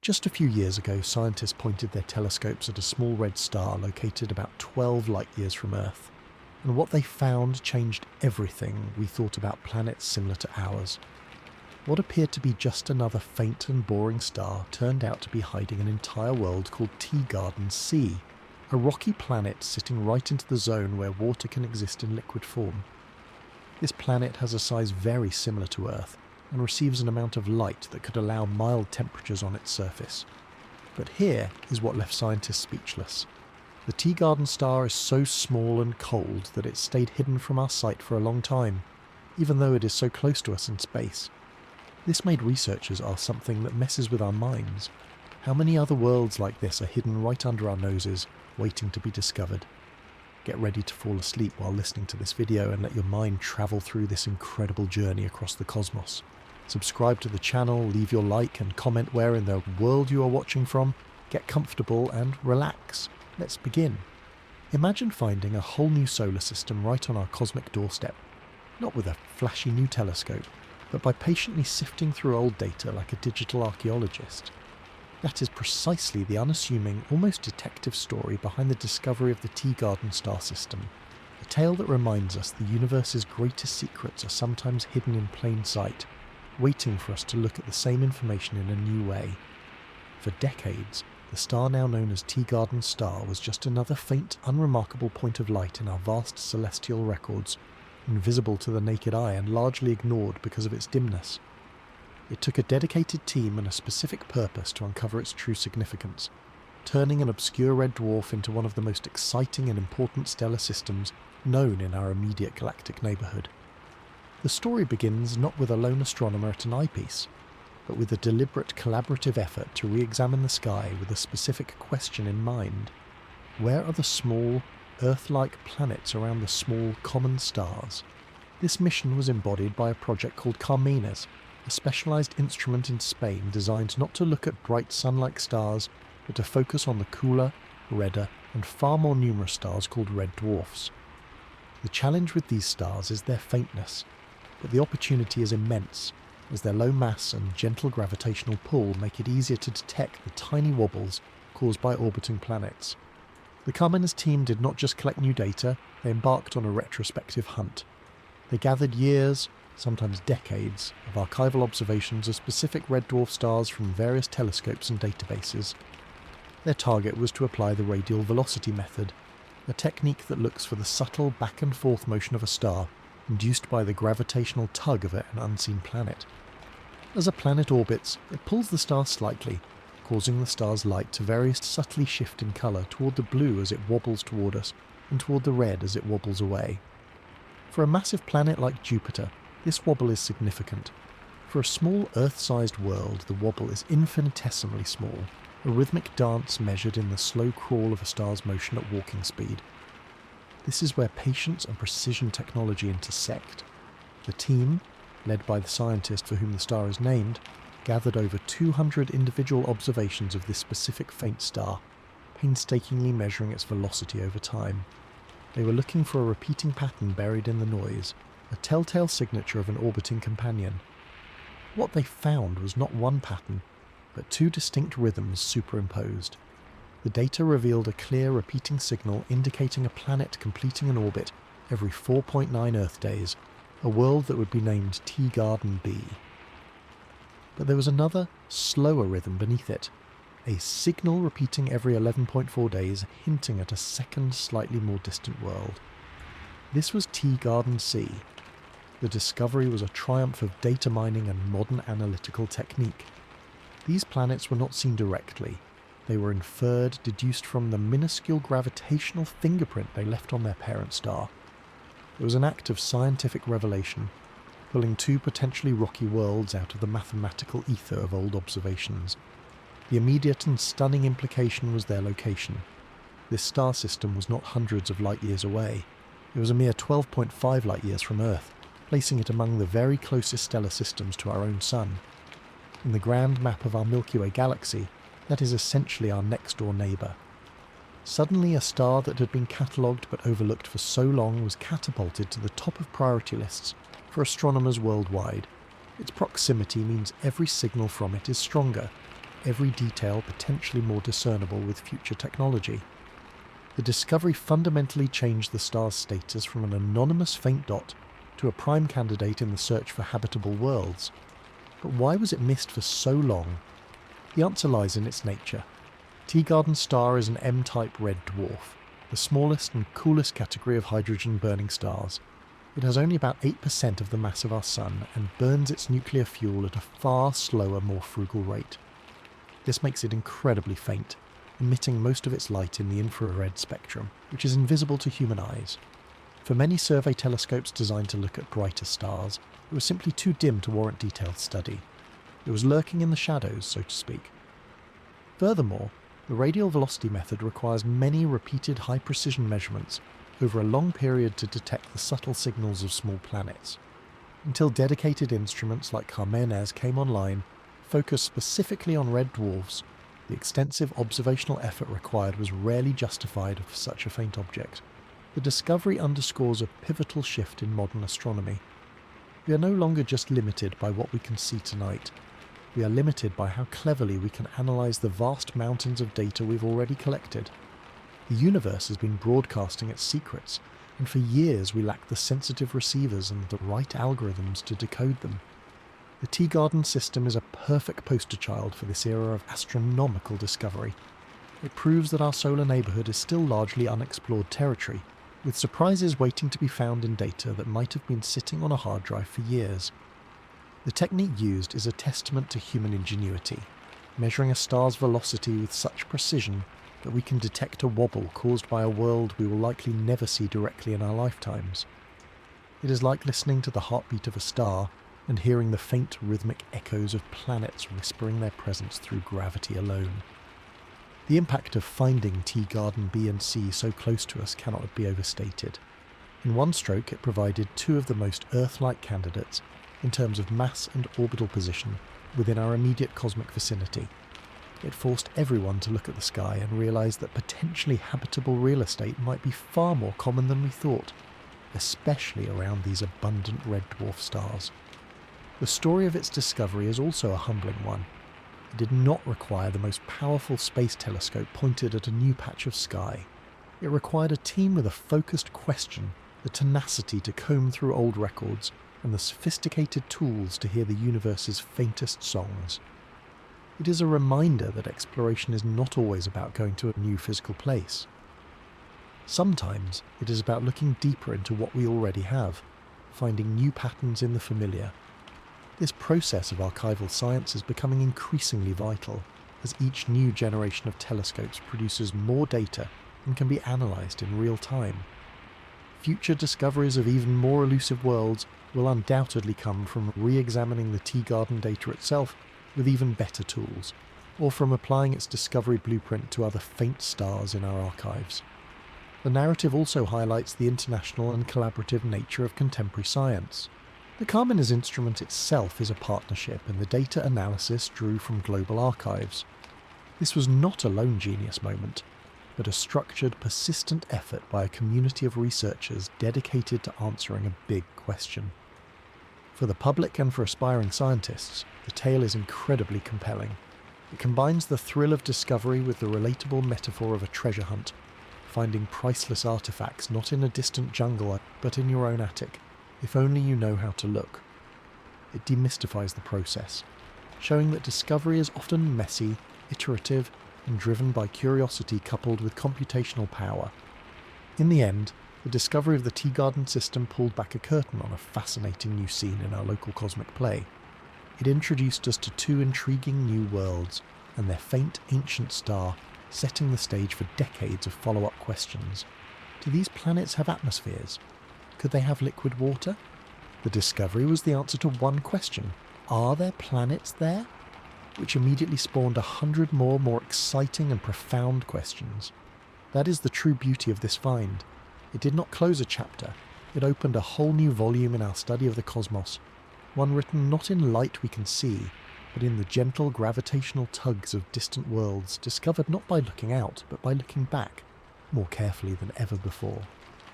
Just a few years ago, scientists pointed their telescopes at a small red star located about 12 light-years from Earth. And what they found changed everything we thought about planets similar to ours. What appeared to be just another faint and boring star turned out to be hiding an entire world called Teegarden C, a rocky planet sitting right into the zone where water can exist in liquid form. This planet has a size very similar to Earth, and receives an amount of light that could allow mild temperatures on its surface. But here is what left scientists speechless. The Teegarden star is so small and cold that it stayed hidden from our sight for a long time, even though it is so close to us in space. This made researchers ask something that messes with our minds. How many other worlds like this are hidden right under our noses, waiting to be discovered? Get ready to fall asleep while listening to this video and let your mind travel through this incredible journey across the cosmos. Subscribe to the channel, leave your like and comment where in the world you are watching from, get comfortable and relax. Let's begin. Imagine finding a whole new solar system right on our cosmic doorstep, not with a flashy new telescope, but by patiently sifting through old data like a digital archaeologist. That is precisely the unassuming, almost detective story behind the discovery of the Teegarden star system, a tale that reminds us the universe's greatest secrets are sometimes hidden in plain sight, waiting for us to look at the same information in a new way. For decades, the star now known as Teegarden star was just another faint, unremarkable point of light in our vast celestial records, invisible to the naked eye and largely ignored because of its dimness. It took a dedicated team and a specific purpose to uncover its true significance, turning an obscure red dwarf into one of the most exciting and important stellar systems known in our immediate galactic neighbourhood. The story begins not with a lone astronomer at an eyepiece, but with a deliberate collaborative effort to re-examine the sky with a specific question in mind. Where are the small, Earth-like planets around the small, common stars? This mission was embodied by a project called Carmenes, a specialised instrument in Spain designed not to look at bright sun-like stars, but to focus on the cooler, redder, and far more numerous stars called red dwarfs. The challenge with these stars is their faintness, but the opportunity is immense, as their low mass and gentle gravitational pull make it easier to detect the tiny wobbles caused by orbiting planets. The Carmenes team did not just collect new data, they embarked on a retrospective hunt. They gathered years, sometimes decades, of archival observations of specific red dwarf stars from various telescopes and databases. Their target was to apply the radial velocity method, a technique that looks for the subtle back and forth motion of a star induced by the gravitational tug of an unseen planet. As a planet orbits, it pulls the star slightly, causing the star's light to very subtly shift in colour toward the blue as it wobbles toward us, and toward the red as it wobbles away. For a massive planet like Jupiter, this wobble is significant. For a small Earth-sized world, the wobble is infinitesimally small, a rhythmic dance measured in the slow crawl of a star's motion at walking speed. This is where patience and precision technology intersect. The team, led by the scientist for whom the star is named, gathered over 200 individual observations of this specific faint star, painstakingly measuring its velocity over time. They were looking for a repeating pattern buried in the noise, a telltale signature of an orbiting companion. What they found was not one pattern, but two distinct rhythms superimposed. The data revealed a clear repeating signal indicating a planet completing an orbit every 4.9 Earth days, a world that would be named Teegarden B. But there was another, slower rhythm beneath it, a signal repeating every 11.4 days, hinting at a second, slightly more distant world. This was Teegarden C. The discovery was a triumph of data mining and modern analytical technique. These planets were not seen directly. They were inferred, deduced from the minuscule gravitational fingerprint they left on their parent star. It was an act of scientific revelation, pulling two potentially rocky worlds out of the mathematical ether of old observations. The immediate and stunning implication was their location. This star system was not hundreds of light-years away. It was a mere 12.5 light-years from Earth, placing it among the very closest stellar systems to our own Sun. In the grand map of our Milky Way galaxy, that is essentially our next-door neighbour. Suddenly, a star that had been catalogued but overlooked for so long was catapulted to the top of priority lists for astronomers worldwide. Its proximity means every signal from it is stronger, every detail potentially more discernible with future technology. The discovery fundamentally changed the star's status from an anonymous faint dot to a prime candidate in the search for habitable worlds. But why was it missed for so long? The answer lies in its nature. Teegarden star is an M-type red dwarf, the smallest and coolest category of hydrogen-burning stars. It has only about 8% of the mass of our Sun and burns its nuclear fuel at a far slower, more frugal rate. This makes it incredibly faint, emitting most of its light in the infrared spectrum, which is invisible to human eyes. For many survey telescopes designed to look at brighter stars, it was simply too dim to warrant detailed study. It was lurking in the shadows, so to speak. Furthermore, the radial velocity method requires many repeated high-precision measurements over a long period to detect the subtle signals of small planets. Until dedicated instruments like Carmenes came online, focused specifically on red dwarfs, the extensive observational effort required was rarely justified for such a faint object. The discovery underscores a pivotal shift in modern astronomy. We are no longer just limited by what we can see tonight. We are limited by how cleverly we can analyse the vast mountains of data we've already collected. The universe has been broadcasting its secrets, and for years we lacked the sensitive receivers and the right algorithms to decode them. The Teegarden system is a perfect poster child for this era of astronomical discovery. It proves that our solar neighbourhood is still largely unexplored territory, with surprises waiting to be found in data that might have been sitting on a hard drive for years. The technique used is a testament to human ingenuity, measuring a star's velocity with such precision that we can detect a wobble caused by a world we will likely never see directly in our lifetimes. It is like listening to the heartbeat of a star and hearing the faint rhythmic echoes of planets whispering their presence through gravity alone. The impact of finding Teegarden B and C so close to us cannot be overstated. In one stroke, it provided two of the most Earth-like candidates in terms of mass and orbital position within our immediate cosmic vicinity. It forced everyone to look at the sky and realise that potentially habitable real estate might be far more common than we thought, especially around these abundant red dwarf stars. The story of its discovery is also a humbling one. It did not require the most powerful space telescope pointed at a new patch of sky. It required a team with a focused question, the tenacity to comb through old records, and the sophisticated tools to hear the universe's faintest songs. It is a reminder that exploration is not always about going to a new physical place. Sometimes it is about looking deeper into what we already have, finding new patterns in the familiar. This process of archival science is becoming increasingly vital as each new generation of telescopes produces more data and can be analysed in real time. Future discoveries of even more elusive worlds will undoubtedly come from re-examining the Teegarden data itself with even better tools, or from applying its discovery blueprint to other faint stars in our archives. The narrative also highlights the international and collaborative nature of contemporary science. The Carmenes instrument itself is a partnership, and the data analysis drew from global archives. This was not a lone genius moment, but a structured, persistent effort by a community of researchers dedicated to answering a big question. For the public and for aspiring scientists, the tale is incredibly compelling. It combines the thrill of discovery with the relatable metaphor of a treasure hunt, finding priceless artifacts not in a distant jungle but in your own attic, if only you know how to look. It demystifies the process, showing that discovery is often messy, iterative, and driven by curiosity coupled with computational power. In the end, the discovery of the Teegarden system pulled back a curtain on a fascinating new scene in our local cosmic play. It introduced us to two intriguing new worlds, and their faint ancient star, setting the stage for decades of follow-up questions. Do these planets have atmospheres? Could they have liquid water? The discovery was the answer to one question: are there planets there? Which immediately spawned 100 more exciting and profound questions. That is the true beauty of this find. It did not close a chapter, it opened a whole new volume in our study of the cosmos, one written not in light we can see, but in the gentle gravitational tugs of distant worlds discovered not by looking out, but by looking back, more carefully than ever before.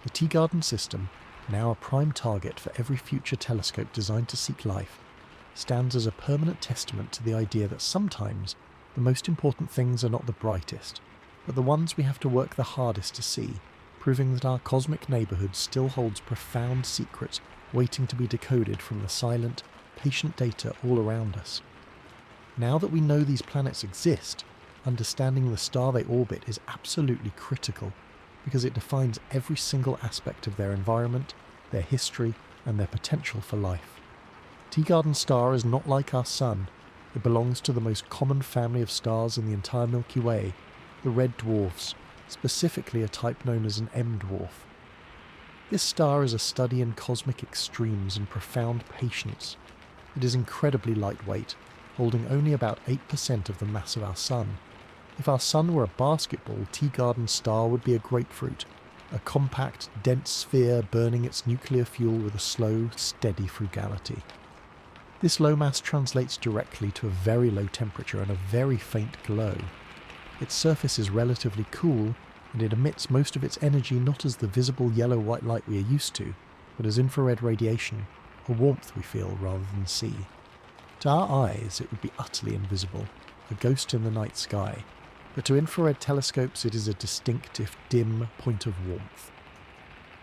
The Teegarden system, now a prime target for every future telescope designed to seek life, stands as a permanent testament to the idea that sometimes The most important things are not the brightest, but the ones we have to work the hardest to see, proving that our cosmic neighbourhood still holds profound secrets waiting to be decoded from the silent, patient data all around us. Now that we know these planets exist, understanding the star they orbit is absolutely critical, because it defines every single aspect of their environment, their history, and their potential for life. Teegarden star is not like our Sun. It belongs to the most common family of stars in the entire Milky Way, the red dwarfs, specifically a type known as an M-dwarf. This star is a study in cosmic extremes and profound patience. It is incredibly lightweight, holding only about 8% of the mass of our Sun. If our Sun were a basketball, Teegarden star would be a grapefruit, a compact, dense sphere burning its nuclear fuel with a slow, steady frugality. This low mass translates directly to a very low temperature and a very faint glow. Its surface is relatively cool, and it emits most of its energy not as the visible yellow-white light we are used to, but as infrared radiation, a warmth we feel rather than see. To our eyes it would be utterly invisible, a ghost in the night sky, but to infrared telescopes it is a distinctive, dim point of warmth.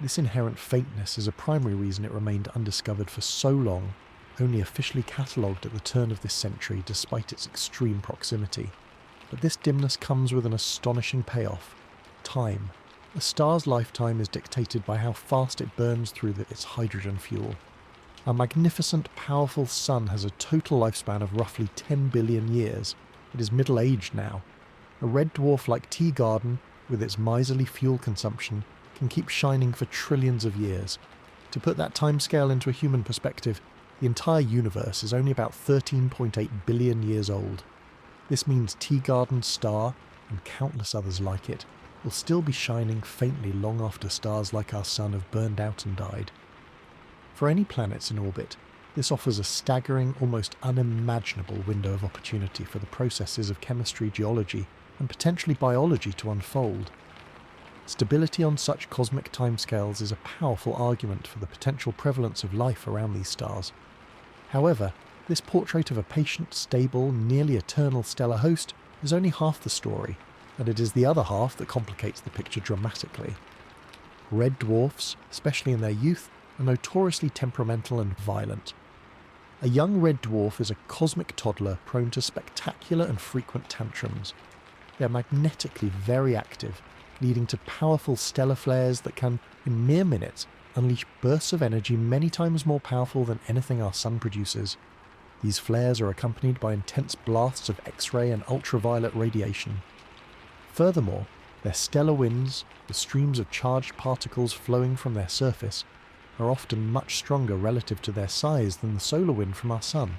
This inherent faintness is a primary reason it remained undiscovered for so long, only officially catalogued at the turn of this century despite its extreme proximity. But this dimness comes with an astonishing payoff: time. A star's lifetime is dictated by how fast it burns through its hydrogen fuel. Our magnificent, powerful Sun has a total lifespan of roughly 10 billion years. It is middle-aged now. A red dwarf like Teegarden, with its miserly fuel consumption, can keep shining for trillions of years. To put that timescale into a human perspective, the entire universe is only about 13.8 billion years old. This means Teegarden star, and countless others like it, will still be shining faintly long after stars like our Sun have burned out and died. For any planets in orbit, this offers a staggering, almost unimaginable window of opportunity for the processes of chemistry, geology, and potentially biology to unfold. Stability on such cosmic timescales is a powerful argument for the potential prevalence of life around these stars. However, this portrait of a patient, stable, nearly eternal stellar host is only half the story, and it is the other half that complicates the picture dramatically. Red dwarfs, especially in their youth, are notoriously temperamental and violent. A young red dwarf is a cosmic toddler prone to spectacular and frequent tantrums. They are magnetically very active, leading to powerful stellar flares that can, in mere minutes, unleash bursts of energy many times more powerful than anything our Sun produces. These flares are accompanied by intense blasts of X-ray and ultraviolet radiation. Furthermore, their stellar winds, the streams of charged particles flowing from their surface, are often much stronger relative to their size than the solar wind from our Sun.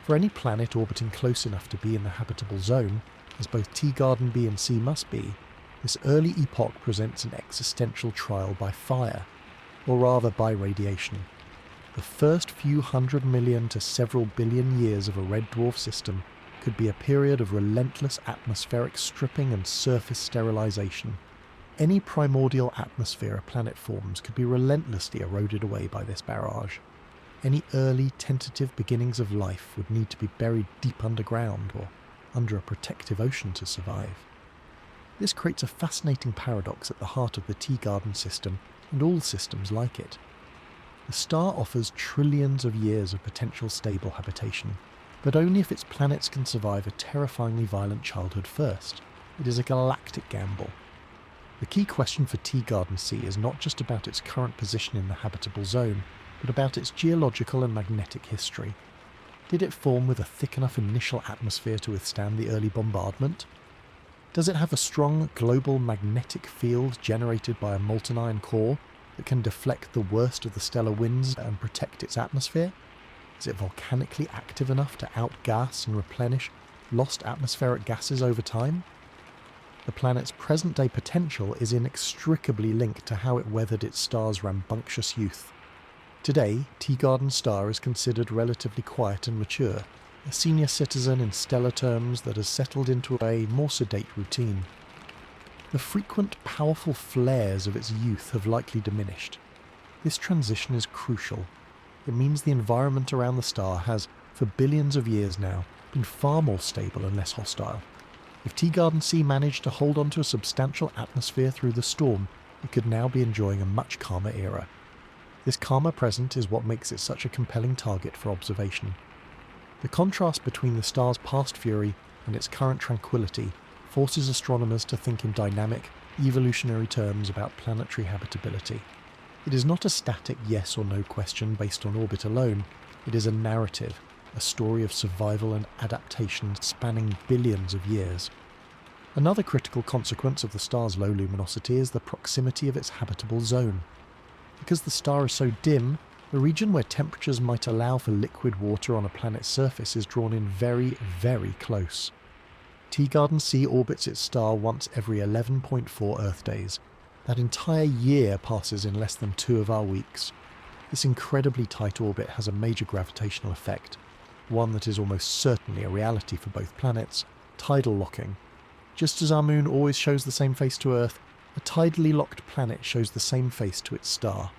For any planet orbiting close enough to be in the habitable zone, as both Teegarden B and C must be, this early epoch presents an existential trial by fire, or rather by radiation. The first few 100 million to several billion years of a red dwarf system could be a period of relentless atmospheric stripping and surface sterilization. Any primordial atmosphere a planet forms could be relentlessly eroded away by this barrage. Any early, tentative beginnings of life would need to be buried deep underground or under a protective ocean to survive. This creates a fascinating paradox at the heart of the Teegarden system and all systems like it. The star offers trillions of years of potential stable habitation, but only if its planets can survive a terrifyingly violent childhood first. It is a galactic gamble. The key question for Teegarden C is not just about its current position in the habitable zone, but about its geological and magnetic history. Did it form with a thick enough initial atmosphere to withstand the early bombardment? Does it have a strong global magnetic field generated by a molten iron core that can deflect the worst of the stellar winds and protect its atmosphere? Is it volcanically active enough to outgas and replenish lost atmospheric gases over time? The planet's present-day potential is inextricably linked to how it weathered its star's rambunctious youth. Today, Teegarden star is considered relatively quiet and mature, a senior citizen in stellar terms that has settled into a more sedate routine. The frequent, powerful flares of its youth have likely diminished. This transition is crucial. It means the environment around the star has for billions of years now, been far more stable and less hostile. If Teegarden C managed to hold onto a substantial atmosphere through the storm, it could now be enjoying a much calmer era. This calmer present is what makes it such a compelling target for observation. The contrast between the star's past fury and its current tranquility forces astronomers to think in dynamic, evolutionary terms about planetary habitability. It is not a static yes or no question based on orbit alone, it is a narrative, a story of survival and adaptation spanning billions of years. Another critical consequence of the star's low luminosity is the proximity of its habitable zone. Because the star is so dim, the region where temperatures might allow for liquid water on a planet's surface is drawn in very, very close. Teegarden C orbits its star once every 11.4 Earth days. That entire year passes in less than 2 of our weeks. This incredibly tight orbit has a major gravitational effect, one that is almost certainly a reality for both planets: tidal locking. Just as our moon always shows the same face to Earth, a tidally locked planet shows the same face to its star.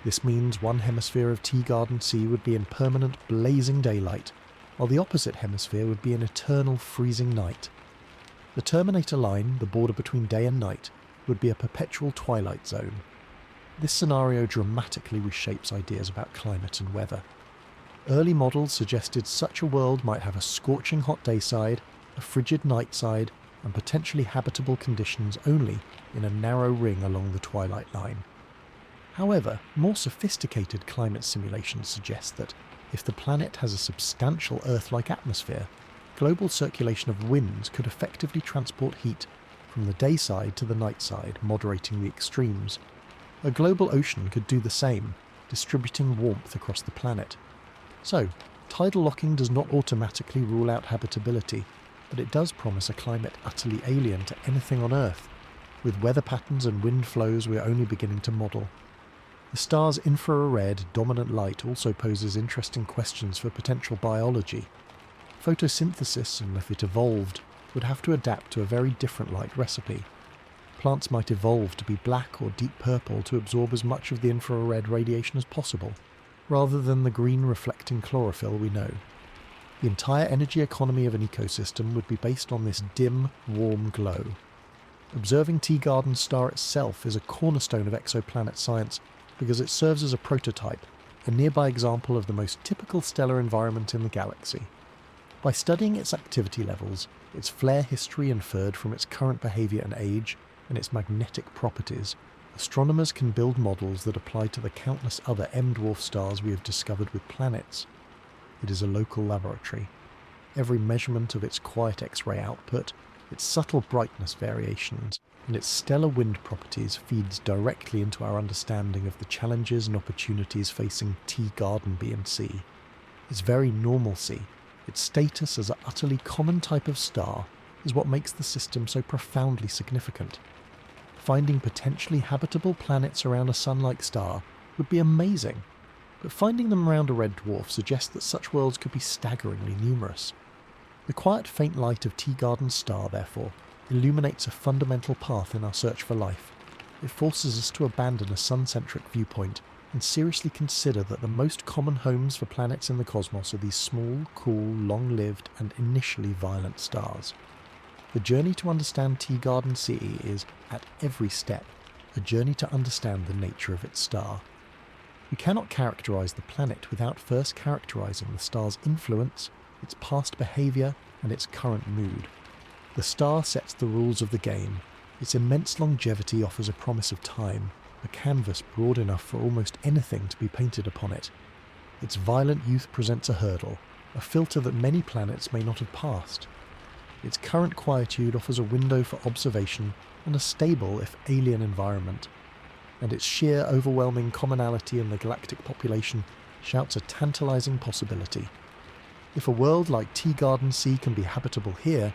This means one hemisphere of Teegarden C would be in permanent blazing daylight, while the opposite hemisphere would be in eternal freezing night. The terminator line, the border between day and night, would be a perpetual twilight zone. This scenario dramatically reshapes ideas about climate and weather. Early models suggested such a world might have a scorching hot day side, a frigid night side, and potentially habitable conditions only in a narrow ring along the twilight line. However, more sophisticated climate simulations suggest that if the planet has a substantial Earth-like atmosphere, global circulation of winds could effectively transport heat from the day side to the night side, moderating the extremes. A global ocean could do the same, distributing warmth across the planet. So, tidal locking does not automatically rule out habitability, but it does promise a climate utterly alien to anything on Earth, with weather patterns and wind flows we are only beginning to model. The star's infrared dominant light also poses interesting questions for potential biology. Photosynthesis, and if it evolved, would have to adapt to a very different light recipe. Plants might evolve to be black or deep purple to absorb as much of the infrared radiation as possible, rather than the green reflecting chlorophyll we know. The entire energy economy of an ecosystem would be based on this dim, warm glow. Observing Teegarden's star itself is a cornerstone of exoplanet science because it serves as a prototype, a nearby example of the most typical stellar environment in the galaxy. By studying its activity levels, its flare history inferred from its current behaviour and age, and its magnetic properties, astronomers can build models that apply to the countless other M-dwarf stars we have discovered with planets. It is a local laboratory. Every measurement of its quiet X-ray output, its subtle brightness variations, and its stellar wind properties feeds directly into our understanding of the challenges and opportunities facing Teegarden B and C. Its very normalcy, its status as an utterly common type of star, is what makes the system so profoundly significant. Finding potentially habitable planets around a sun-like star would be amazing, but finding them around a red dwarf suggests that such worlds could be staggeringly numerous. The quiet faint light of Teegarden's star, therefore, illuminates a fundamental path in our search for life. It forces us to abandon a sun-centric viewpoint and seriously consider that the most common homes for planets in the cosmos are these small, cool, long-lived and initially violent stars. The journey to understand Teegarden C is, at every step, a journey to understand the nature of its star. We cannot characterise the planet without first characterising the star's influence, its past behaviour and its current mood. The star sets the rules of the game. Its immense longevity offers a promise of time, a canvas broad enough for almost anything to be painted upon it. Its violent youth presents a hurdle, a filter that many planets may not have passed. Its current quietude offers a window for observation and a stable, if alien, environment. And its sheer overwhelming commonality in the galactic population shouts a tantalising possibility. If a world like Teegarden C can be habitable here,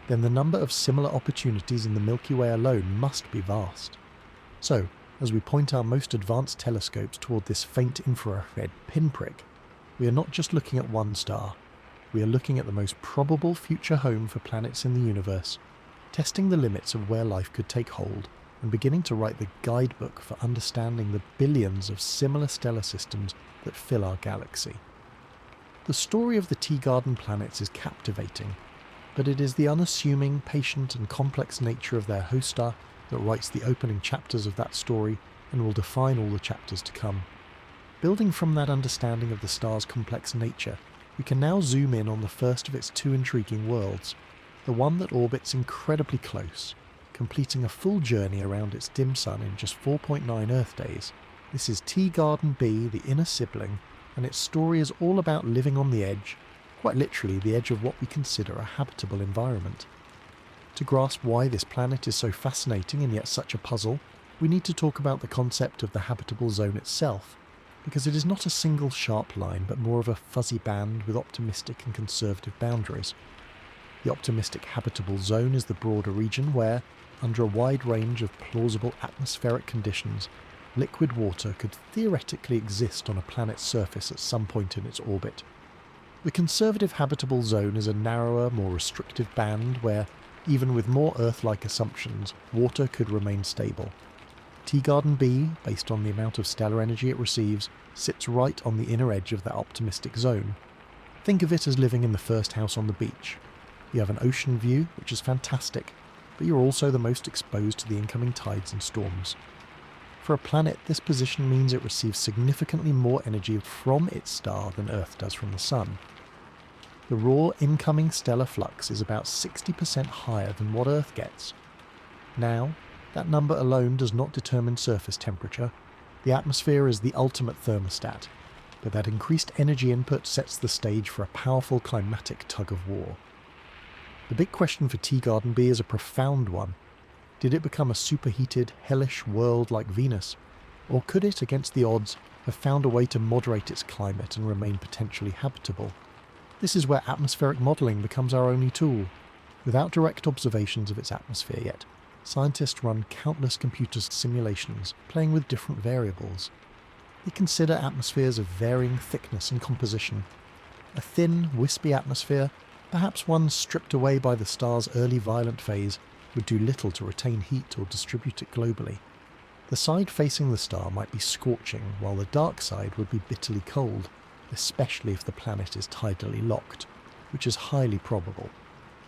then the number of similar opportunities in the Milky Way alone must be vast. So, as we point our most advanced telescopes toward this faint infrared pinprick, we are not just looking at one star, we are looking at the most probable future home for planets in the universe, testing the limits of where life could take hold, and beginning to write the guidebook for understanding the billions of similar stellar systems that fill our galaxy. The story of the Teegarden planets is captivating, but it is the unassuming, patient and complex nature of their host star that writes the opening chapters of that story and will define all the chapters to come. Building from that understanding of the star's complex nature, we can now zoom in on the first of its two intriguing worlds, the one that orbits incredibly close, completing a full journey around its dim sun in just 4.9 Earth days. This is Teegarden B, the inner sibling, and its story is all about living on the edge, quite literally the edge of what we consider a habitable environment. To grasp why this planet is so fascinating and yet such a puzzle, we need to talk about the concept of the habitable zone itself, because it is not a single sharp line but more of a fuzzy band with optimistic and conservative boundaries. The optimistic habitable zone is the broader region where, under a wide range of plausible atmospheric conditions, liquid water could theoretically exist on a planet's surface at some point in its orbit. The conservative habitable zone is a narrower, more restrictive band where, even with more Earth-like assumptions, water could remain stable. Teegarden B, based on the amount of stellar energy it receives, sits right on the inner edge of that optimistic zone. Think of it as living in the first house on the beach. You have an ocean view, which is fantastic, but you're also the most exposed to the incoming tides and storms. For a planet, this position means it receives significantly more energy from its star than Earth does from the Sun. The raw incoming stellar flux is about 60% higher than what Earth gets. Now, that number alone does not determine surface temperature. The atmosphere is the ultimate thermostat, but that increased energy input sets the stage for a powerful climatic tug-of-war. The big question for Teegarden B is a profound one. Did it become a superheated, hellish world like Venus? Or could it, against the odds, have found a way to moderate its climate and remain potentially habitable? This is where atmospheric modelling becomes our only tool. Without direct observations of its atmosphere yet, scientists run countless computer simulations, playing with different variables. They consider atmospheres of varying thickness and composition. A thin, wispy atmosphere, perhaps one stripped away by the star's early violent phase, would do little to retain heat or distribute it globally. The side facing the star might be scorching, while the dark side would be bitterly cold, especially if the planet is tidally locked, which is highly probable.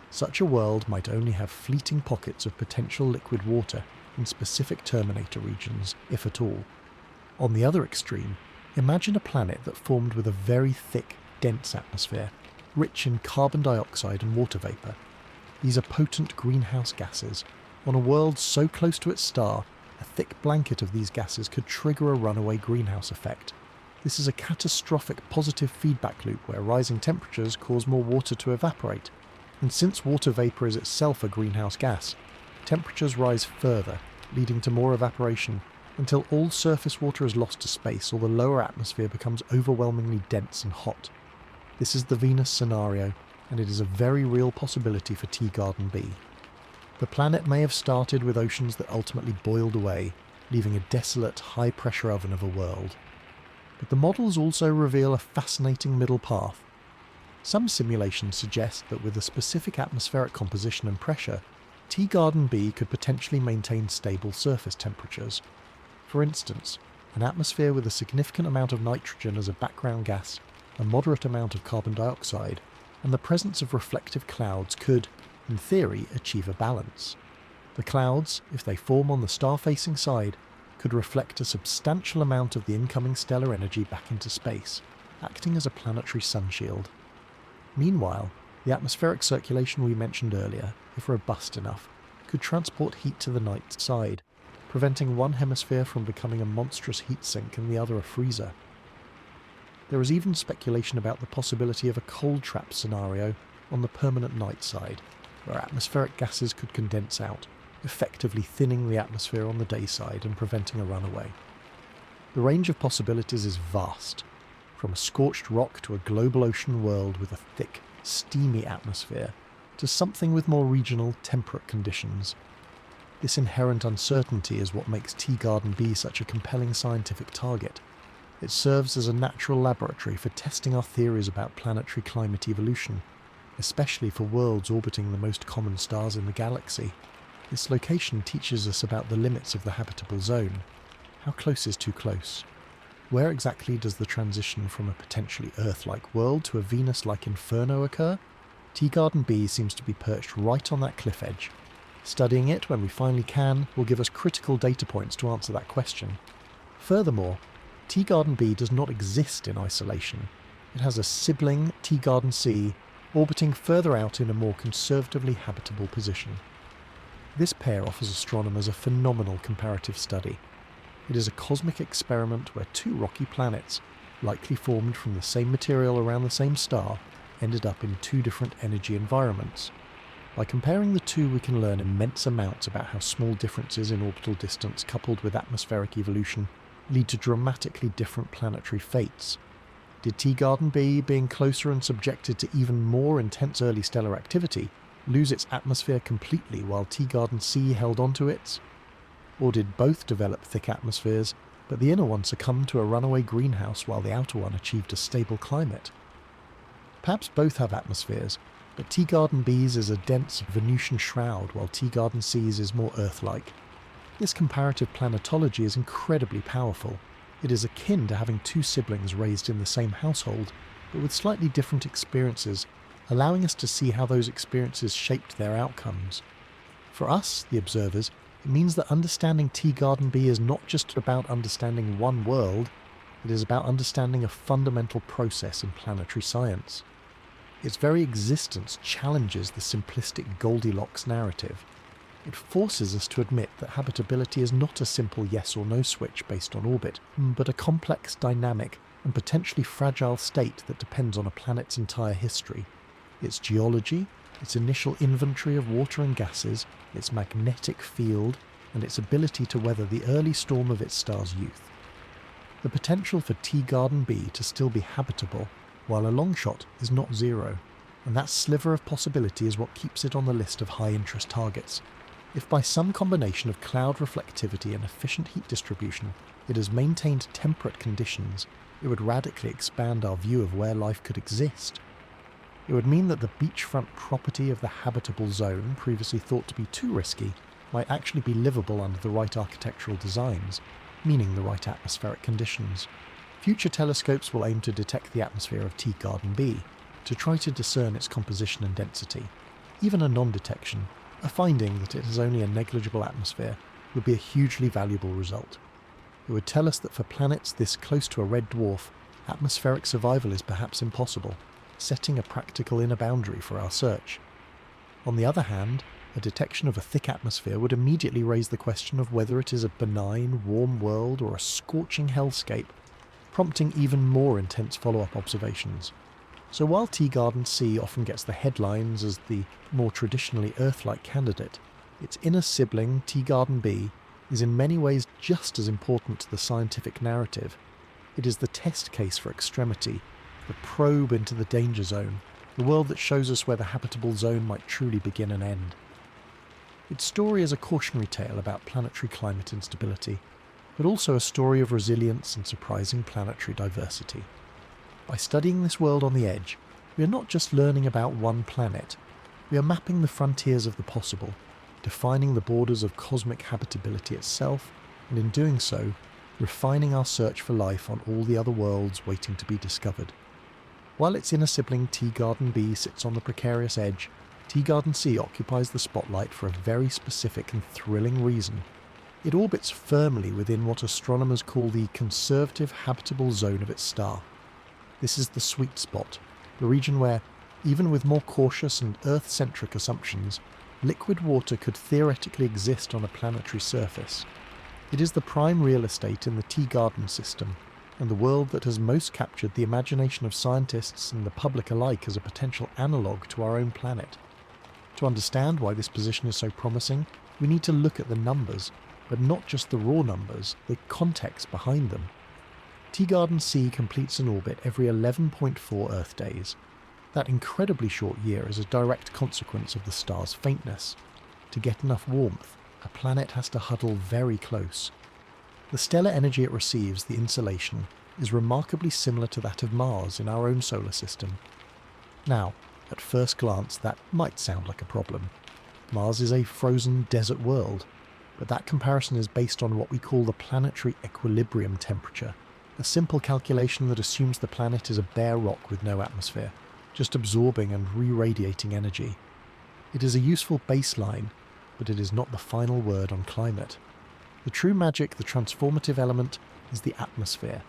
Such a world might only have fleeting pockets of potential liquid water in specific terminator regions, if at all. On the other extreme, imagine a planet that formed with a very thick, dense atmosphere, rich in carbon dioxide and water vapour. These are potent greenhouse gases. On a world so close to its star, a thick blanket of these gases could trigger a runaway greenhouse effect. This is a catastrophic positive feedback loop where rising temperatures cause more water to evaporate. And since water vapour is itself a greenhouse gas, temperatures rise further, leading to more evaporation, until all surface water is lost to space or the lower atmosphere becomes overwhelmingly dense and hot. This is the Venus scenario, and it is a very real possibility for Teegarden B. The planet may have started with oceans that ultimately boiled away, leaving a desolate, high-pressure oven of a world. But the models also reveal a fascinating middle path. Some simulations suggest that with a specific atmospheric composition and pressure, Teegarden B could potentially maintain stable surface temperatures. For instance, an atmosphere with a significant amount of nitrogen as a background gas, a moderate amount of carbon dioxide, and the presence of reflective clouds could, in theory, achieve a balance. The clouds, if they form on the star-facing side, could reflect a substantial amount of the incoming stellar energy back into space, acting as a planetary sunshield. Meanwhile, the atmospheric circulation we mentioned earlier, if robust enough, could transport heat to the night side, preventing one hemisphere from becoming a monstrous heat sink and the other a freezer. There is even speculation about the possibility of a cold trap scenario on the permanent night side, where atmospheric gases could condense out, effectively thinning the atmosphere on the day side and preventing a runaway. The range of possibilities is vast, from a scorched rock to a global ocean world with a thick, steamy atmosphere, to something with more regional, temperate conditions. This inherent uncertainty is what makes Teegarden B such a compelling scientific target. It serves as a natural laboratory for testing our theories about planetary climate evolution, especially for worlds orbiting the most common stars in the galaxy. This location teaches us about the limits of the habitable zone. How close is too close? Where exactly does the transition from a potentially Earth-like world to a Venus-like inferno occur? Teegarden B seems to be perched right on that cliff edge. Studying it when we finally can will give us critical data points to answer that question. Furthermore, Teegarden B does not exist in isolation. It has a sibling, Teegarden C, orbiting further out in a more conservatively habitable position. This pair offers astronomers a phenomenal comparative study. It is a cosmic experiment where two rocky planets, likely formed from the same material around the same star, ended up in two different energy environments. By comparing the two, we can learn immense amounts about how small differences in orbital distance coupled with atmospheric evolution lead to dramatically different planetary fates. Did Teegarden B, being closer and subjected to even more intense early stellar activity, lose its atmosphere completely while Teegarden C held onto its? Or did both develop thick atmospheres, but the inner one succumbed to a runaway greenhouse while the outer one achieved a stable climate? Perhaps both have atmospheres, but Teegarden B's is a dense Venusian shroud while Teegarden C's is more Earth-like. This comparative planetology is incredibly powerful. It is akin to having two siblings raised in the same household, but with slightly different experiences, allowing us to see how those experiences shaped their outcomes. For us, the observers, it means that understanding Teegarden B is not just about understanding one world, it is about understanding a fundamental process in planetary science. Its very existence challenges the simplistic Goldilocks narrative. It forces us to admit that habitability is not a simple yes or no switch based on orbit, but a complex, dynamic, and potentially fragile state that depends on a planet's entire history. Its geology, its initial inventory of water and gases, its magnetic field, and its ability to weather the early storm of its star's youth. The potential for Teegarden B to still be habitable, while a long shot is not zero, and that sliver of possibility is what keeps it on the list of high-interest targets. If by some combination of cloud reflectivity and efficient heat distribution it has maintained temperate conditions, it would radically expand our view of where life could exist. It would mean that the beachfront property of the habitable zone, previously thought to be too risky, might actually be livable under the right architectural designs, meaning the right atmospheric conditions. Future telescopes will aim to detect the atmosphere of Teegarden B, to try to discern its composition and density. Even a non-detection, a finding that it has only a negligible atmosphere, would be a hugely valuable result. It would tell us that for planets this close to a red dwarf, atmospheric survival is perhaps impossible, setting a practical inner boundary for our search. On the other hand, a detection of a thick atmosphere would immediately raise the question of whether it is a benign, warm world or a scorching hellscape, prompting even more intense follow-up observations. So while Teegarden C often gets the headlines as the more traditionally Earth-like candidate, its inner sibling, Teegarden B, is in many ways just as important to the scientific narrative. It is the test case for extremity, the probe into the danger zone, the world that shows us where the habitable zone might truly begin and end. Its story is a cautionary tale about planetary climate instability, but also a story of resilience and surprising planetary diversity. By studying this world on the edge, we are not just learning about one planet, we are mapping the frontiers of the possible, defining the borders of cosmic habitability itself, and in doing so, refining our search for life on all the other worlds waiting to be discovered. While its inner sibling Teegarden B sits on the precarious edge, Teegarden C occupies the spotlight for a very specific and thrilling reason. It orbits firmly within what astronomers call the conservative habitable zone of its star. This is the sweet spot, the region where, even with more cautious and Earth-centric assumptions, liquid water could theoretically exist on a planetary surface. It is the prime real estate in the Teegarden system, and the world that has most captured the imagination of scientists and the public alike as a potential analogue to our own planet. To understand why this position is so promising, we need to look at the numbers, but not just the raw numbers, the context behind them. Teegarden C completes an orbit every 11.4 Earth days. That incredibly short year is a direct consequence of the star's faintness. To get enough warmth, a planet has to huddle very close. The stellar energy it receives, the insolation, is remarkably similar to that of Mars in our own solar system. Now, at first glance, that might sound like a problem. Mars is a frozen desert world, but that comparison is based on what we call the planetary equilibrium temperature. a simple calculation that assumes the planet is a bare rock with no atmosphere, just absorbing and re-radiating energy. It is a useful baseline, but it is not the final word on climate. The true magic, the transformative element, is the atmosphere.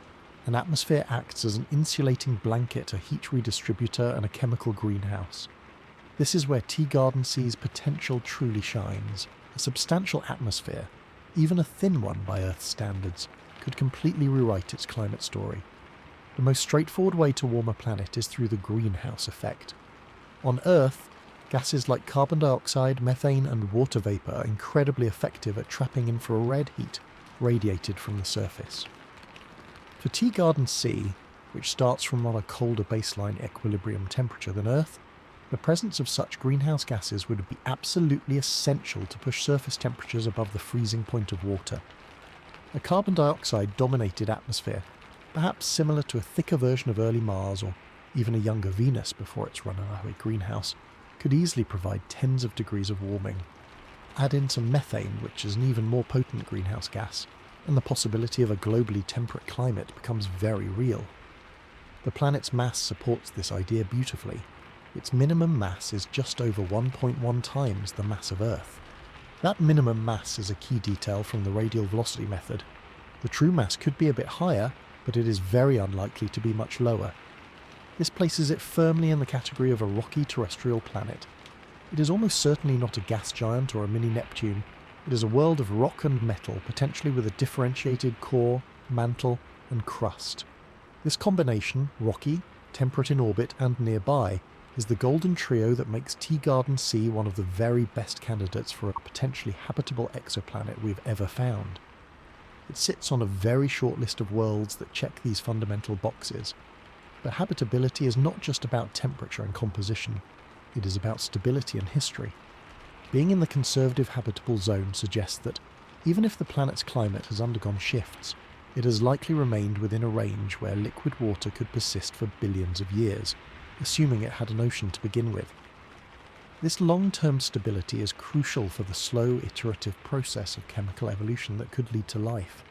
An atmosphere acts as an insulating blanket, a heat redistributor, and a chemical greenhouse. This is where Teegarden C's potential truly shines. A substantial atmosphere, even a thin one by Earth standards, could completely rewrite its climate story. The most straightforward way to warm a planet is through the greenhouse effect. On Earth, gases like carbon dioxide, methane, and water vapour are incredibly effective at trapping infrared heat radiated from the surface. For Teegarden C, which starts from on a colder baseline equilibrium temperature than Earth, the presence of such greenhouse gases would be absolutely essential to push surface temperatures above the freezing point of water. A carbon dioxide-dominated atmosphere, perhaps similar to a thicker version of early Mars or even a younger Venus before its runaway greenhouse, could easily provide tens of degrees of warming. Add in some methane, which is an even more potent greenhouse gas, and the possibility of a globally temperate climate becomes very real. The planet's mass supports this idea beautifully. Its minimum mass is just over 1.1 times the mass of Earth. That minimum mass is a key detail from the radial velocity method. The true mass could be a bit higher, but it is very unlikely to be much lower. This places it firmly in the category of a rocky terrestrial planet. It is almost certainly not a gas giant or a mini Neptune. It is a world of rock and metal, potentially with a differentiated core, mantle, and crust. This combination, rocky, temperate in orbit, and nearby, is the golden trio that makes Teegarden C one of the very best candidates for a potentially habitable exoplanet we've ever found. It sits on a very short list of worlds that check these fundamental boxes. But habitability is not just about temperature and composition, it is about stability and history. Being in the conservative habitable zone suggests that, even if the planet's climate has undergone shifts, it has likely remained within a range where liquid water could persist for billions of years, assuming it had an ocean to begin with. This long-term stability is crucial for the slow, iterative process of chemical evolution that could lead to life.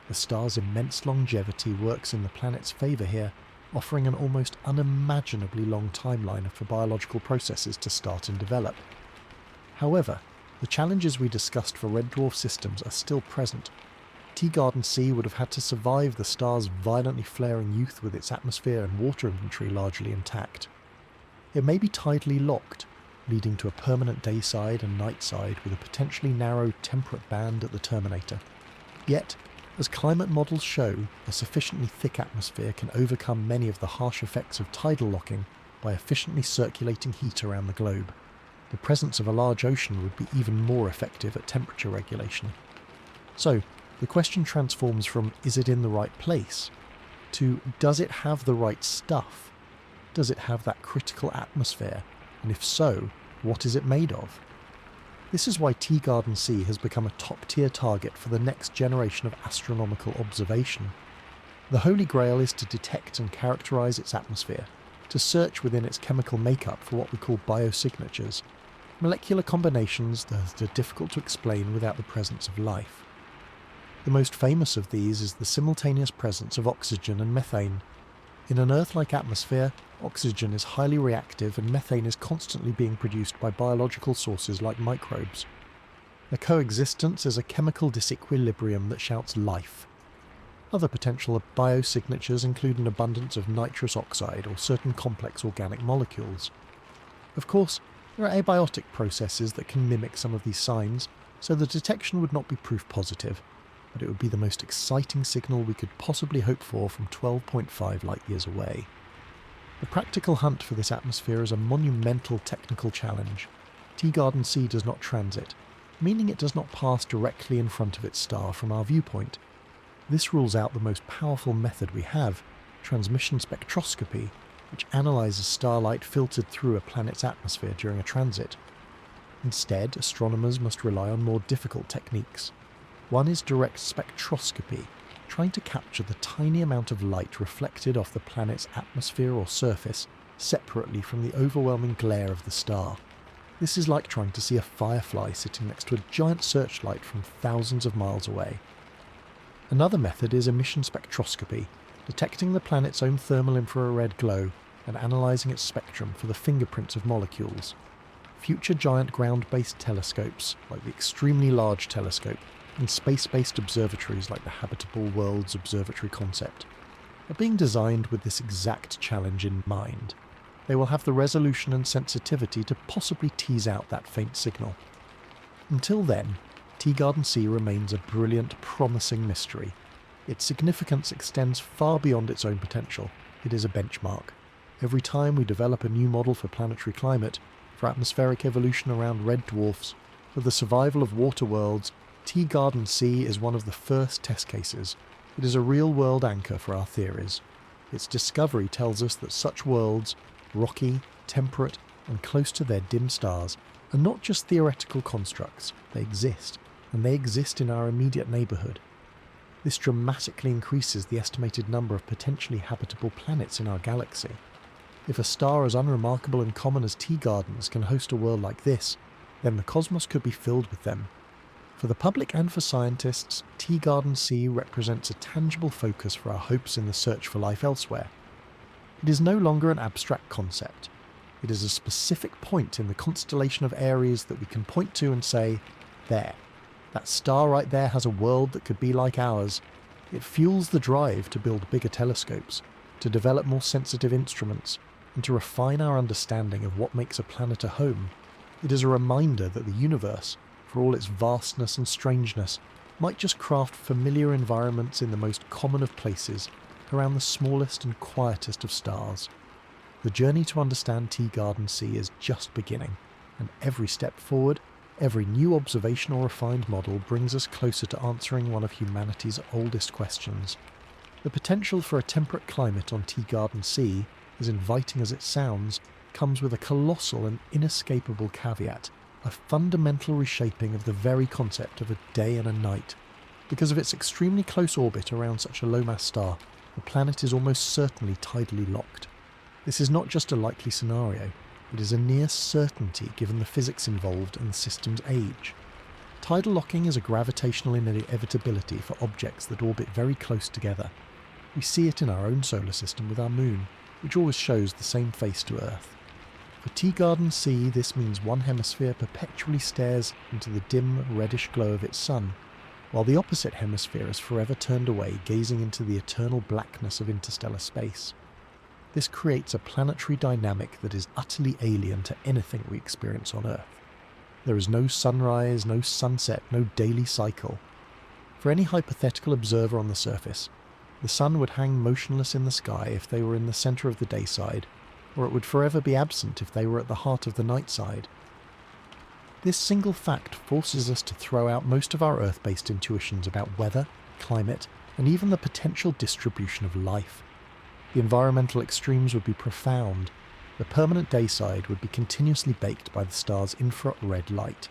The star's immense longevity works in the planet's favour here, offering an almost unimaginably long timeline for biological processes to start and develop. However, the challenges we discussed for red dwarf systems are still present. Teegarden C would have had to survive the star's violently flaring youth with its atmosphere and water inventory largely intact. It may be tidally locked, leading to a permanent day side and night side with a potentially narrow temperate band at the terminator. Yet, as climate models show, a sufficiently thick atmosphere can overcome many of the harsh effects of tidal locking by efficiently circulating heat around the globe. The presence of a large ocean would be even more effective at temperature regulation. So, the question transforms from is it in the right place to does it have the right stuff? Does it have that critical atmosphere? And if so, what is it made of? This is why Teegarden C has become a top-tier target for the next generation of astronomical observation. The holy grail is to detect and characterise its atmosphere, to search within its chemical makeup for what we call biosignatures, molecular combinations that are difficult to explain without the presence of life. The most famous of these is the simultaneous presence of oxygen and methane. In an Earth-like atmosphere, oxygen is highly reactive and methane is constantly being produced by biological sources like microbes. Their coexistence is a chemical disequilibrium that shouts life. Other potential biosignatures include an abundance of nitrous oxide or certain complex organic molecules. Of course, there are abiotic processes that can mimic some of these signs, so the detection would not be proof positive, but it would be the most exciting signal we could possibly hope for from 12.5 light-years away. The practical hunt for this atmosphere is a monumental technical challenge. Teegarden C does not transit, meaning it does not pass directly in front of its star from our viewpoint. This rules out the most powerful method we have, transmission spectroscopy, which analyses starlight filtered through a planet's atmosphere during a transit. Instead, astronomers must rely on more difficult techniques. One is direct spectroscopy, trying to capture the tiny amount of light reflected off the planet's atmosphere or surface separately from the overwhelming glare of the star. This is like trying to see a firefly sitting next to a giant searchlight from thousands of miles away. Another method is emission spectroscopy, detecting the planet's own thermal infrared glow and analysing its spectrum for the fingerprints of molecules. Future giant ground-based telescopes, like the Extremely Large Telescope, and space-based observatories like the Habitable Worlds Observatory concept, are being designed with this exact challenge in mind. They will have the resolution and sensitivity to possibly tease out that faint signal. Until then, Teegarden C remains a brilliant, promising mystery. Its significance extends far beyond its own potential. It is a benchmark. Every time we develop a new model for planetary climate, for atmospheric evolution around red dwarfs, for the survival of water worlds, Teegarden C is one of the first test cases. It is a real-world anchor for our theories. Its discovery tells us that such worlds, rocky, temperate, and close to their dim stars, are not just theoretical constructs. They exist, and they exist in our immediate neighbourhood. This dramatically increases the estimated number of potentially habitable planets in our galaxy. If a star as unremarkable and common as Teegardens can host a world like this, then the cosmos could be filled with them. For the public and for scientists, Teegarden C represents a tangible focus for our hopes in the search for life elsewhere. It is no longer an abstract concept. It is a specific point in the constellation of Aries that we can point to and say, there, that star right there has a world that could be like ours. It fuels the drive to build bigger telescopes, to develop more sensitive instruments, and to refine our understanding of what makes a planet a home. It is a reminder that the universe, for all its vastness and strangeness, might just craft familiar environments in the most common of places, around the smallest and quietest of stars. The journey to understand Teegarden C is just beginning, and every step forward, every new observation or refined model brings us closer to answering one of humanity's oldest questions. The potential for a temperate climate on Teegarden C, as inviting as it sounds, comes with a colossal and inescapable caveat, a fundamental reshaping of the very concept of a day and a night. Because of its extremely close orbit around such a low-mass star, the planet is almost certainly tidally locked. This is not just a likely scenario, it is a near certainty given the physics involved and the system's age. Tidal locking is a gravitational inevitability for objects that orbit very close together. We see it in our own solar system with our moon, which always shows the same face to Earth. For Teegarden C, this means one hemisphere perpetually stares into the dim, reddish glow of its sun, while the opposite hemisphere is forever turned away, gazing into the eternal blackness of interstellar space. This creates a planetary dynamic that is utterly alien to anything we experience on Earth. There is no sunrise, no sunset, no daily cycle. For any hypothetical observer on the surface, the sun would hang motionless in the sky if they were in the centre of the day side, or it would forever be absent if they were at the heart of the night side. This single fact forces us to throw out most of our Earth-based intuitions about weather, climate, and even the potential distribution of life. The environmental extremes would be profound. The permanent day side would be continuously baked by the star's infrared light.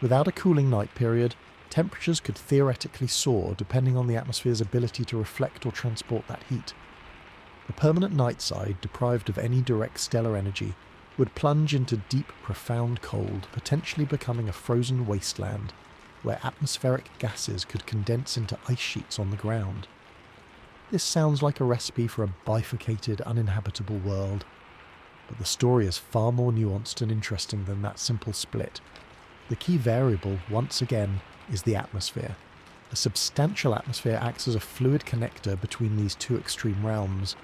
Without a cooling night period, temperatures could theoretically soar depending on the atmosphere's ability to reflect or transport that heat. The permanent night side, deprived of any direct stellar energy, would plunge into deep, profound cold, potentially becoming a frozen wasteland, where atmospheric gases could condense into ice sheets on the ground. This sounds like a recipe for a bifurcated, uninhabitable world, but the story is far more nuanced and interesting than that simple split. The key variable, once again, is the atmosphere. A substantial atmosphere acts as a fluid connector between these two extreme realms.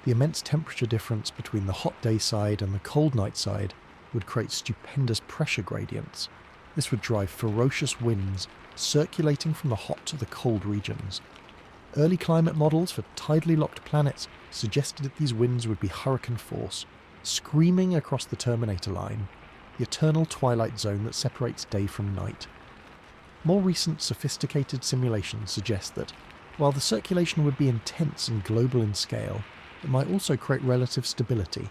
The immense temperature difference between the hot day side and the cold night side would create stupendous pressure gradients. This would drive ferocious winds, circulating from the hot to the cold regions. Early climate models for tidally locked planets suggested that these winds would be hurricane force, screaming across the terminator line, the eternal twilight zone that separates day from night. More recent sophisticated simulations suggest that, while the circulation would be intense and global in scale, it might also create relative stability.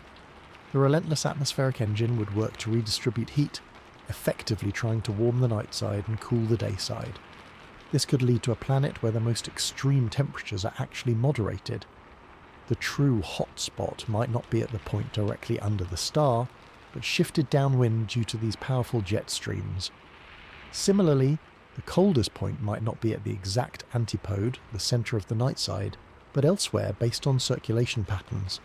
The relentless atmospheric engine would work to redistribute heat, effectively trying to warm the night side and cool the day side. This could lead to a planet where the most extreme temperatures are actually moderated. The true hot spot might not be at the point directly under the star, but shifted downwind due to these powerful jet streams. Similarly, The coldest point might not be at the exact antipode, the centre of the night side, but elsewhere based on circulation patterns.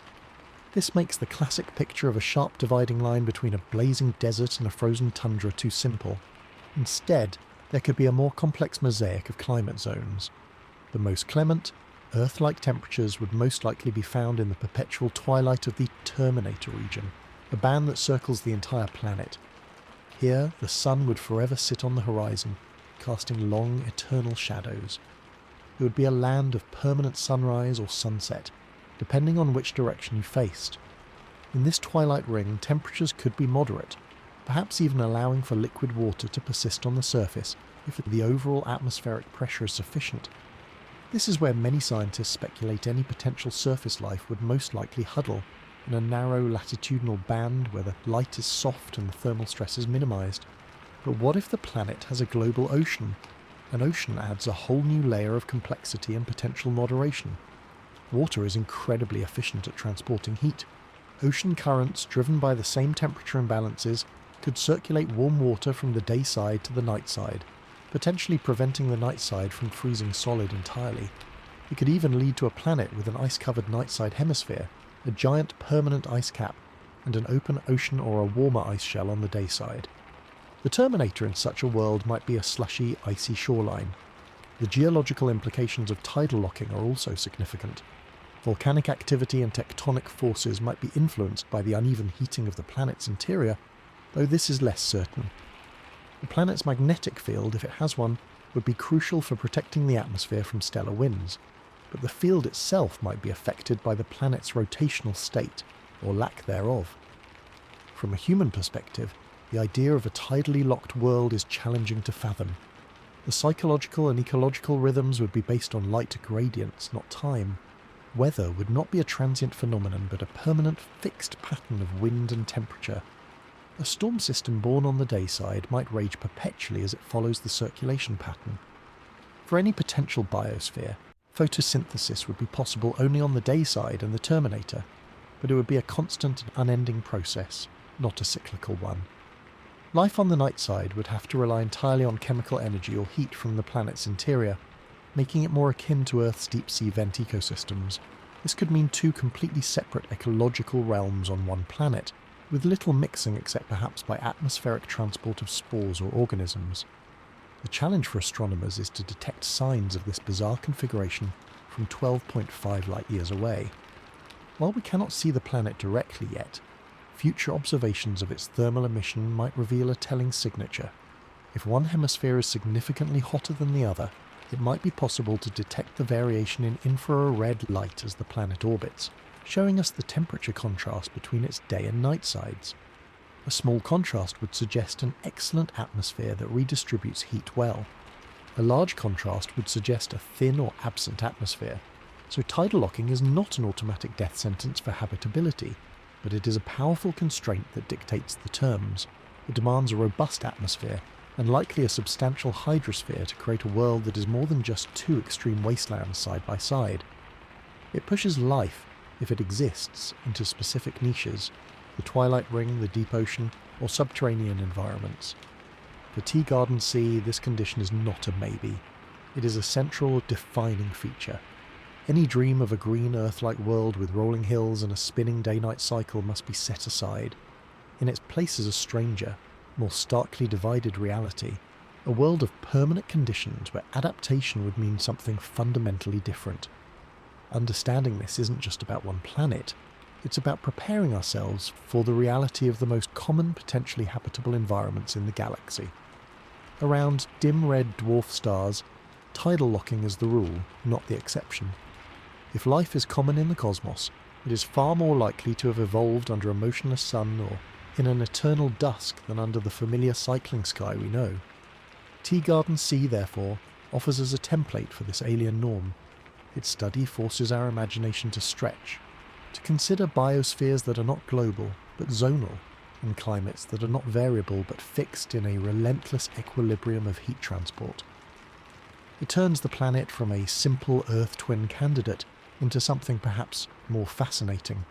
This makes the classic picture of a sharp dividing line between a blazing desert and a frozen tundra too simple. Instead, there could be a more complex mosaic of climate zones. The most clement, Earth-like temperatures would most likely be found in the perpetual twilight of the Terminator region, a band that circles the entire planet. Here, the sun would forever sit on the horizon, casting long, eternal shadows. It would be a land of permanent sunrise or sunset, depending on which direction you faced. In this twilight ring, temperatures could be moderate, perhaps even allowing for liquid water to persist on the surface if the overall atmospheric pressure is sufficient. This is where many scientists speculate any potential surface life would most likely huddle, in a narrow latitudinal band where the light is soft and the thermal stress is minimised. But what if the planet has a global ocean? An ocean adds a whole new layer of complexity and potential moderation. Water is incredibly efficient at transporting heat. Ocean currents, driven by the same temperature imbalances, could circulate warm water from the day side to the night side, potentially preventing the night side from freezing solid entirely. It could even lead to a planet with an ice-covered night side hemisphere, a giant permanent ice cap, and an open ocean or a warmer ice shell on the day side. The Terminator in such a world might be a slushy, icy shoreline. The geological implications of tidal locking are also significant. Volcanic activity and tectonic forces might be influenced by the uneven heating of the planet's interior, though this is less certain. The planet's magnetic field, if it has one, would be crucial for protecting the atmosphere from stellar winds, but the field itself might be affected by the planet's rotational state, or lack thereof. From a human perspective, the idea of a tidally locked world is challenging to fathom. The psychological and ecological rhythms would be based on light gradients, not time. Weather would not be a transient phenomenon, but a permanent, fixed pattern of wind and temperature. A storm system born on the day side might rage perpetually as it follows the circulation pattern. For any potential biosphere, photosynthesis would be possible only on the day side and the Terminator, but it would be a constant and unending process, not a cyclical one. Life on the night side would have to rely entirely on chemical energy or heat from the planet's interior, making it more akin to Earth's deep-sea vent ecosystems. This could mean two completely separate ecological realms on one planet, with little mixing except perhaps by atmospheric transport of spores or organisms. The challenge for astronomers is to detect signs of this bizarre configuration from 12.5 light-years away. While we cannot see the planet directly yet, future observations of its thermal emission might reveal a telling signature. If one hemisphere is significantly hotter than the other, it might be possible to detect the variation in infrared light as the planet orbits, showing us the temperature contrast between its day and night sides. A small contrast would suggest an excellent atmosphere that redistributes heat well. A large contrast would suggest a thin or absent atmosphere. So tidal locking is not an automatic death sentence for habitability, but it is a powerful constraint that dictates the terms. It demands a robust atmosphere, and likely a substantial hydrosphere to create a world that is more than just two extreme wastelands side by side. It pushes life, if it exists, into specific niches, the twilight ring, the deep ocean, or subterranean environments. For Teegarden Sea, this condition is not a maybe. It is a central, defining feature. Any dream of a green Earth-like world with rolling hills and a spinning day-night cycle must be set aside. In its place is a stranger, more starkly divided reality, a world of permanent conditions where adaptation would mean something fundamentally different. Understanding this isn't just about one planet, it's about preparing ourselves for the reality of the most common potentially habitable environments in the galaxy. Around dim red dwarf stars, tidal locking is the rule, not the exception. If life is common in the cosmos, it is far more likely to have evolved under a motionless sun or in an eternal dusk than under the familiar cycling sky we know. Teegarden Sea, therefore, offers us a template for this alien norm. Its study forces our imagination to stretch, to consider biospheres that are not global, but zonal, and climates that are not variable but fixed in a relentless equilibrium of heat transport. It turns the planet from a simple Earth twin candidate into something perhaps more fascinating,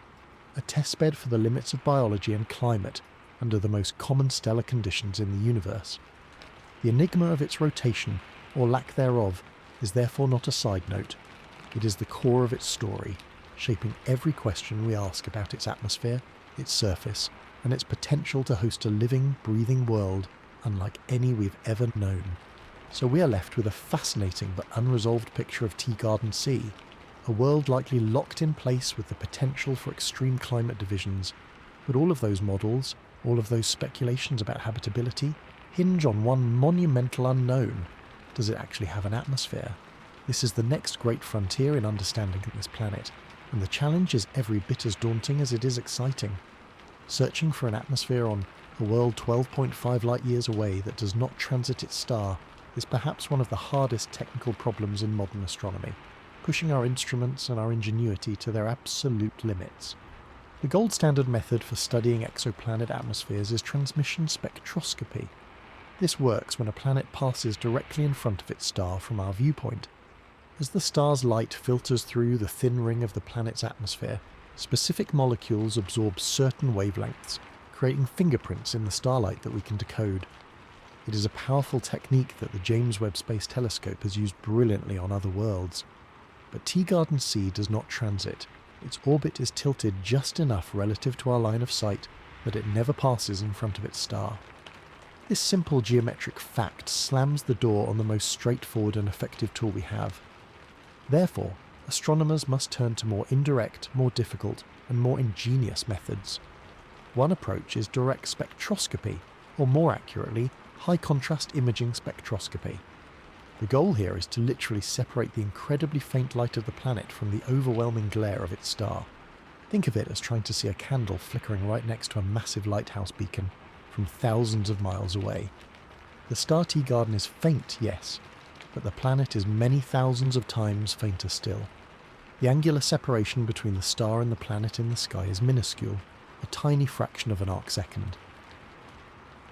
a testbed for the limits of biology and climate under the most common stellar conditions in the universe. The enigma of its rotation, or lack thereof, is therefore not a side note. It is the core of its story, shaping every question we ask about its atmosphere, its surface, and its potential to host a living, breathing world unlike any we've ever known. So we are left with a fascinating but unresolved picture of Teegarden C, a world likely locked in place with the potential for extreme climate divisions. But all of those models, all of those speculations about habitability, hinge on one monumental unknown. Does it actually have an atmosphere? This is the next great frontier in understanding this planet, and the challenge is every bit as daunting as it is exciting. Searching for an atmosphere on a world 12.5 light years away that does not transit its star is perhaps one of the hardest technical problems in modern astronomy, pushing our instruments and our ingenuity to their absolute limits. The gold standard method for studying exoplanet atmospheres is transmission spectroscopy. This works when a planet passes directly in front of its star from our viewpoint. As the star's light filters through the thin ring of the planet's atmosphere, specific molecules absorb certain wavelengths, creating fingerprints in the starlight that we can decode. It is a powerful technique that the James Webb Space Telescope has used brilliantly on other worlds. But Teegarden C does not transit. Its orbit is tilted just enough relative to our line of sight that it never passes in front of its star. This simple geometric fact slams the door on the most straightforward and effective tool we have. Therefore, astronomers must turn to more indirect, more difficult, and more ingenious methods. One approach is direct spectroscopy, or more accurately, high-contrast imaging spectroscopy. The goal here is to literally separate the incredibly faint light of the planet from the overwhelming glare of its star. Think of it as trying to see a candle flickering right next to a massive lighthouse beacon from thousands of miles away. The star Teegarden is faint, yes, but the planet is many thousands of times fainter still. The angular separation between the star and the planet in the sky is minuscule, a tiny fraction of an arcsecond.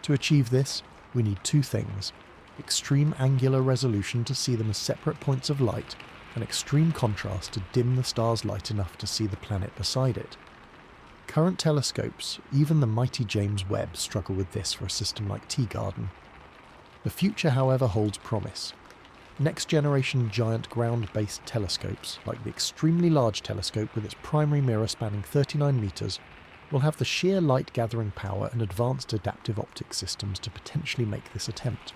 To achieve this, we need two things: extreme angular resolution to see them as separate points of light, and extreme contrast to dim the star's light enough to see the planet beside it. Current telescopes, even the mighty James Webb, struggle with this for a system like Teegarden. The future, however, holds promise. Next-generation giant ground-based telescopes, like the extremely large telescope with its primary mirror spanning 39 metres, will have the sheer light-gathering power and advanced adaptive optics systems to potentially make this attempt.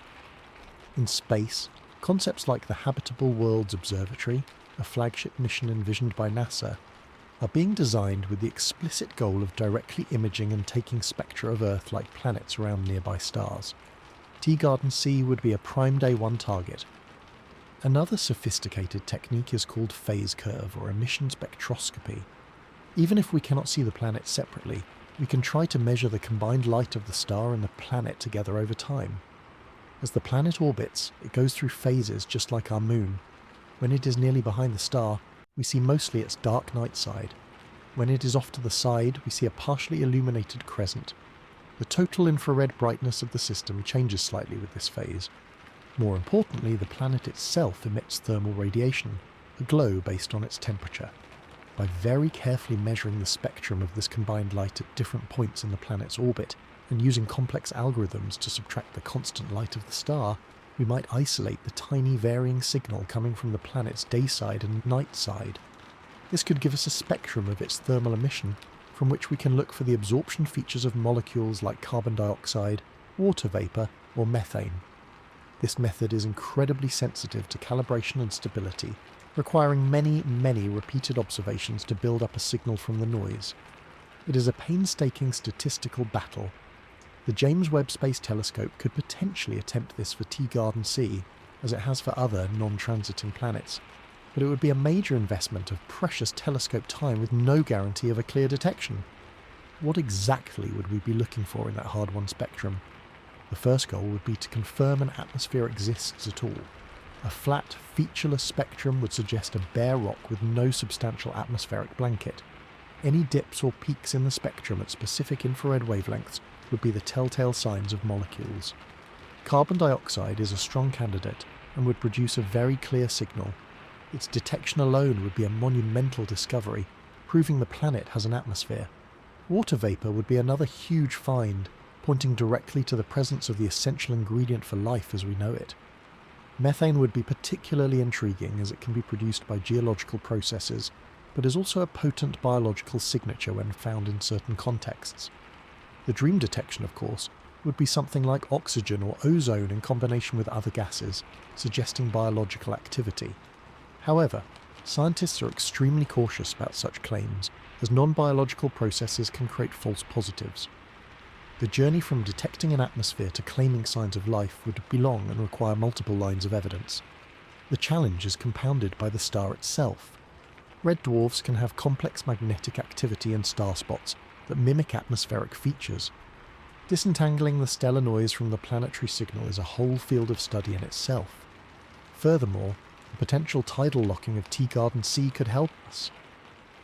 In space, concepts like the Habitable Worlds Observatory, a flagship mission envisioned by NASA, are being designed with the explicit goal of directly imaging and taking spectra of Earth-like planets around nearby stars. Teegarden C would be a prime day one target. Another sophisticated technique is called phase curve or emission spectroscopy. Even if we cannot see the planet separately, we can try to measure the combined light of the star and the planet together over time. As the planet orbits, it goes through phases just like our moon. When it is nearly behind the star, we see mostly its dark night side. When it is off to the side, we see a partially illuminated crescent. The total infrared brightness of the system changes slightly with this phase. More importantly, the planet itself emits thermal radiation, a glow based on its temperature. By very carefully measuring the spectrum of this combined light at different points in the planet's orbit, and using complex algorithms to subtract the constant light of the star, we might isolate the tiny varying signal coming from the planet's day side and night side. This could give us a spectrum of its thermal emission, from which we can look for the absorption features of molecules like carbon dioxide, water vapour, or methane. This method is incredibly sensitive to calibration and stability, requiring many repeated observations to build up a signal from the noise. It is a painstaking statistical battle. The James Webb Space Telescope could potentially attempt this for Teegarden C, as it has for other non-transiting planets, but it would be a major investment of precious telescope time with no guarantee of a clear detection. What exactly would we be looking for in that hard-won spectrum? The first goal would be to confirm an atmosphere exists at all. A flat, featureless spectrum would suggest a bare rock with no substantial atmospheric blanket. Any dips or peaks in the spectrum at specific infrared wavelengths would be the telltale signs of molecules. Carbon dioxide is a strong candidate and would produce a very clear signal. Its detection alone would be a monumental discovery, proving the planet has an atmosphere. Water vapour would be another huge find, pointing directly to the presence of the essential ingredient for life as we know it. Methane would be particularly intriguing as it can be produced by geological processes, but is also a potent biological signature when found in certain contexts. The dream detection, of course, would be something like oxygen or ozone in combination with other gases, suggesting biological activity. However, scientists are extremely cautious about such claims, as non-biological processes can create false positives. The journey from detecting an atmosphere to claiming signs of life would be long and require multiple lines of evidence. The challenge is compounded by the star itself. Red dwarfs can have complex magnetic activity and star spots that mimic atmospheric features. Disentangling the stellar noise from the planetary signal is a whole field of study in itself. Furthermore, the potential tidal locking of Teegarden C could help us.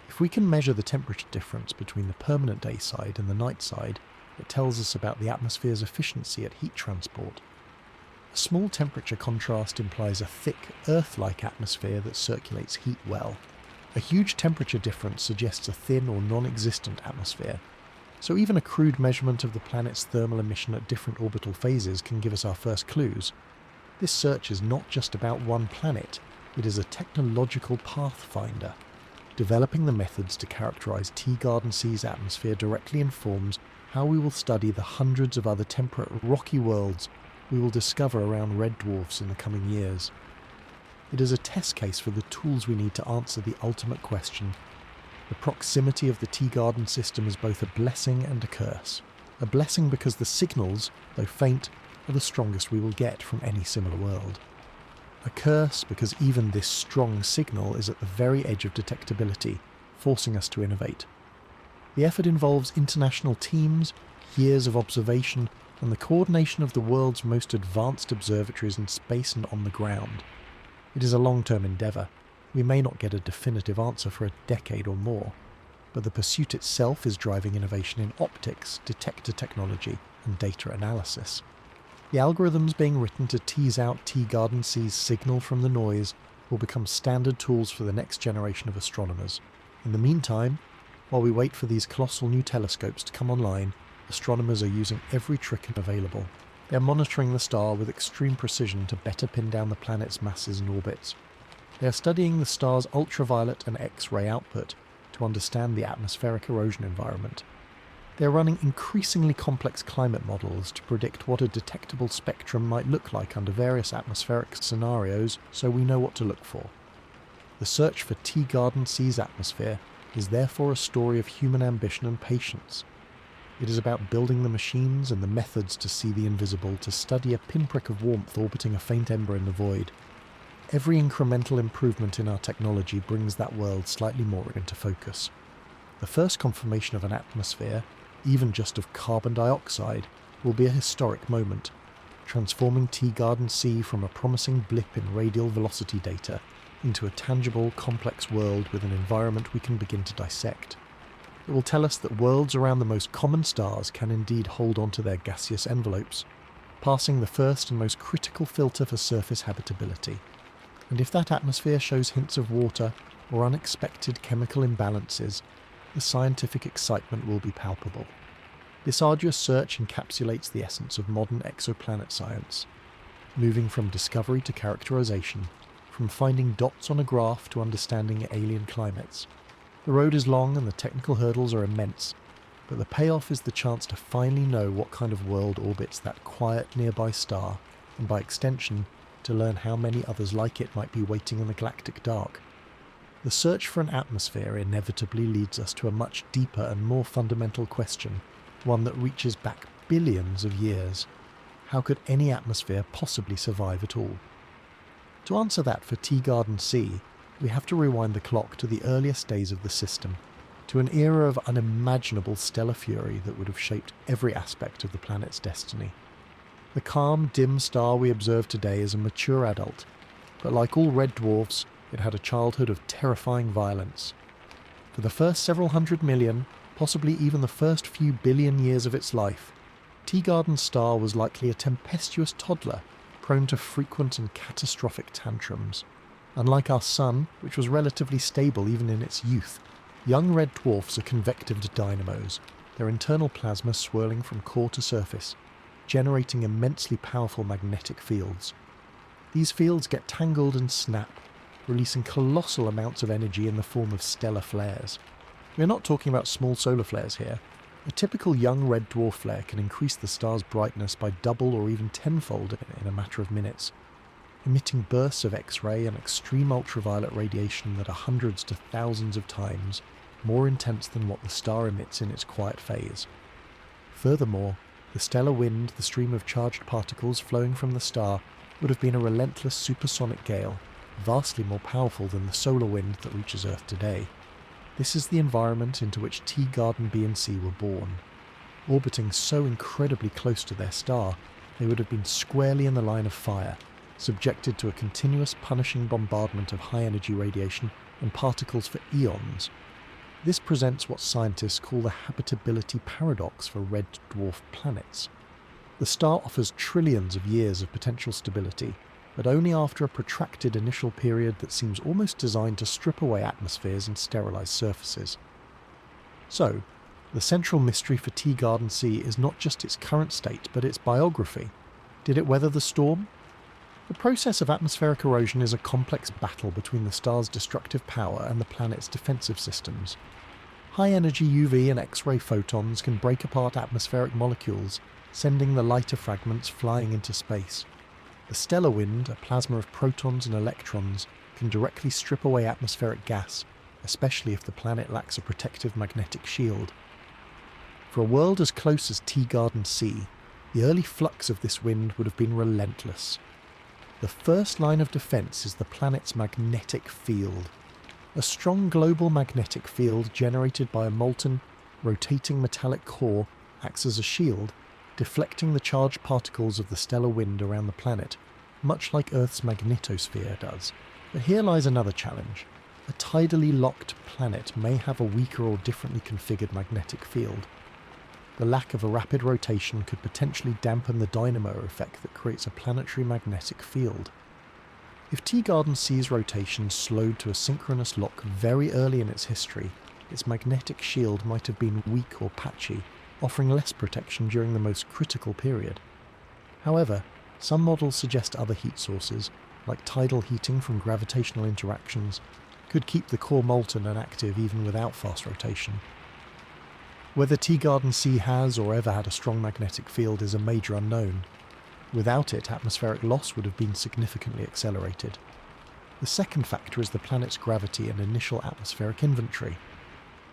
If we can measure the temperature difference between the permanent day side and the night side, it tells us about the atmosphere's efficiency at heat transport. A small temperature contrast implies a thick, Earth-like atmosphere that circulates heat well. A huge temperature difference suggests a thin or non-existent atmosphere. So even a crude measurement of the planet's thermal emission at different orbital phases can give us our first clues. This search is not just about one planet, it is a technological pathfinder. Developing the methods to characterize Teegarden C's atmosphere directly informs how we will study the hundreds of other temperate rocky worlds we will discover around red dwarfs in the coming years. It is a test case for the tools we need to answer the ultimate question. The proximity of the Teegarden system is both a blessing and a curse. A blessing because the signals, though faint, are the strongest we will get from any similar world. A curse because even this strong signal is at the very edge of detectability, forcing us to innovate. The effort involves international teams, years of observation, and the coordination of the world's most advanced observatories in space and on the ground. It is a long-term endeavour. We may not get a definitive answer for a decade or more, but the pursuit itself is driving innovation in optics, detector technology, and data analysis. The algorithms being written to tease out Teegarden C's signal from the noise will become standard tools for the next generation of astronomers. In the meantime, while we wait for these colossal new telescopes to come online, astronomers are using every trick available. They are monitoring the star with extreme precision to better pin down the planet's masses and orbits. They are studying the star's ultraviolet and X-ray output to understand the atmospheric erosion environment. They are running increasingly complex climate models to predict what a detectable spectrum might look like under various atmospheric scenarios, so we know what to look for. The search for Teegarden C's atmosphere is therefore a story of human ambition and patience. It is about building the machines and the methods to see the invisible, to study a pinprick of warmth orbiting a faint ember in the void. Every incremental improvement in our technology brings that world slightly more into focus. The first confirmation of an atmosphere, even just of carbon dioxide, will be a historic moment, transforming Teegarden C from a promising blip in radial velocity data into a tangible, complex world with an environment we can begin to dissect. It will tell us that worlds around the most common stars can indeed hold onto their gaseous envelopes, passing the first and most critical filter for surface habitability. And if that atmosphere shows hints of water or unexpected chemical imbalances, the scientific excitement will be palpable. This arduous search encapsulates the essence of modern exoplanet science, moving from discovery to characterization, from finding dots on a graph to understanding alien climates. The road is long and the technical hurdles are immense, but the payoff is the chance to finally know what kind of world orbits that quiet nearby star, and by extension, to learn how many others like it might be waiting in the galactic dark. The search for an atmosphere inevitably leads us to a much deeper and more fundamental question, one that reaches back billions of years. How could any atmosphere possibly survive at all? To answer that for Teegarden C, we have to rewind the clock to the earliest days of the system, to an era of unimaginable stellar fury that would have shaped every aspect of the planet's destiny. The calm, dim star we observe today is a mature adult, but like all red dwarfs, it had a childhood of terrifying violence. For the first several hundred million, possibly even the first few billion years of its life, Teegarden's star was likely a tempestuous toddler, prone to frequent and catastrophic tantrums. Unlike our sun, which was relatively stable even in its youth, young red dwarfs are convective dynamos, their internal plasma swirling from core to surface, generating immensely powerful magnetic fields. These fields get tangled and snap, releasing colossal amounts of energy in the form of stellar flares. We're not talking about small solar flares here. A typical young red dwarf flare can increase the star's brightness by double or even tenfold in a matter of minutes, emitting bursts of X-ray and extreme ultraviolet radiation that are hundreds to thousands of times more intense than what the star emits in its quiet phase. Furthermore, the stellar wind, the stream of charged particles flowing from the star, would have been a relentless supersonic gale, vastly more powerful than the solar wind that reaches Earth today. This is the environment into which Teegarden B and C were born. Orbiting so incredibly close to their star, they would have been squarely in the line of fire, subjected to a continuous punishing bombardment of high-energy radiation and particles for eons. This presents what scientists call the habitability paradox for red dwarf planets. The star offers trillions of years of potential stability, but only after a protracted initial period that seems almost designed to strip away atmospheres and sterilize surfaces. So, the central mystery for Teegarden C is not just its current state, but its biography. Did it weather the storm? The process of atmospheric erosion is a complex battle between the star's destructive power and the planet's defensive systems. High-energy UV and X-ray photons can break apart atmospheric molecules, sending the lighter fragments flying into space. The stellar wind, a plasma of protons and electrons, can directly strip away atmospheric gas, especially if the planet lacks a protective magnetic shield. For a world as close as Teegarden C, the early flux of this wind would have been relentless. The first line of defense is the planet's magnetic field. A strong global magnetic field generated by a molten, rotating metallic core acts as a shield, deflecting the charged particles of the stellar wind around the planet, much like Earth's magnetosphere does. But here lies another challenge. A tidally locked planet may have a weaker or differently configured magnetic field. The lack of a rapid rotation could potentially dampen the dynamo effect that creates a planetary magnetic field. If Teegarden C's rotation slowed to a synchronous lock very early in its history, its magnetic shield might have been weak or patchy, offering less protection during the most critical period. However, some models suggest other heat sources, like tidal heating from gravitational interactions, could keep the core molten and active even without fast rotation. Whether Teegarden C has or ever had a strong magnetic field is a major unknown. Without it, atmospheric loss would have been significantly accelerated. The second factor is the planet's gravity and initial atmospheric inventory.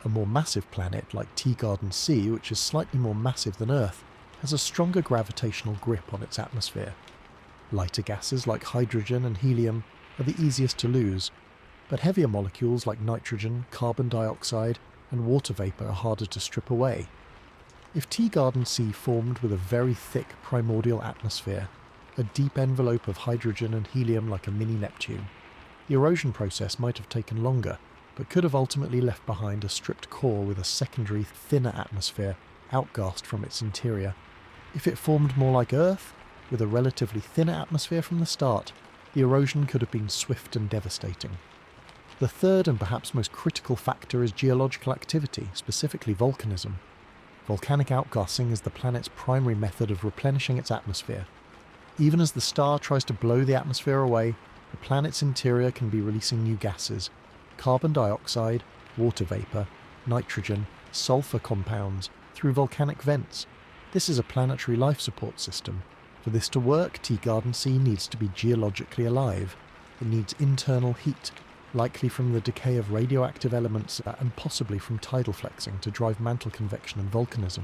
A more massive planet like Teegarden C, which is slightly more massive than Earth, has a stronger gravitational grip on its atmosphere. Lighter gases like hydrogen and helium are the easiest to lose, but heavier molecules like nitrogen, carbon dioxide, and water vapour are harder to strip away. If Teegarden C formed with a very thick primordial atmosphere, a deep envelope of hydrogen and helium like a mini Neptune, the erosion process might have taken longer, but could have ultimately left behind a stripped core with a secondary, thinner atmosphere outgassed from its interior. If it formed more like Earth, with a relatively thinner atmosphere from the start, the erosion could have been swift and devastating. The third and perhaps most critical factor is geological activity, specifically volcanism. Volcanic outgassing is the planet's primary method of replenishing its atmosphere. Even as the star tries to blow the atmosphere away, the planet's interior can be releasing new gases: carbon dioxide, water vapour, nitrogen, sulfur compounds, through volcanic vents. This is a planetary life support system. For this to work, Teegarden C needs to be geologically alive. It needs internal heat, likely from the decay of radioactive elements and possibly from tidal flexing to drive mantle convection and volcanism.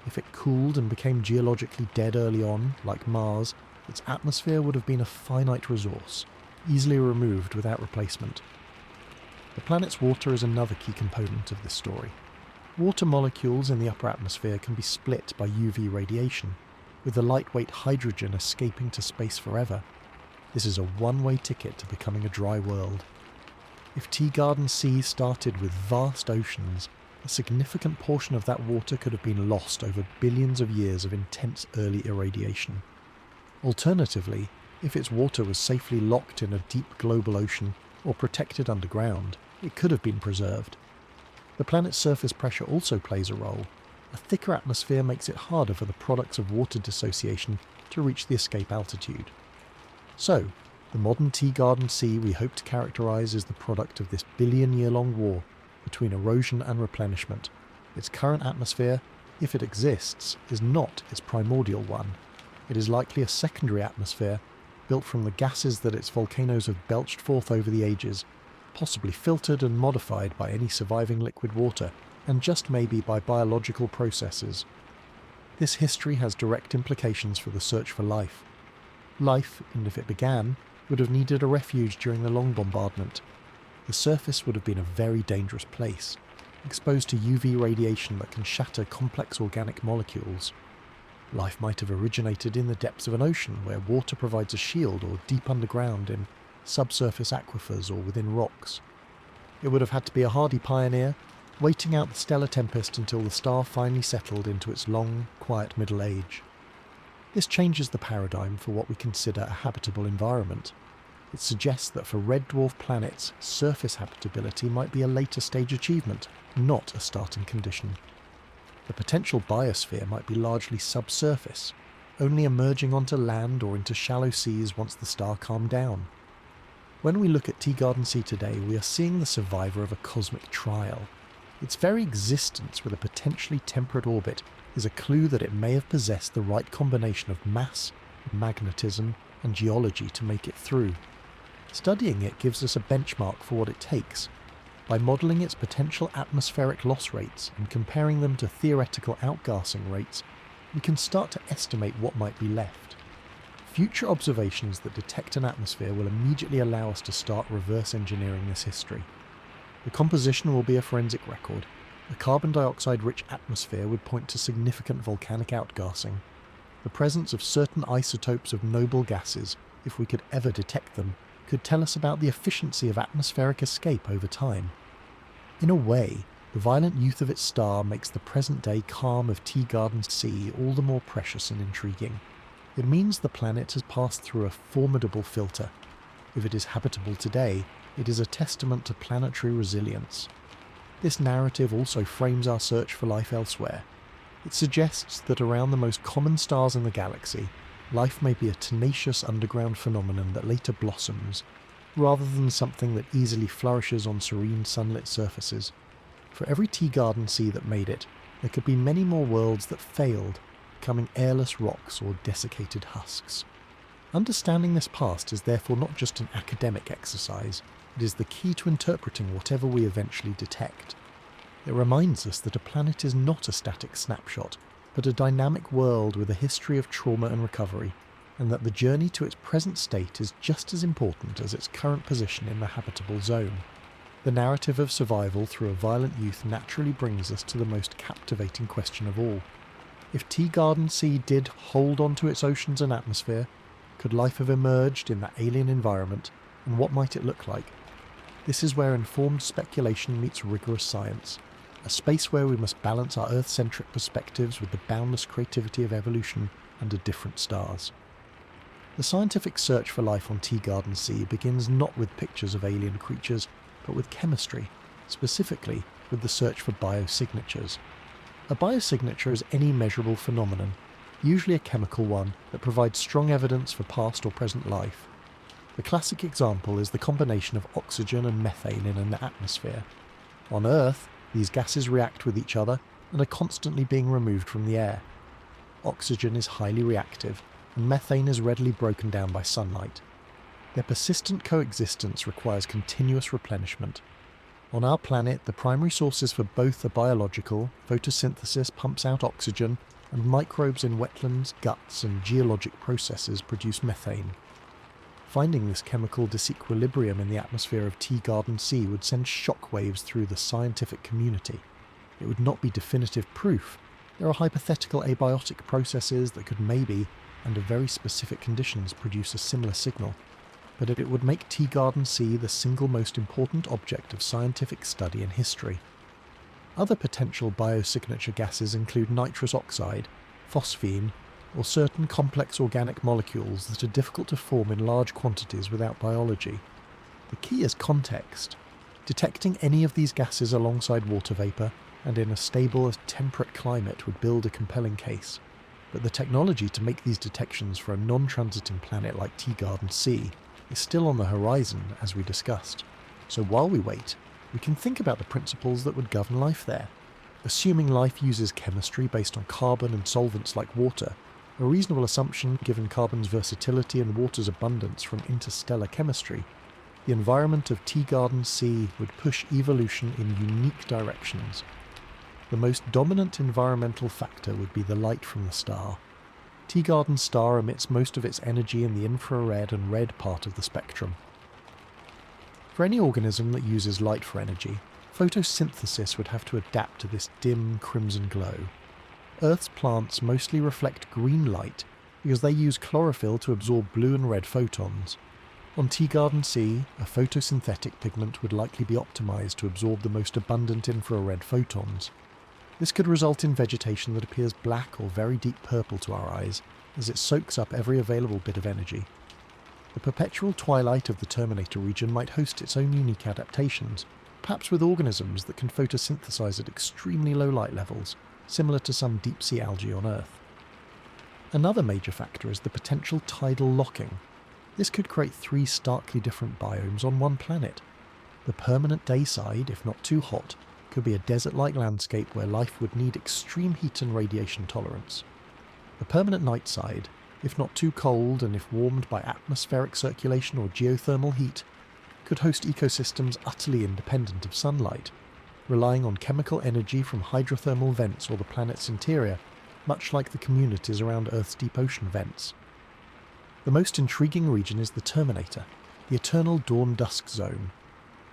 If it cooled and became geologically dead early on, like Mars, its atmosphere would have been a finite resource, easily removed without replacement. The planet's water is another key component of this story. Water molecules in the upper atmosphere can be split by UV radiation, with the lightweight hydrogen escaping to space forever. This is a one-way ticket to becoming a dry world. If Teegarden C started with vast oceans, a significant portion of that water could have been lost over billions of years of intense early irradiation. Alternatively, if its water was safely locked in a deep global ocean or protected underground, it could have been preserved. The planet's surface pressure also plays a role. A thicker atmosphere makes it harder for the products of water dissociation to reach the escape altitude. So, the modern Teegarden Sea we hope to characterise is the product of this billion-year-long war between erosion and replenishment. Its current atmosphere, if it exists, is not its primordial one. It is likely a secondary atmosphere built from the gases that its volcanoes have belched forth over the ages, possibly filtered and modified by any surviving liquid water, and just maybe by biological processes. This history has direct implications for the search for life. Life, and if it began, would have needed a refuge during the long bombardment. The surface would have been a very dangerous place, exposed to UV radiation that can shatter complex organic molecules. Life might have originated in the depths of an ocean where water provides a shield, or deep underground in subsurface aquifers or within rocks. It would have had to be a hardy pioneer, waiting out the stellar tempest until the star finally settled into its long, quiet middle age. This changes the paradigm for what we consider a habitable environment. It suggests that for red dwarf planets, surface habitability might be a later stage achievement, not a starting condition. The potential biosphere might be largely subsurface, only emerging onto land or into shallow seas once the star calmed down. When we look at Teegarden Sea today, we are seeing the survivor of a cosmic trial. Its very existence with a potentially temperate orbit is a clue that it may have possessed the right combination of mass, magnetism, and geology to make it through. Studying it gives us a benchmark for what it takes. By modelling its potential atmospheric loss rates and comparing them to theoretical outgassing rates, we can start to estimate what might be left. Future observations that detect an atmosphere will immediately allow us to start reverse engineering this history. The composition will be a forensic record. A carbon dioxide-rich atmosphere would point to significant volcanic outgassing. The presence of certain isotopes of noble gases, if we could ever detect them, could tell us about the efficiency of atmospheric escape over time. In a way, the violent youth of its star makes the present-day calm of Teegarden Sea all the more precious and intriguing. It means the planet has passed through a formidable filter. If it is habitable today, it is a testament to planetary resilience. This narrative also frames our search for life elsewhere. It suggests that around the most common stars in the galaxy, life may be a tenacious underground phenomenon that later blossoms, rather than something that easily flourishes on serene sunlit surfaces. For every Teegarden Sea that made it, there could be many more worlds that failed, becoming airless rocks or desiccated husks. Understanding this past is therefore not just an academic exercise, it is the key to interpreting whatever we eventually detect. It reminds us that a planet is not a static snapshot, but a dynamic world with a history of trauma and recovery, and that the journey to its present state is just as important as its current position in the habitable zone. The narrative of survival through a violent youth naturally brings us to the most captivating question of all. If Teegarden Sea did hold onto its oceans and atmosphere, could life have emerged in that alien environment, and what might it look like? This is where informed speculation meets rigorous science, a space where we must balance our Earth-centric perspectives with the boundless creativity of evolution under different stars. The scientific search for life on Teegarden Sea begins not with pictures of alien creatures, but with chemistry, specifically with the search for biosignatures. A biosignature is any measurable phenomenon, usually a chemical one that provides strong evidence for past or present life. The classic example is the combination of oxygen and methane in an atmosphere. On Earth, these gases react with each other and are constantly being removed from the air. Oxygen is highly reactive, and methane is readily broken down by sunlight. Their persistent coexistence requires continuous replenishment. On our planet, the primary sources for both are biological. Photosynthesis pumps out oxygen, and microbes in wetlands, guts, and geologic processes produce methane. Finding this chemical disequilibrium in the atmosphere of Teegarden Sea would send shockwaves through the scientific community. It would not be definitive proof. There are hypothetical abiotic processes that could maybe, under very specific conditions, produce a similar signal. But it would make Teegarden Sea the single most important object of scientific study in history. Other potential biosignature gases include nitrous oxide, phosphine, or certain complex organic molecules that are difficult to form in large quantities without biology. The key is context. Detecting any of these gases alongside water vapour, and in a stable, temperate climate would build a compelling case. But the technology to make these detections for a non-transiting planet like Teegarden C is still on the horizon, as we discussed. So while we wait, we can think about the principles that would govern life there. Assuming life uses chemistry based on carbon and solvents like water, a reasonable assumption given carbon's versatility and water's abundance from interstellar chemistry, the environment of Teegarden C would push evolution in unique directions. The most dominant environmental factor would be the light from the star. Teegarden star emits most of its energy in the infrared and red part of the spectrum. For any organism that uses light for energy, photosynthesis would have to adapt to this dim crimson glow. Earth's plants mostly reflect green light because they use chlorophyll to absorb blue and red photons. On Teegarden C, a photosynthetic pigment would likely be optimized to absorb the most abundant infrared photons. This could result in vegetation that appears black or very deep purple to our eyes, as it soaks up every available bit of energy. The perpetual twilight of the Terminator region might host its own unique adaptations, perhaps with organisms that can photosynthesize at extremely low light levels, similar to some deep-sea algae on Earth. Another major factor is the potential tidal locking. This could create 3 starkly different biomes on one planet. The permanent day side, if not too hot, could be a desert-like landscape where life would need extreme heat and radiation tolerance. The permanent night side, if not too cold and if warmed by atmospheric circulation or geothermal heat, could host ecosystems utterly independent of sunlight, relying on chemical energy from hydrothermal vents or the planet's interior, much like the communities around Earth's deep ocean vents. The most intriguing region is the Terminator, the eternal dawn-dusk zone.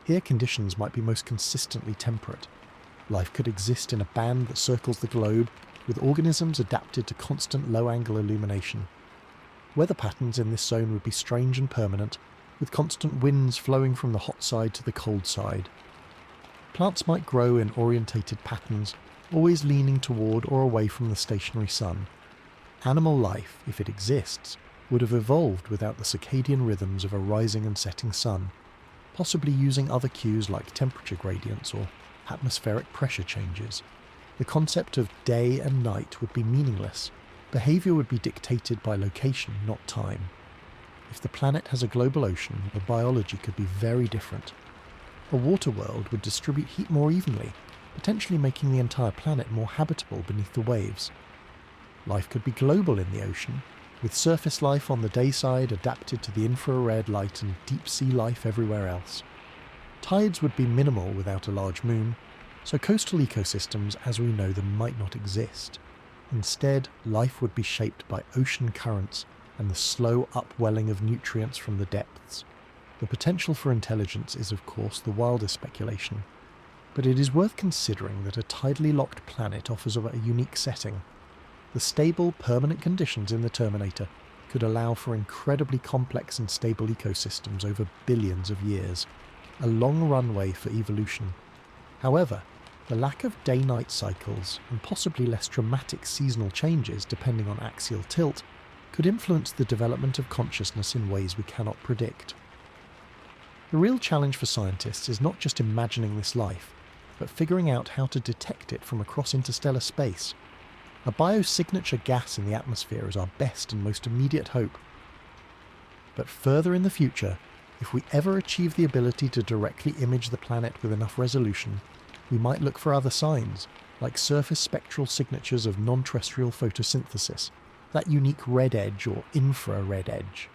Here conditions might be most consistently temperate. Life could exist in a band that circles the globe, with organisms adapted to constant low-angle illumination. Weather patterns in this zone would be strange and permanent, with constant winds flowing from the hot side to the cold side. Plants might grow in orientated patterns, always leaning toward or away from the stationary sun. Animal life, if it exists, would have evolved without the circadian rhythms of a rising and setting sun, possibly using other cues like temperature gradients or atmospheric pressure changes. The concept of day and night would be meaningless. Behaviour would be dictated by location, not time. If the planet has a global ocean, the biology could be very different. A water world would distribute heat more evenly, potentially making the entire planet more habitable beneath the waves. Life could be global in the ocean, with surface life on the day side adapted to the infrared light and deep-sea life everywhere else. Tides would be minimal without a large moon, so coastal ecosystems as we know them might not exist. Instead, life would be shaped by ocean currents and the slow upwelling of nutrients from the depths. The potential for intelligence is of course the wildest speculation, but it is worth considering that a tidally locked planet offers a unique setting. The stable, permanent conditions in the Terminator could allow for incredibly complex and stable ecosystems over billions of years, a long runway for evolution. However, the lack of day-night cycles, and possibly less dramatic seasonal changes depending on axial tilt, could influence the development of consciousness in ways we cannot predict. The real challenge for scientists is not just imagining this life, but figuring out how to detect it from across interstellar space. A biosignature gas in the atmosphere is our best and most immediate hope. But further in the future, if we ever achieve the ability to directly image the planet with enough resolution, we might look for other signs, like surface spectral signatures of non-terrestrial photosynthesis, that unique red edge or infrared edge,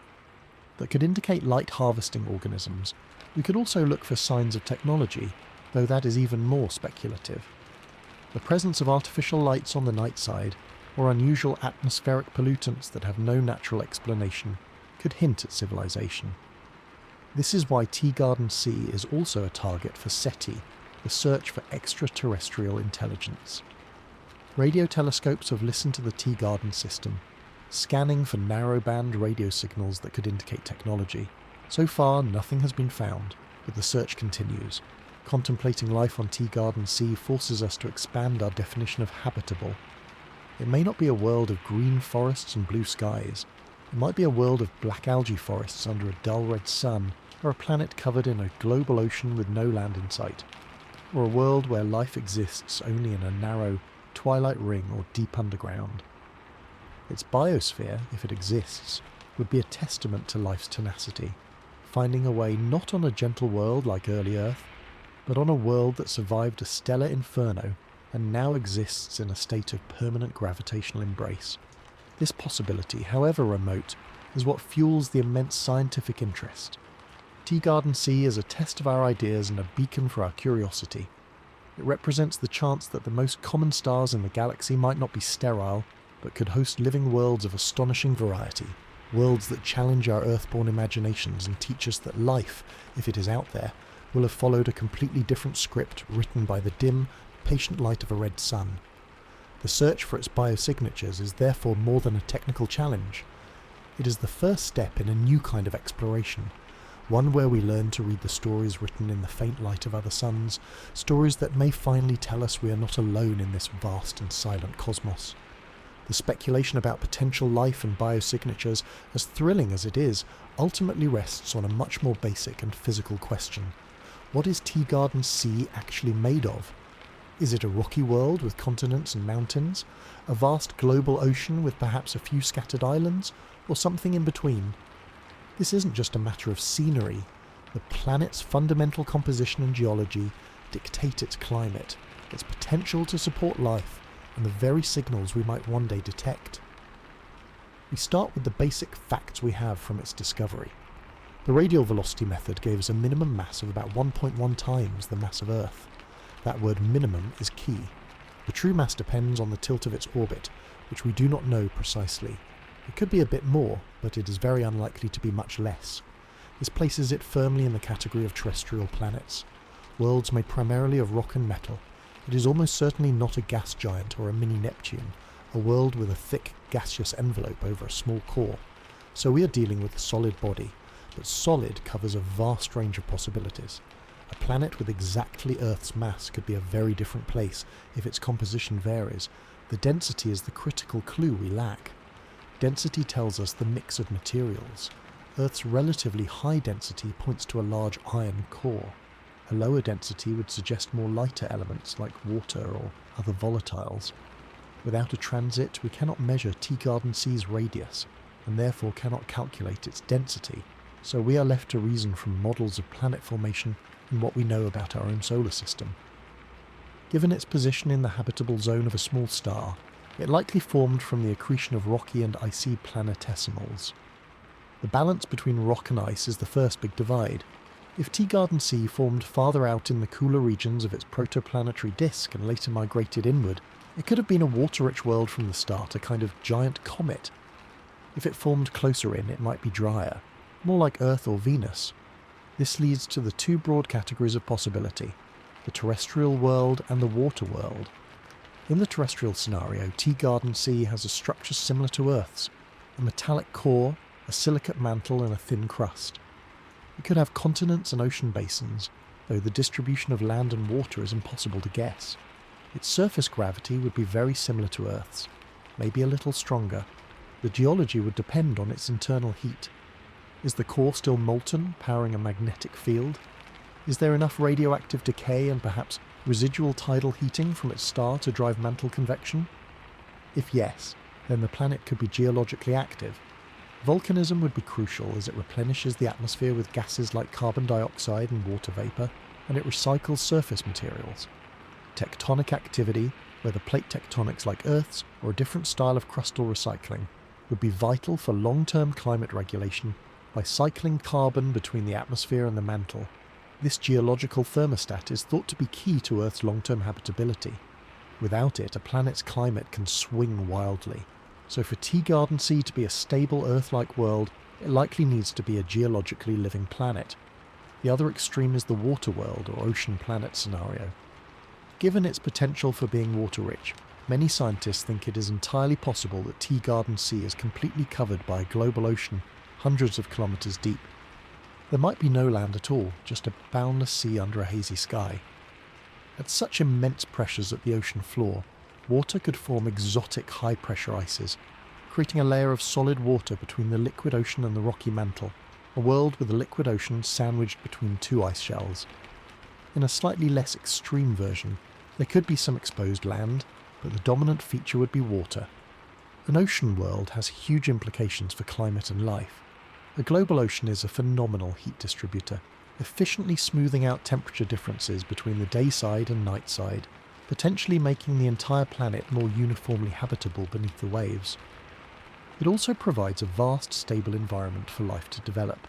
that could indicate light harvesting organisms. We could also look for signs of technology, though that is even more speculative. The presence of artificial lights on the night side, or unusual atmospheric pollutants that have no natural explanation, could hint at civilization. This is why Teegarden C is also a target for SETI, the search for extraterrestrial intelligence. Radio telescopes have listened to the Teegarden system, scanning for narrowband radio signals that could indicate technology. So far, nothing has been found, but the search continues. Contemplating life on Teegarden C forces us to expand our definition of habitable. It may not be a world of green forests and blue skies. It might be a world of black algae forests under a dull red sun, or a planet covered in a global ocean with no land in sight. or a world where life exists only in a narrow twilight ring or deep underground. Its biosphere, if it exists, would be a testament to life's tenacity, finding a way not on a gentle world like early Earth, but on a world that survived a stellar inferno and now exists in a state of permanent gravitational embrace. This possibility, however remote, is what fuels the immense scientific interest. Teegarden C is a test of our ideas and a beacon for our curiosity. It represents the chance that the most common stars in the galaxy might not be sterile, but could host living worlds of astonishing variety, worlds that challenge our earthborn imaginations and teach us that life, if it is out there, will have followed a completely different script written by the dim, patient light of a red sun. The search for its biosignatures is therefore more than a technical challenge. It is the first step in a new kind of exploration, one where we learn to read the stories written in the faint light of other suns, stories that may finally tell us we are not alone in this vast and silent cosmos. The speculation about potential life and biosignatures, as thrilling as it is, ultimately rests on a much more basic and physical question. What is Teegarden C actually made of? Is it a rocky world with continents and mountains? A vast global ocean with perhaps a few scattered islands? Or something in between? This isn't just a matter of scenery. The planet's fundamental composition and geology dictate its climate, its potential to support life, and the very signals we might one day detect. We start with the basic facts we have from its discovery. The radial velocity method gave us a minimum mass of about 1.1 times the mass of Earth. That word minimum is key. The true mass depends on the tilt of its orbit, which we do not know precisely. It could be a bit more, but it is very unlikely to be much less. This places it firmly in the category of terrestrial planets. Worlds made primarily of rock and metal. It is almost certainly not a gas giant or a mini Neptune, a world with a thick gaseous envelope over a small core. So we are dealing with a solid body, but solid covers a vast range of possibilities. A planet with exactly Earth's mass could be a very different place if its composition varies. The density is the critical clue we lack. Density tells us the mix of materials. Earth's relatively high density points to a large iron core. A lower density would suggest more lighter elements like water or other volatiles. Without a transit, we cannot measure Teegarden C's radius, and therefore cannot calculate its density, so we are left to reason from models of planet formation and what we know about our own solar system. Given its position in the habitable zone of a small star, it likely formed from the accretion of rocky and icy planetesimals. The balance between rock and ice is the first big divide. If Teegarden C formed farther out in the cooler regions of its protoplanetary disk and later migrated inward, it could have been a water-rich world from the start, a kind of giant comet. If it formed closer in, it might be drier, more like Earth or Venus. This leads to the two broad categories of possibility, the terrestrial world and the water world. In the terrestrial scenario, Teegarden C has a structure similar to Earth's, a metallic core, a silicate mantle and a thin crust. It could have continents and ocean basins, though the distribution of land and water is impossible to guess. Its surface gravity would be very similar to Earth's, maybe a little stronger. The geology would depend on its internal heat. Is the core still molten, powering a magnetic field? Is there enough radioactive decay and perhaps residual tidal heating from its star to drive mantle convection? If yes, then the planet could be geologically active. Volcanism would be crucial as it replenishes the atmosphere with gases like carbon dioxide and water vapour, and it recycles surface materials. Tectonic activity, whether plate tectonics like Earth's or a different style of crustal recycling, would be vital for long-term climate regulation by cycling carbon between the atmosphere and the mantle. This geological thermostat is thought to be key to Earth's long-term habitability. Without it, a planet's climate can swing wildly. So for Teegarden C to be a stable Earth-like world, it likely needs to be a geologically living planet. The other extreme is the water world or ocean planet scenario. Given its potential for being water-rich, many scientists think it is entirely possible that Teegarden C is completely covered by a global ocean hundreds of kilometres deep. There might be no land at all, just a boundless sea under a hazy sky. At such immense pressures at the ocean floor, water could form exotic high-pressure ices, creating a layer of solid water between the liquid ocean and the rocky mantle, a world with the liquid ocean sandwiched between two ice shells. In a slightly less extreme version, there could be some exposed land, but the dominant feature would be water. An ocean world has huge implications for climate and life. A global ocean is a phenomenal heat distributor, efficiently smoothing out temperature differences between the day side and night side, potentially making the entire planet more uniformly habitable beneath the waves. It also provides a vast, stable environment for life to develop.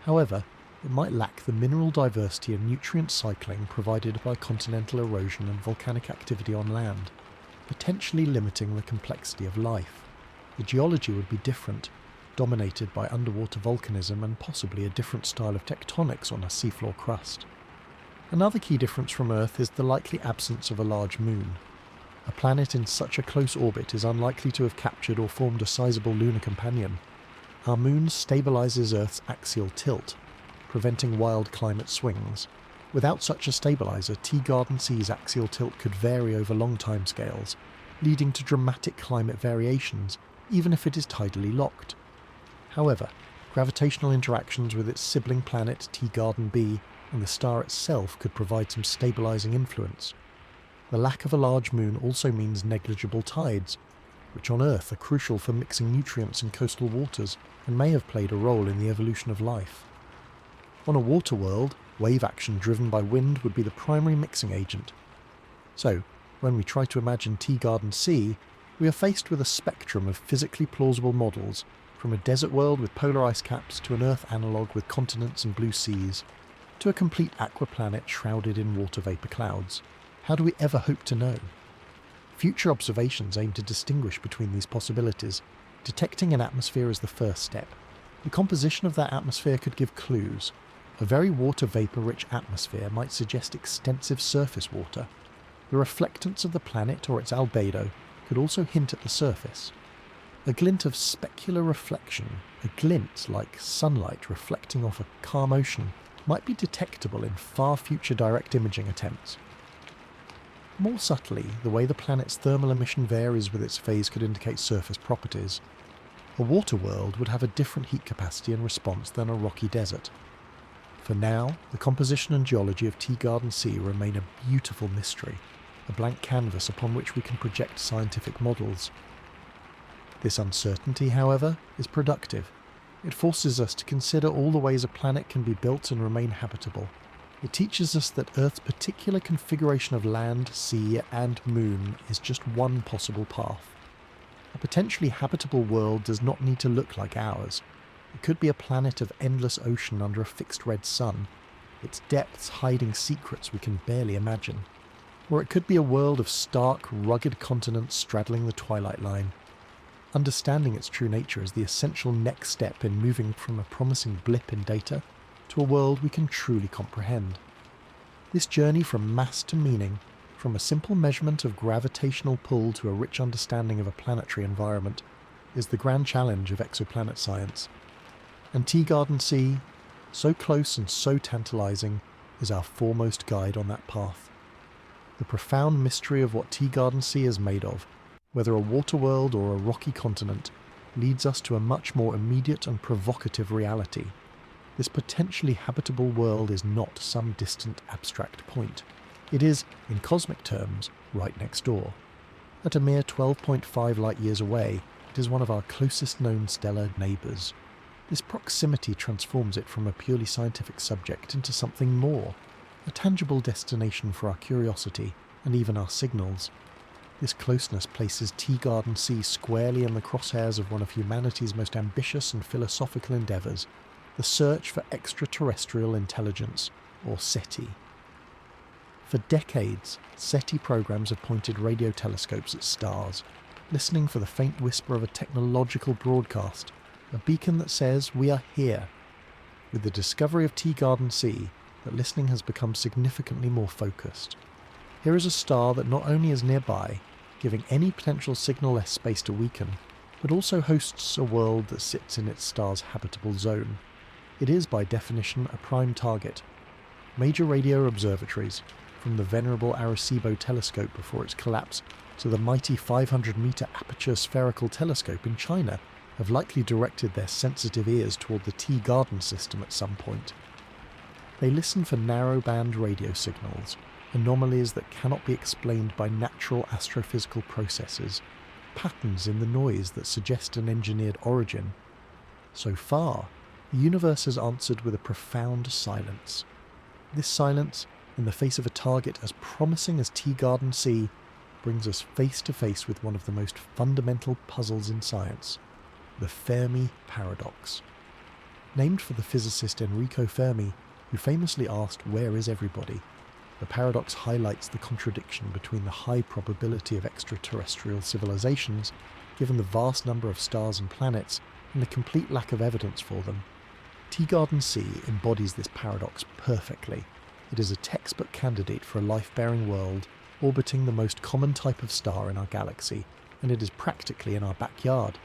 However, it might lack the mineral diversity and nutrient cycling provided by continental erosion and volcanic activity on land, potentially limiting the complexity of life. The geology would be different, dominated by underwater volcanism and possibly a different style of tectonics on a seafloor crust. Another key difference from Earth is the likely absence of a large moon. A planet in such a close orbit is unlikely to have captured or formed a sizable lunar companion. Our moon stabilises Earth's axial tilt, preventing wild climate swings. Without such a stabiliser, Teegarden C's axial tilt could vary over long timescales, leading to dramatic climate variations, even if it is tidally locked. However, gravitational interactions with its sibling planet Teegarden B and the star itself could provide some stabilising influence. The lack of a large moon also means negligible tides, which on Earth are crucial for mixing nutrients in coastal waters and may have played a role in the evolution of life. On a water world, wave action driven by wind would be the primary mixing agent. So, when we try to imagine Teegarden C, we are faced with a spectrum of physically plausible models, from a desert world with polar ice caps to an Earth analogue with continents and blue seas, to a complete aquaplanet shrouded in water vapour clouds. How do we ever hope to know? Future observations aim to distinguish between these possibilities. Detecting an atmosphere is the first step. The composition of that atmosphere could give clues. A very water vapour-rich atmosphere might suggest extensive surface water. The reflectance of the planet or its albedo could also hint at the surface. A glint of specular reflection, a glint like sunlight reflecting off a calm ocean, might be detectable in far future direct imaging attempts. More subtly, the way the planet's thermal emission varies with its phase could indicate surface properties. A water world would have a different heat capacity and response than a rocky desert. For now, the composition and geology of Teegarden C remain a beautiful mystery, a blank canvas upon which we can project scientific models. This uncertainty, however, is productive. It forces us to consider all the ways a planet can be built and remain habitable. It teaches us that Earth's particular configuration of land, sea, and moon is just one possible path. A potentially habitable world does not need to look like ours. It could be a planet of endless ocean under a fixed red sun, its depths hiding secrets we can barely imagine. Or it could be a world of stark, rugged continents straddling the twilight line. Understanding its true nature is the essential next step in moving from a promising blip in data to a world we can truly comprehend. This journey from mass to meaning, from a simple measurement of gravitational pull to a rich understanding of a planetary environment, is the grand challenge of exoplanet science. And Teegarden C, so close and so tantalising, is our foremost guide on that path. The profound mystery of what Teegarden C is made of, whether a water world or a rocky continent, leads us to a much more immediate and provocative reality. This potentially habitable world is not some distant abstract point. It is, in cosmic terms, right next door. At a mere 12.5 light-years away, it is one of our closest known stellar neighbours. This proximity transforms it from a purely scientific subject into something more, a tangible destination for our curiosity and even our signals. This closeness places Teegarden C squarely in the crosshairs of one of humanity's most ambitious and philosophical endeavours, the search for extraterrestrial intelligence, or SETI. For decades, SETI programs have pointed radio telescopes at stars, listening for the faint whisper of a technological broadcast, a beacon that says we are here. With the discovery of Teegarden C, that listening has become significantly more focused. Here is a star that not only is nearby, giving any potential signal less space to weaken, but also hosts a world that sits in its star's habitable zone. It is, by definition, a prime target. Major radio observatories, from the venerable Arecibo telescope before its collapse to the mighty 500-metre aperture spherical telescope in China, have likely directed their sensitive ears toward the Teegarden system at some point. They listen for narrow-band radio signals, anomalies that cannot be explained by natural astrophysical processes, patterns in the noise that suggest an engineered origin. So far, the universe has answered with a profound silence. This silence, in the face of a target as promising as Teegarden C, brings us face to face with one of the most fundamental puzzles in science, the Fermi paradox. Named for the physicist Enrico Fermi, who famously asked, "Where is everybody?" the paradox highlights the contradiction between the high probability of extraterrestrial civilizations, given the vast number of stars and planets, and the complete lack of evidence for them. Teegarden C embodies this paradox perfectly. It is a textbook candidate for a life-bearing world orbiting the most common type of star in our galaxy, and it is practically in our backyard.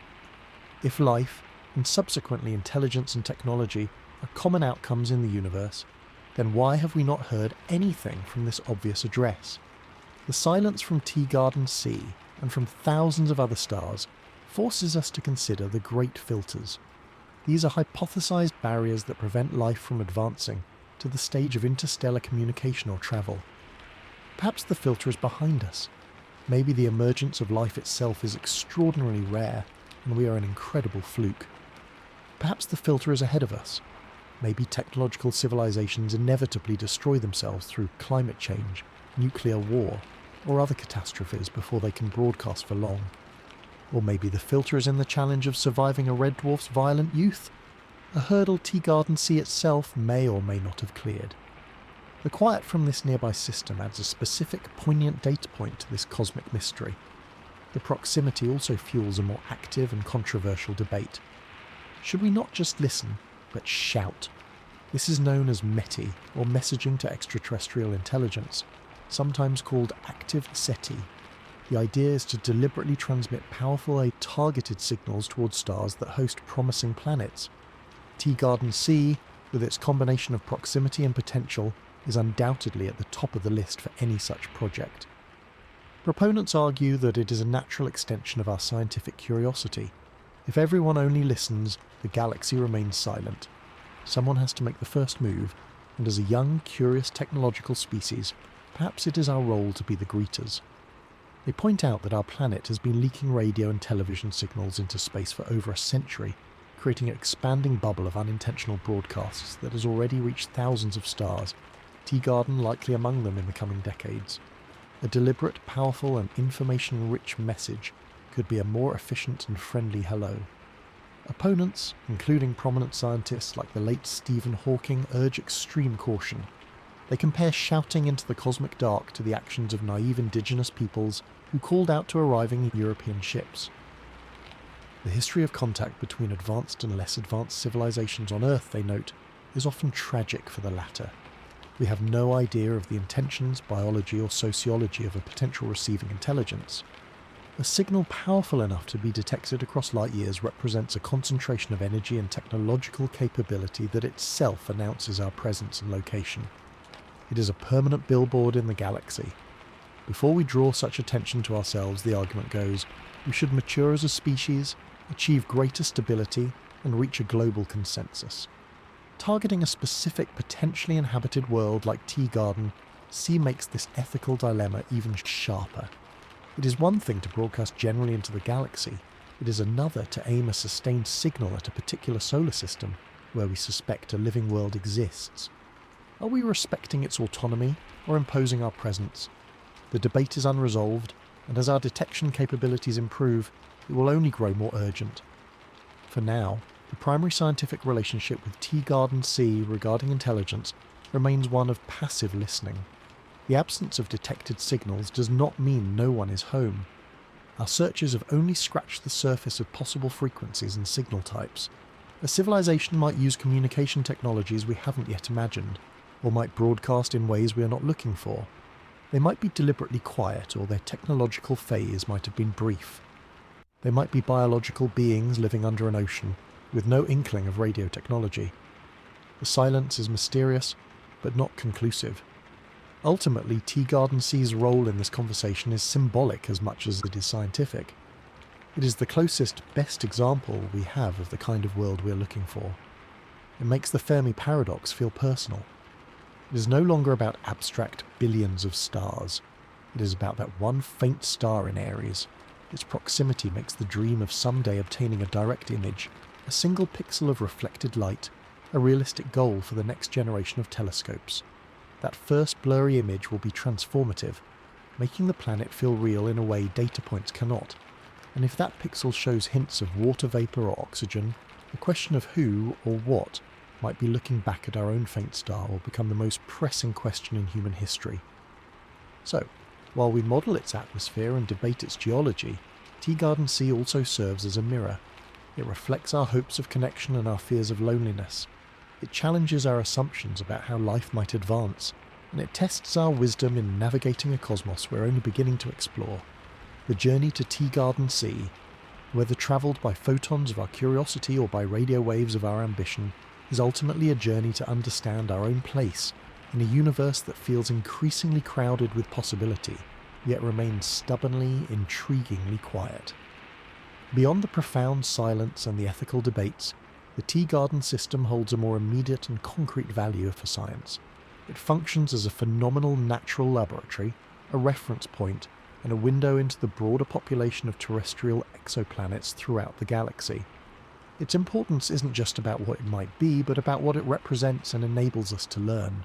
If life, and subsequently intelligence and technology, are common outcomes in the universe, then why have we not heard anything from this obvious address? The silence from Teegarden C and from thousands of other stars forces us to consider the great filters. These are hypothesized barriers that prevent life from advancing to the stage of interstellar communication or travel. Perhaps the filter is behind us. Maybe the emergence of life itself is extraordinarily rare and we are an incredible fluke. Perhaps the filter is ahead of us. Maybe technological civilizations inevitably destroy themselves through climate change, nuclear war, or other catastrophes before they can broadcast for long. Or maybe the filter is in the challenge of surviving a red dwarf's violent youth, a hurdle Teegarden C itself may or may not have cleared. The quiet from this nearby system adds a specific, poignant data point to this cosmic mystery. The proximity also fuels a more active and controversial debate. Should we not just listen, but shout? This is known as METI, or messaging to extraterrestrial intelligence, sometimes called active SETI. The idea is to deliberately transmit powerful targeted signals towards stars that host promising planets. Teegarden C, with its combination of proximity and potential, is undoubtedly at the top of the list for any such project. Proponents argue that it is a natural extension of our scientific curiosity. If everyone only listens, the galaxy remains silent. Someone has to make the first move, and as a young, curious technological species, perhaps it is our role to be the greeters. They point out that our planet has been leaking radio and television signals into space for over a century, creating an expanding bubble of unintentional broadcasts that has already reached thousands of stars, Teegarden likely among them in the coming decades. A deliberate, powerful and information-rich message could be a more efficient and friendly hello. Opponents, including prominent scientists like the late Stephen Hawking, urge extreme caution. They compare shouting into the cosmic dark to the actions of naive indigenous peoples who called out to arriving European ships. The history of contact between advanced and less advanced civilizations on Earth, they note, is often tragic for the latter. We have no idea of the intentions, biology or sociology of a potential receiving intelligence. A signal powerful enough to be detected across light years represents a concentration of energy and technological capability that itself announces our presence and location. It is a permanent billboard in the galaxy. Before we draw such attention to ourselves, the argument goes, we should mature as a species, achieve greater stability, and reach a global consensus. Targeting a specific potentially inhabited world like Teegarden C makes this ethical dilemma even sharper. It is one thing to broadcast generally into the galaxy. It is another to aim a sustained signal at a particular solar system where we suspect a living world exists. Are we respecting its autonomy or imposing our presence? The debate is unresolved, and as our detection capabilities improve, it will only grow more urgent. For now, the primary scientific relationship with Teegarden C regarding intelligence remains one of passive listening. The absence of detected signals does not mean no one is home. Our searches have only scratched the surface of possible frequencies and signal types. A civilization might use communication technologies we haven't yet imagined, or might broadcast in ways we are not looking for. They might be deliberately quiet, or their technological phase might have been brief. They might be biological beings living under an ocean, with no inkling of radio technology. The silence is mysterious, but not conclusive. Ultimately, Teegarden C's role in this conversation is symbolic as much as it is scientific. It is the closest, best example we have of the kind of world we are looking for. It makes the Fermi paradox feel personal. It is no longer about abstract billions of stars. It is about that one faint star in Aries. Its proximity makes the dream of someday obtaining a direct image, a single pixel of reflected light, a realistic goal for the next generation of telescopes. That first blurry image will be transformative, making the planet feel real in a way data points cannot. And if that pixel shows hints of water vapour or oxygen, the question of who or what might be looking back at our own faint star will become the most pressing question in human history. So, while we model its atmosphere and debate its geology, Teegarden C also serves as a mirror. It reflects our hopes of connection and our fears of loneliness. It challenges our assumptions about how life might advance, and it tests our wisdom in navigating a cosmos we're only beginning to explore. The journey to Teegarden C, whether travelled by photons of our curiosity or by radio waves of our ambition, is ultimately a journey to understand our own place in a universe that feels increasingly crowded with possibility, yet remains stubbornly, intriguingly quiet. Beyond the profound silence and the ethical debates, the Teegarden system holds a more immediate and concrete value for science. It functions as a phenomenal natural laboratory, a reference point, and a window into the broader population of terrestrial exoplanets throughout the galaxy. Its importance isn't just about what it might be, but about what it represents and enables us to learn.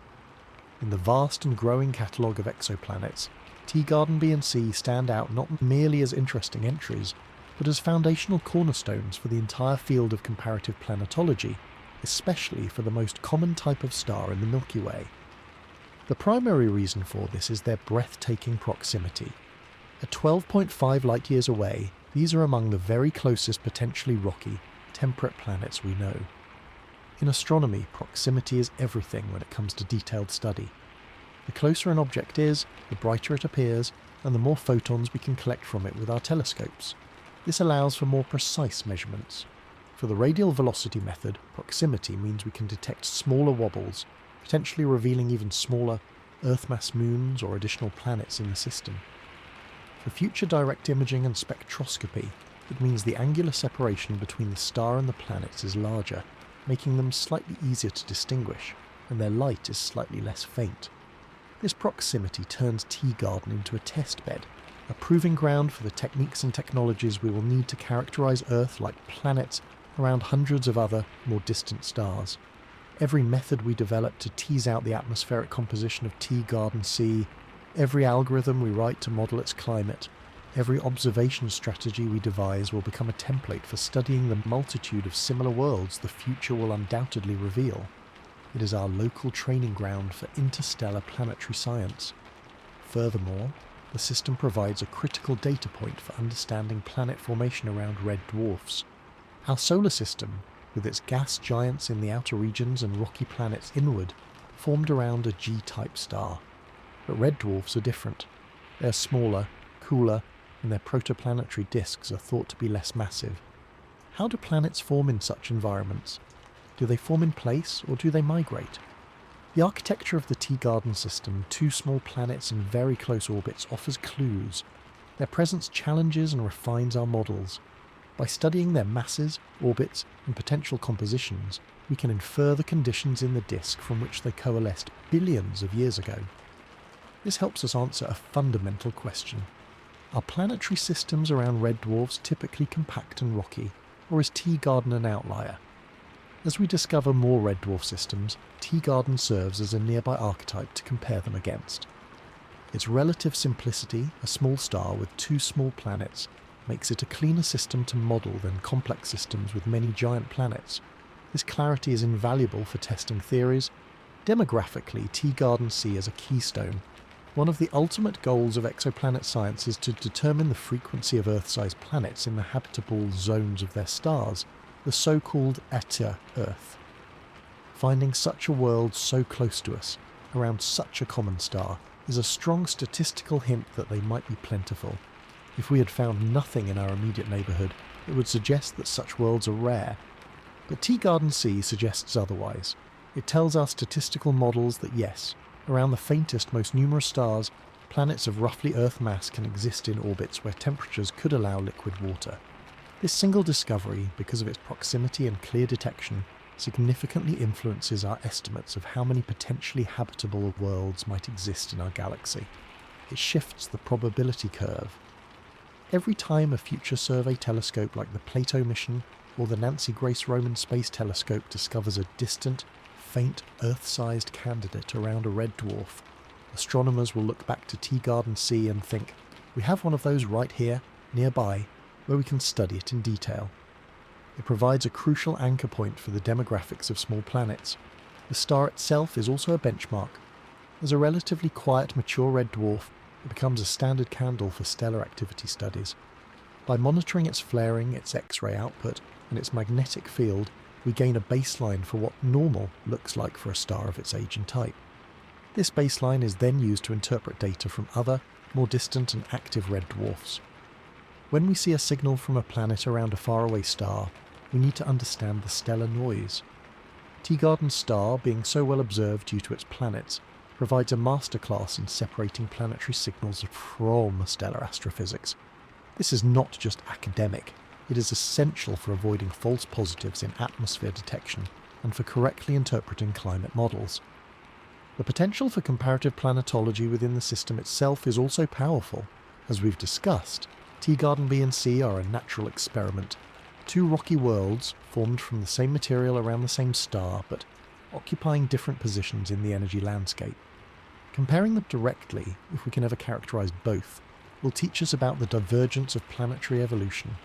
In the vast and growing catalogue of exoplanets, Teegarden B and C stand out not merely as interesting entries, but as foundational cornerstones for the entire field of comparative planetology, especially for the most common type of star in the Milky Way. The primary reason for this is their breathtaking proximity. At 12.5 light-years away, these are among the very closest potentially rocky, temperate planets we know. In astronomy, proximity is everything when it comes to detailed study. The closer an object is, the brighter it appears, and the more photons we can collect from it with our telescopes. This allows for more precise measurements. For the radial velocity method, proximity means we can detect smaller wobbles, potentially revealing even smaller Earth-mass moons or additional planets in the system. For future direct imaging and spectroscopy, it means the angular separation between the star and the planets is larger, making them slightly easier to distinguish, and their light is slightly less faint. This proximity turns Teegarden into a test bed, a proving ground for the techniques and technologies we will need to characterise Earth like planets around hundreds of other, more distant stars. Every method we develop to tease out the atmospheric composition of Teegarden C, every algorithm we write to model its climate, every observation strategy we devise will become a template for studying the multitude of similar worlds the future will undoubtedly reveal. It is our local training ground for interstellar planetary science. Furthermore, the system provides a critical data point for understanding planet formation around red dwarfs. Our solar system, with its gas giants in the outer regions and rocky planets inward, formed around a G-type star. But red dwarfs are different. They are smaller, cooler, and their protoplanetary disks are thought to be less massive. How do planets form in such environments? Do they form in place, or do they migrate? The architecture of the Teegarden system, two small planets in very close orbits, offers clues. Their presence challenges and refines our models. By studying their masses, orbits, and potential compositions, we can infer the conditions in the disk from which they coalesced billions of years ago. This helps us answer a fundamental question. Are planetary systems around red dwarfs typically compact and rocky, or is Teegarden an outlier? As we discover more red dwarf systems, Teegarden serves as a nearby archetype to compare them against. Its relative simplicity, a small star with two small planets, makes it a cleaner system to model than complex systems with many giant planets. This clarity is invaluable for testing theories. Demographically, Teegarden C is a keystone. One of the ultimate goals of exoplanet science is to determine the frequency of Earth-sized planets in the habitable zones of their stars, the so-called Eta Earth. Finding such a world so close to us, around such a common star, is a strong statistical hint that they might be plentiful. If we had found nothing in our immediate neighbourhood, it would suggest that such worlds are rare. But Teegarden C suggests otherwise. It tells our statistical models that yes, around the faintest, most numerous stars, planets of roughly Earth mass can exist in orbits where temperatures could allow liquid water. This single discovery, because of its proximity and clear detection, significantly influences our estimates of how many potentially habitable worlds might exist in our galaxy. It shifts the probability curve. Every time a future survey telescope like the Plato mission or the Nancy Grace Roman Space Telescope discovers a distant, faint Earth-sized candidate around a red dwarf, astronomers will look back to Teegarden C and think, we have one of those right here, nearby, where we can study it in detail. It provides a crucial anchor point for the demographics of small planets. The star itself is also a benchmark. As a relatively quiet, mature red dwarf, it becomes a standard candle for stellar activity studies. By monitoring its flaring, its X-ray output, and its magnetic field, we gain a baseline for what normal looks like for a star of its age and type. This baseline is then used to interpret data from other, more distant and active red dwarfs. When we see a signal from a planet around a faraway star, we need to understand the stellar noise. Teegarden's star, being so well observed due to its planets, provides a masterclass in separating planetary signals from stellar astrophysics. This is not just academic, it is essential for avoiding false positives in atmosphere detection and for correctly interpreting climate models. The potential for comparative planetology within the system itself is also powerful. As we've discussed, Teegarden B and C are a natural experiment, two rocky worlds formed from the same material around the same star but occupying different positions in the energy landscape. Comparing them directly, if we can ever characterize both, will teach us about the divergence of planetary evolution.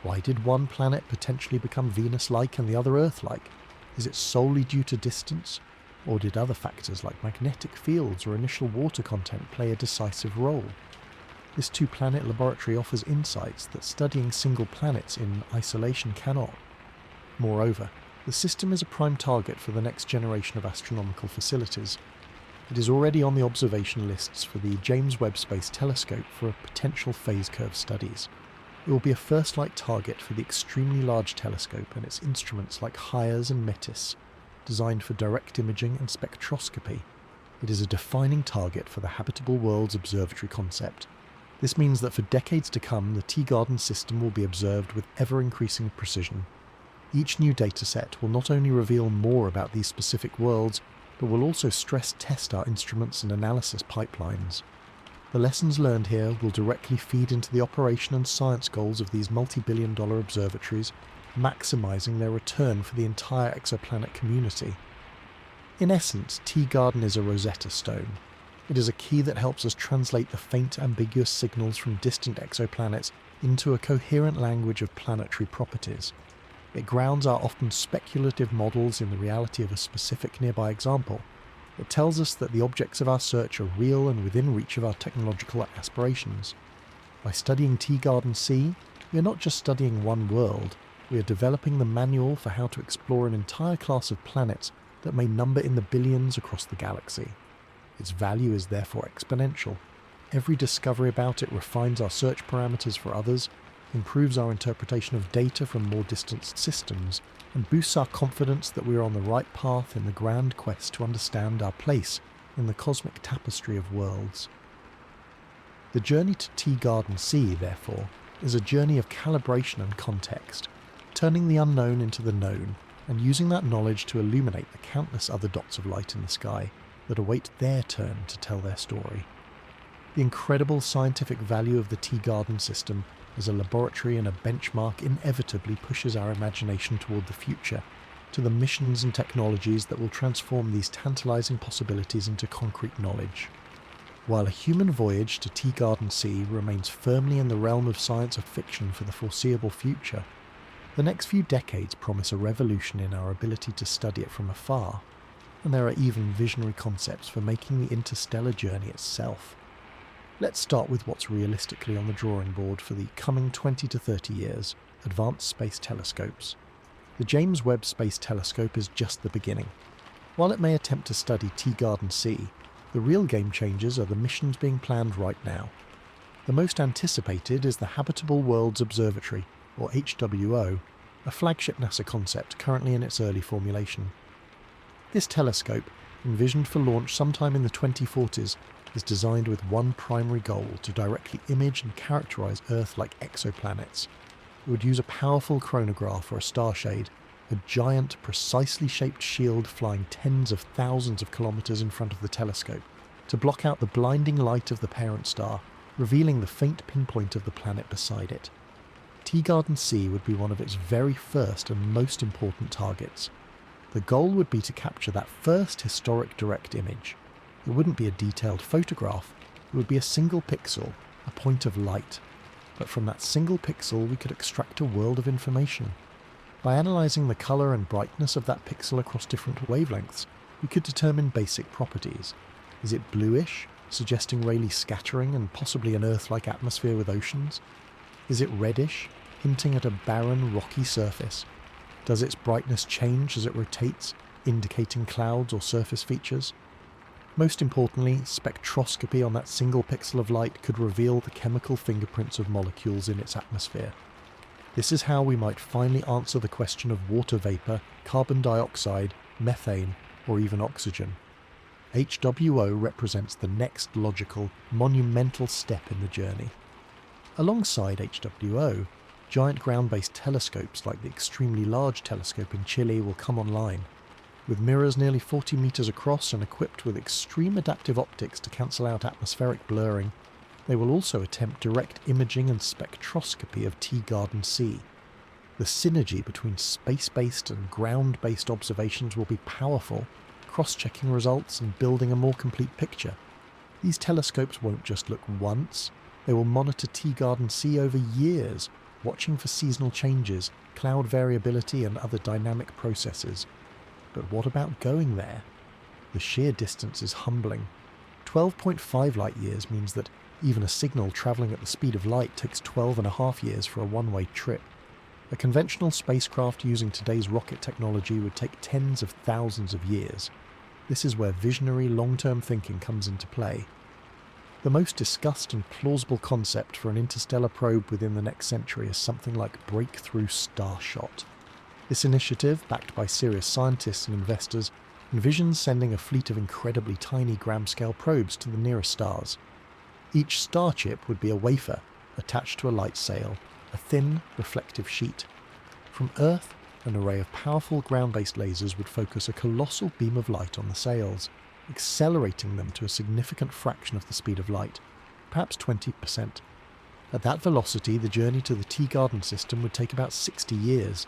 Why did one planet potentially become Venus-like and the other Earth-like? Is it solely due to distance? Or did other factors like magnetic fields or initial water content play a decisive role? This two-planet laboratory offers insights that studying single planets in isolation cannot. Moreover, the system is a prime target for the next generation of astronomical facilities. It is already on the observation lists for the James Webb Space Telescope for potential phase curve studies. It will be a first-light target for the extremely large telescope and its instruments like HIAS and METIS, designed for direct imaging and spectroscopy. It is a defining target for the Habitable Worlds Observatory concept. This means that for decades to come, the Teegarden system will be observed with ever-increasing precision. Each new dataset will not only reveal more about these specific worlds, but will also stress-test our instruments and analysis pipelines. The lessons learned here will directly feed into the operation and science goals of these multi-billion-dollar observatories, maximising their return for the entire exoplanet community. In essence, Teegarden is a Rosetta Stone. It is a key that helps us translate the faint, ambiguous signals from distant exoplanets into a coherent language of planetary properties. It grounds our often speculative models in the reality of a specific nearby example. It tells us that the objects of our search are real and within reach of our technological aspirations. By studying Teegarden C, we are not just studying one world, we are developing the manual for how to explore an entire class of planets that may number in the billions across the galaxy. Its value is therefore exponential. Every discovery about it refines our search parameters for others, improves our interpretation of data from more distant systems, and boosts our confidence that we are on the right path in the grand quest to understand our place in the cosmic tapestry of worlds. The journey to Teegarden C, therefore, is a journey of calibration and context, turning the unknown into the known, and using that knowledge to illuminate the countless other dots of light in the sky that await their turn to tell their story. The incredible scientific value of the Teegarden system as a laboratory and a benchmark inevitably pushes our imagination toward the future, to the missions and technologies that will transform these tantalizing possibilities into concrete knowledge. While a human voyage to Teegarden C remains firmly in the realm of science fiction for the foreseeable future, the next few decades promise a revolution in our ability to study it from afar, and there are even visionary concepts for making the interstellar journey itself. Let's start with what's realistically on the drawing board for the coming 20 to 30 years, advanced space telescopes. The James Webb Space Telescope is just the beginning. While it may attempt to study Teegarden C, the real game changers are the missions being planned right now. The most anticipated is the Habitable Worlds Observatory, or HWO, a flagship NASA concept currently in its early formulation. This telescope, envisioned for launch sometime in the 2040s, is designed with one primary goal: to directly image and characterize Earth-like exoplanets. It would use a powerful chronograph or a starshade, a giant, precisely shaped shield flying tens of thousands of kilometres in front of the telescope to block out the blinding light of the parent star, revealing the faint pinpoint of the planet beside it. Teegarden C would be one of its very first and most important targets. The goal would be to capture that first historic direct image. It wouldn't be a detailed photograph, it would be a single pixel, a point of light. But from that single pixel we could extract a world of information. By analysing the colour and brightness of that pixel across different wavelengths, we could determine basic properties. Is it bluish, suggesting Rayleigh scattering and possibly an Earth-like atmosphere with oceans? Is it reddish, hinting at a barren, rocky surface? Does its brightness change as it rotates, indicating clouds or surface features? Most importantly, spectroscopy on that single pixel of light could reveal the chemical fingerprints of molecules in its atmosphere. This is how we might finally answer the question of water vapour, carbon dioxide, methane, or even oxygen. HWO represents the next logical, monumental step in the journey. Alongside HWO, giant ground-based telescopes like the extremely large telescope in Chile will come online. With mirrors nearly 40 metres across and equipped with extreme adaptive optics to cancel out atmospheric blurring, they will also attempt direct imaging and spectroscopy of Teegarden C. The synergy between space-based and ground-based observations will be powerful, cross-checking results and building a more complete picture. These telescopes won't just look once, they will monitor Teegarden C over years, watching for seasonal changes, cloud variability and other dynamic processes. But what about going there? The sheer distance is humbling. 12.5 light years means that even a signal travelling at the speed of light takes 12.5 years for a one-way trip. A conventional spacecraft using today's rocket technology would take tens of thousands of years. This is where visionary long-term thinking comes into play. The most discussed and plausible concept for an interstellar probe within the next century is something like breakthrough starshot. This initiative, backed by serious scientists and investors, envisions sending a fleet of incredibly tiny gram-scale probes to the nearest stars. Each star chip would be a wafer attached to a light sail, a thin, reflective sheet. From Earth, an array of powerful ground-based lasers would focus a colossal beam of light on the sails, accelerating them to a significant fraction of the speed of light, perhaps 20%. At that velocity, the journey to the Teegarden system would take about 60 years.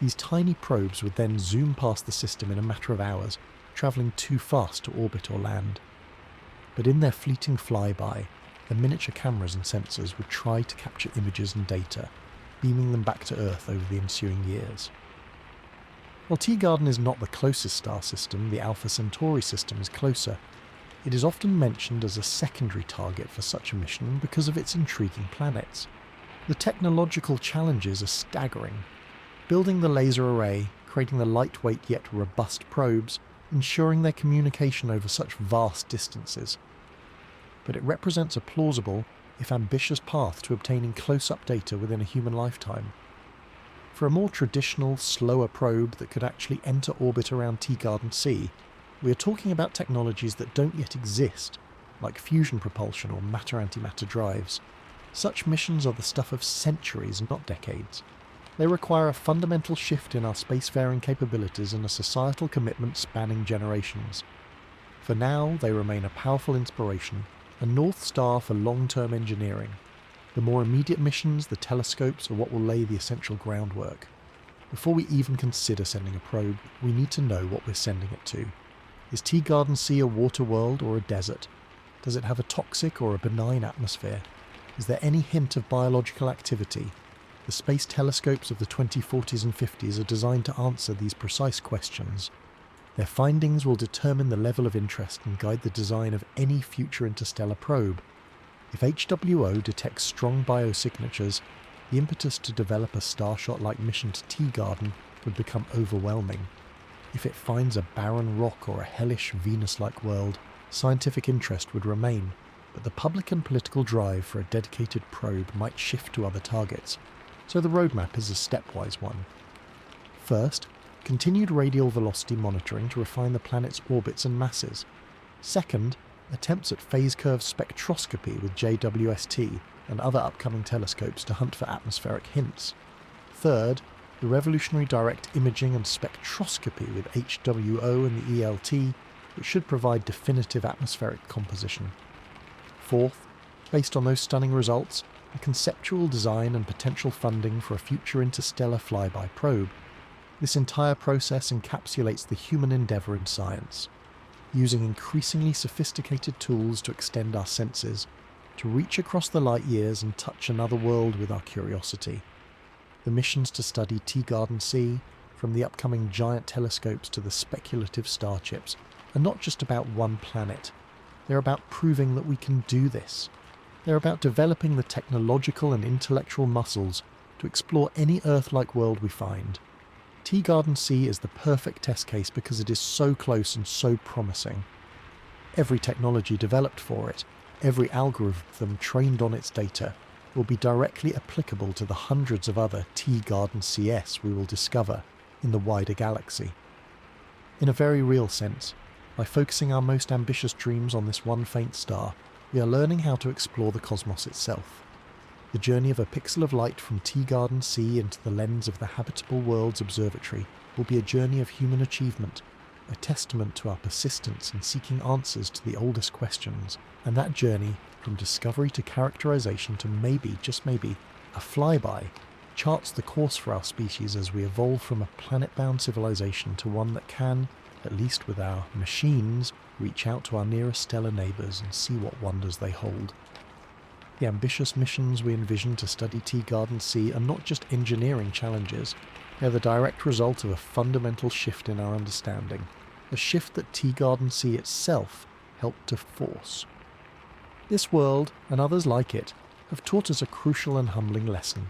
These tiny probes would then zoom past the system in a matter of hours, travelling too fast to orbit or land. But in their fleeting flyby, the miniature cameras and sensors would try to capture images and data, beaming them back to Earth over the ensuing years. While Teegarden is not the closest star system, the Alpha Centauri system is closer. It is often mentioned as a secondary target for such a mission because of its intriguing planets. The technological challenges are staggering. Building the laser array, creating the lightweight yet robust probes, ensuring their communication over such vast distances. But it represents a plausible, if ambitious path to obtaining close-up data within a human lifetime. For a more traditional, slower probe that could actually enter orbit around Teegarden C, we are talking about technologies that don't yet exist, like fusion propulsion or matter-antimatter drives. Such missions are the stuff of centuries, not decades. They require a fundamental shift in our spacefaring capabilities and a societal commitment spanning generations. For now, they remain a powerful inspiration, a North Star for long-term engineering. The more immediate missions, the telescopes, are what will lay the essential groundwork. Before we even consider sending a probe, we need to know what we're sending it to. Is Teegarden C a water world or a desert? Does it have a toxic or a benign atmosphere? Is there any hint of biological activity? The space telescopes of the 2040s and 50s are designed to answer these precise questions. Their findings will determine the level of interest and guide the design of any future interstellar probe. If HWO detects strong biosignatures, the impetus to develop a starshot-like mission to Teegarden would become overwhelming. If it finds a barren rock or a hellish Venus-like world, scientific interest would remain, but the public and political drive for a dedicated probe might shift to other targets, so the roadmap is a stepwise one. First, continued radial velocity monitoring to refine the planet's orbits and masses. Second, attempts at phase curve spectroscopy with JWST and other upcoming telescopes to hunt for atmospheric hints. Third, the revolutionary direct imaging and spectroscopy with HWO and the ELT, which should provide definitive atmospheric composition. Fourth, based on those stunning results, a conceptual design and potential funding for a future interstellar flyby probe. This entire process encapsulates the human endeavour in science, using increasingly sophisticated tools to extend our senses, to reach across the light years and touch another world with our curiosity. The missions to study Teegarden C, from the upcoming giant telescopes to the speculative star chips, are not just about one planet. They're about proving that we can do this. They're about developing the technological and intellectual muscles to explore any Earth-like world we find. Teegarden C is the perfect test case because it is so close and so promising. Every technology developed for it, every algorithm trained on its data, will be directly applicable to the hundreds of other Teegarden CS we will discover in the wider galaxy. In a very real sense, by focusing our most ambitious dreams on this one faint star, we are learning how to explore the cosmos itself. The journey of a pixel of light from Teegarden C into the lens of the Habitable Worlds Observatory will be a journey of human achievement, a testament to our persistence in seeking answers to the oldest questions, and that journey, from discovery to characterization to maybe, just maybe, a flyby, charts the course for our species as we evolve from a planet-bound civilization to one that can, at least with our machines, reach out to our nearest stellar neighbours and see what wonders they hold. The ambitious missions we envision to study Teegarden C are not just engineering challenges, they are the direct result of a fundamental shift in our understanding, a shift that Teegarden C itself helped to force. This world, and others like it, have taught us a crucial and humbling lesson.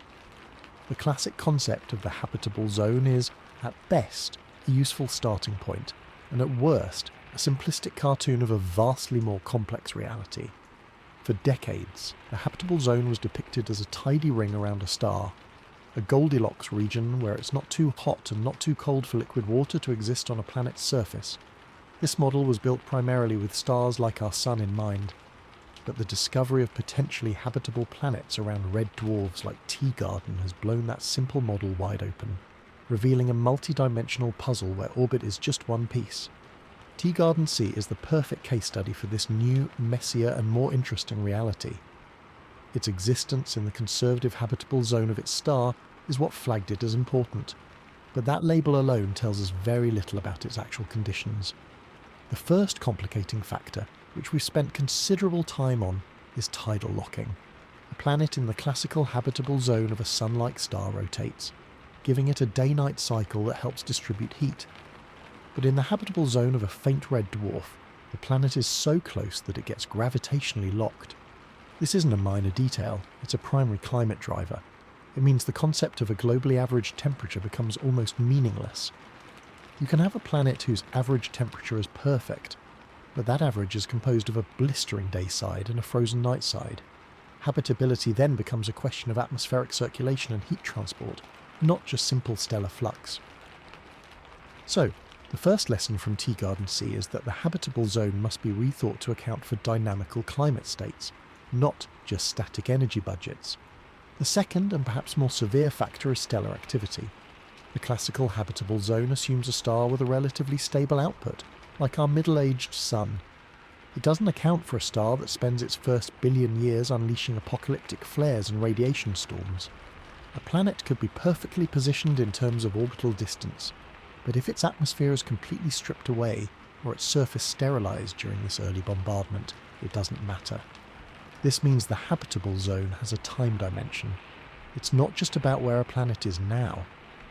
The classic concept of the habitable zone is, at best, a useful starting point, and at worst, a simplistic cartoon of a vastly more complex reality. For decades, the habitable zone was depicted as a tidy ring around a star, a Goldilocks region where it's not too hot and not too cold for liquid water to exist on a planet's surface. This model was built primarily with stars like our Sun in mind, but the discovery of potentially habitable planets around red dwarfs like Teegarden has blown that simple model wide open, revealing a multi-dimensional puzzle where orbit is just one piece. Teegarden C is the perfect case study for this new, messier and more interesting reality. Its existence in the conservative habitable zone of its star is what flagged it as important, but that label alone tells us very little about its actual conditions. The first complicating factor, which we've spent considerable time on, is tidal locking. A planet in the classical habitable zone of a sun-like star rotates, giving it a day-night cycle that helps distribute heat. But in the habitable zone of a faint red dwarf, the planet is so close that it gets gravitationally locked. This isn't a minor detail, it's a primary climate driver. It means the concept of a globally average temperature becomes almost meaningless. You can have a planet whose average temperature is perfect, but that average is composed of a blistering day side and a frozen night side. Habitability then becomes a question of atmospheric circulation and heat transport, not just simple stellar flux. So, the first lesson from Teegarden C is that the habitable zone must be rethought to account for dynamical climate states, not just static energy budgets. The second, and perhaps more severe factor, is stellar activity. The classical habitable zone assumes a star with a relatively stable output, like our middle-aged Sun. It doesn't account for a star that spends its first billion years unleashing apocalyptic flares and radiation storms. A planet could be perfectly positioned in terms of orbital distance, but if its atmosphere is completely stripped away, or its surface sterilised during this early bombardment, it doesn't matter. This means the habitable zone has a time dimension. It's not just about where a planet is now,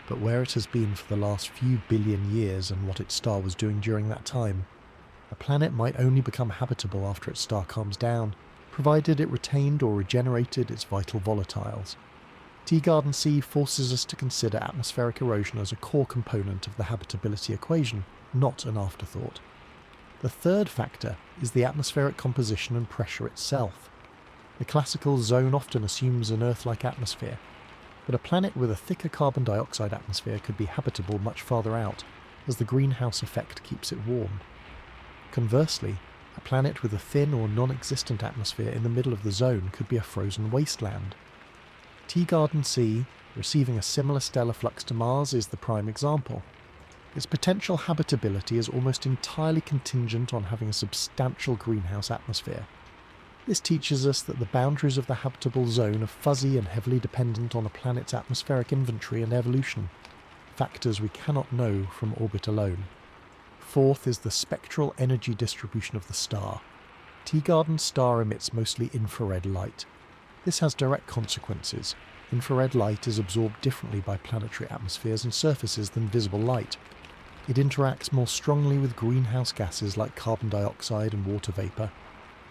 but where it has been for the last few billion years and what its star was doing during that time. A planet might only become habitable after its star calms down, provided it retained or regenerated its vital volatiles. Teegarden C forces us to consider atmospheric erosion as a core component of the habitability equation, not an afterthought. The third factor is the atmospheric composition and pressure itself. The classical zone often assumes an Earth-like atmosphere, but a planet with a thicker carbon dioxide atmosphere could be habitable much farther out, as the greenhouse effect keeps it warm. Conversely, a planet with a thin or non-existent atmosphere in the middle of the zone could be a frozen wasteland. Teegarden C, receiving a similar stellar flux to Mars, is the prime example. Its potential habitability is almost entirely contingent on having a substantial greenhouse atmosphere. This teaches us that the boundaries of the habitable zone are fuzzy and heavily dependent on a planet's atmospheric inventory and evolution, factors we cannot know from orbit alone. Fourth is the spectral energy distribution of the star. Teegarden's star emits mostly infrared light. This has direct consequences. Infrared light is absorbed differently by planetary atmospheres and surfaces than visible light. It interacts more strongly with greenhouse gases like carbon dioxide and water vapour.